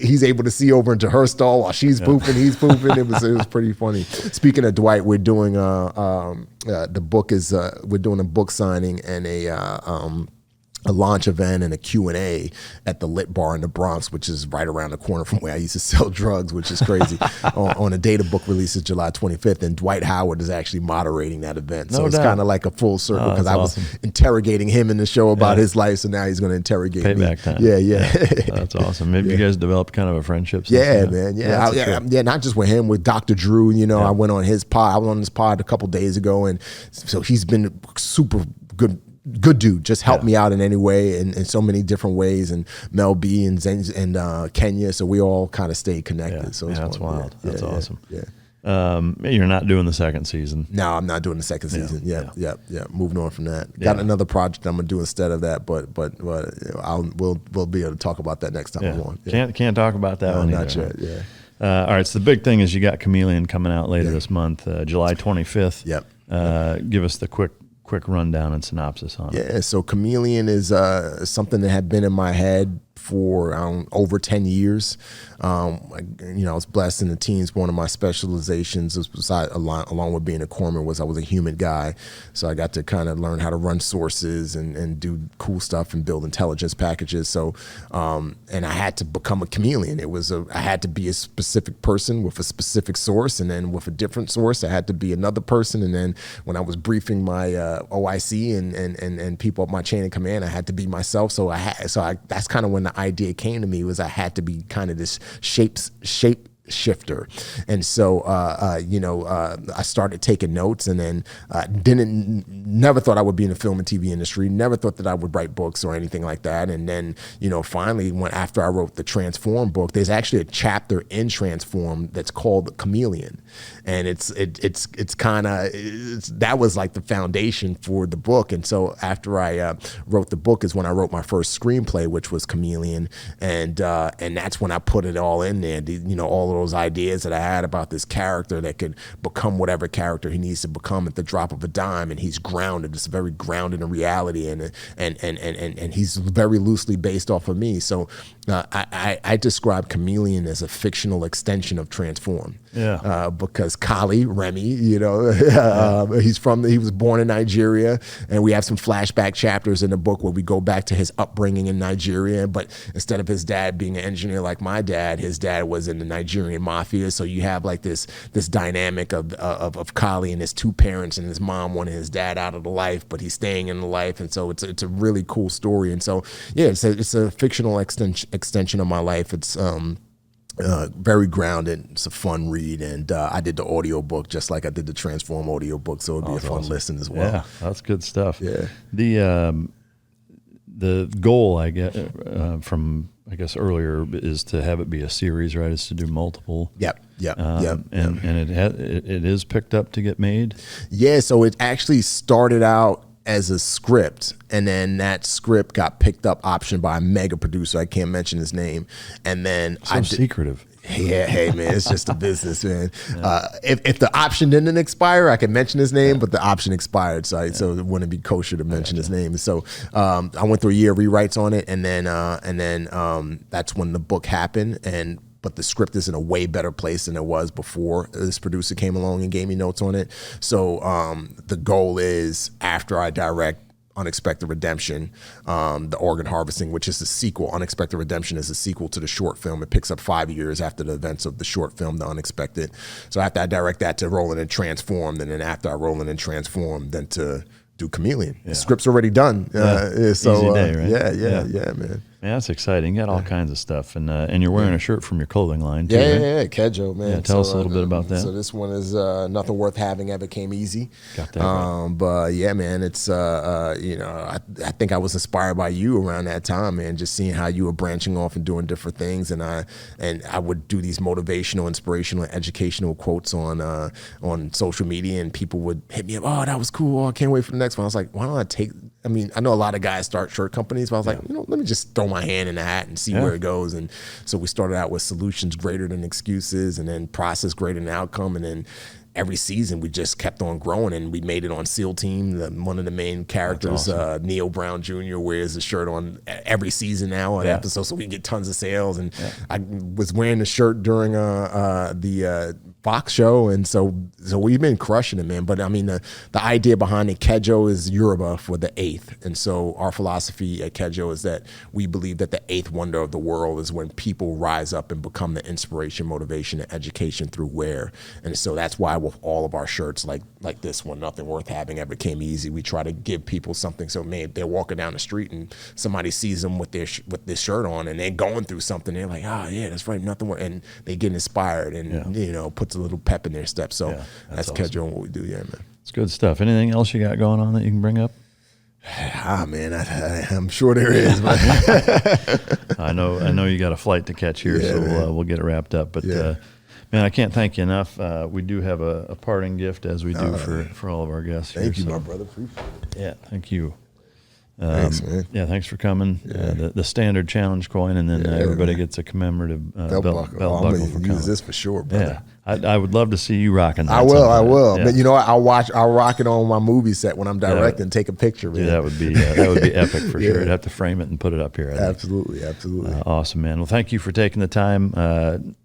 he's able to see over into her stall while she's pooping, he's pooping. It was pretty funny. Speaking of Dwight, we're doing the book is we're doing a book signing and a launch event and a Q&A at the Lit Bar in the Bronx, which is right around the corner from where I used to sell drugs, which is crazy. on a day the book releases July 25th, and Dwight Howard is actually moderating that event. So it's kind of like a full circle because I was interrogating him in the show about his life, so now he's going to interrogate me. Payback time. Yeah. That's awesome. Maybe you guys developed kind of a friendship. Yeah, man. Yeah, not just with him, with Dr. Drew. I went on his pod. I was on his pod a couple days ago, and so he's been super good dude, just helped me out in any way in so many different ways, and Mel B and Zen and Kenya, so we all kind of stayed connected. So that's wild. That's awesome. Yeah. You're not doing the second season. No, I'm not doing the second season. Yeah. Moving on from that. Got another project I'm gonna do instead of that, but we'll be able to talk about that next time I'm on. Yeah. Can't talk about that one not either. yet. Yeah. All right. So the big thing is you got Chameleon coming out later this month, July 25th. Yep. Give us the quick rundown and synopsis on it. Yeah, so Chameleon is something that had been in my head for over 10 years. I was blessed in the teens. One of my specializations, along with being a corpsman, was I was a human guy. So I got to kind of learn how to run sources and do cool stuff and build intelligence packages. So, and I had to become a chameleon. I had to be a specific person with a specific source, and then with a different source, I had to be another person. And then when I was briefing my OIC and people up my chain of command, I had to be myself. So that's kind of when the idea came to me, was I had to be kind of this shape shifter. And so I started taking notes, and then never thought I would be in the film and TV industry, never thought that I would write books or anything like that. And then finally, after I wrote the Transform book, there's actually a chapter in Transform that's called Chameleon, and it's kind of that was like the foundation for the book. And so after I wrote the book is when I wrote my first screenplay, which was Chameleon, and that's when I put it all in there. All those ideas that I had about this character that could become whatever character he needs to become at the drop of a dime, and he's grounded. It's very grounded in reality, and he's very loosely based off of me. So I describe Chameleon as a fictional extension of Transform. Yeah. Because Remi, he was born in Nigeria, and we have some flashback chapters in the book where we go back to his upbringing in Nigeria. But instead of his dad being an engineer like my dad, his dad was in the Nigerian mafia. So you have like this dynamic of Kali and his two parents, and his mom wanted his dad out of the life, but he's staying in the life. And so it's a really cool story. And so it's a fictional extension of my life. It's very grounded. It's a fun read, and I did the audio book just like I did the Transform audio book, so it'd be a fun listen as well. Yeah, that's good stuff. Yeah. The goal I get from I guess earlier is to have it be a series, right? Is to do multiple. Yep. And it is picked up to get made. Yeah. So it actually started out as a script, and then that script got picked up, optioned by a mega producer. I can't mention his name. And then secretive. Yeah, hey man, it's just a business, man. Yeah. If the option didn't expire, I could mention his name, but the option expired, so it wouldn't be kosher to mention his name. So I went through a year of rewrites on it, and then that's when the book happened. But the script is in a way better place than it was before this producer came along and gave me notes on it. So the goal is, after I direct Unexpected Redemption, the organ harvesting, which is the sequel. Unexpected Redemption is a sequel to the short film. It picks up 5 years after the events of the short film, The Unexpected. So after I direct that, to roll it and transform, and then after I roll it and transform, then to do Chameleon. Yeah. The script's already done. Easy day, right? Yeah, man. Yeah, that's exciting. You got all kinds of stuff, and you're wearing a shirt from your clothing line too. Yeah, Kedjo, man. Yeah, tell us a little bit about that. So this one is Nothing Worth Having Ever Came Easy. Got that right. But yeah, man, it's I think I was inspired by you around that time, man. Just seeing how you were branching off and doing different things, and I would do these motivational, inspirational, educational quotes on social media, and people would hit me up. Oh, that was cool. Oh, I can't wait for the next one. I was like, why don't I take? I mean, I know a lot of guys start shirt companies, but I was like, let me just throw my hand in the hat and see where it goes. And so we started out with solutions greater than excuses, and then process greater than outcome. And then every season we just kept on growing, and we made it on SEAL Team. One of the main characters, awesome. Neil Brown Jr. wears the shirt on every season now on episode, so we get tons of sales. And I was wearing the shirt during the Fox show, and so we've been crushing it, man. But I mean, the idea behind it, Kedjo is Yoruba for the eighth, and so our philosophy at Kedjo is that we believe that the eighth wonder of the world is when people rise up and become the inspiration, motivation, and education through wear. And so that's why with all of our shirts, like this one, Nothing Worth Having Ever Came Easy, we try to give people something. So maybe they're walking down the street and somebody sees them with with this shirt on, and they're going through something. They're like, oh yeah, that's right, nothing worth, and they get inspired, and puts a little pep in their step. So that's awesome. Kedjo and what we do, man. It's good stuff. Anything else you got going on that you can bring up? Man, I'm sure there is. But I know you got a flight to catch here, so we'll get it wrapped up. But man, I can't thank you enough. We do have a parting gift, as we do for all of our guests. Thank you, my brother. Appreciate it. Yeah, thank you. Thanks, man. Yeah, thanks for coming. The standard challenge coin, and then everybody gets a commemorative belt buckle I'm for use coming. this for sure, brother. Yeah, I would love to see you rocking that. I will. Yeah. But you know what? I'll rock it on my movie set when I'm directing and take a picture. Man. Yeah, that would be epic for sure. I'd have to frame it and put it up here. Absolutely. Awesome, man. Well, thank you for taking the time.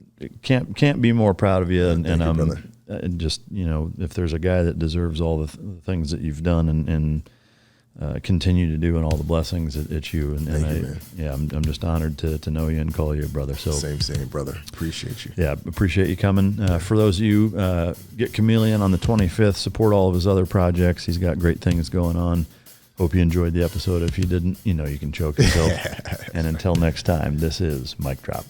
Can't be more proud of you. And just, if there's a guy that deserves all the things that you've done and continue to do, and all the blessings, it's you. And Thank you, man. I'm just honored to know you and call you a brother. So same, brother. Appreciate you. Yeah, appreciate you coming. For those of you, get Chameleon on the 25th. Support all of his other projects. He's got great things going on. Hope you enjoyed the episode. If you didn't, you can choke yourself. And until next time, this is Mic Drop.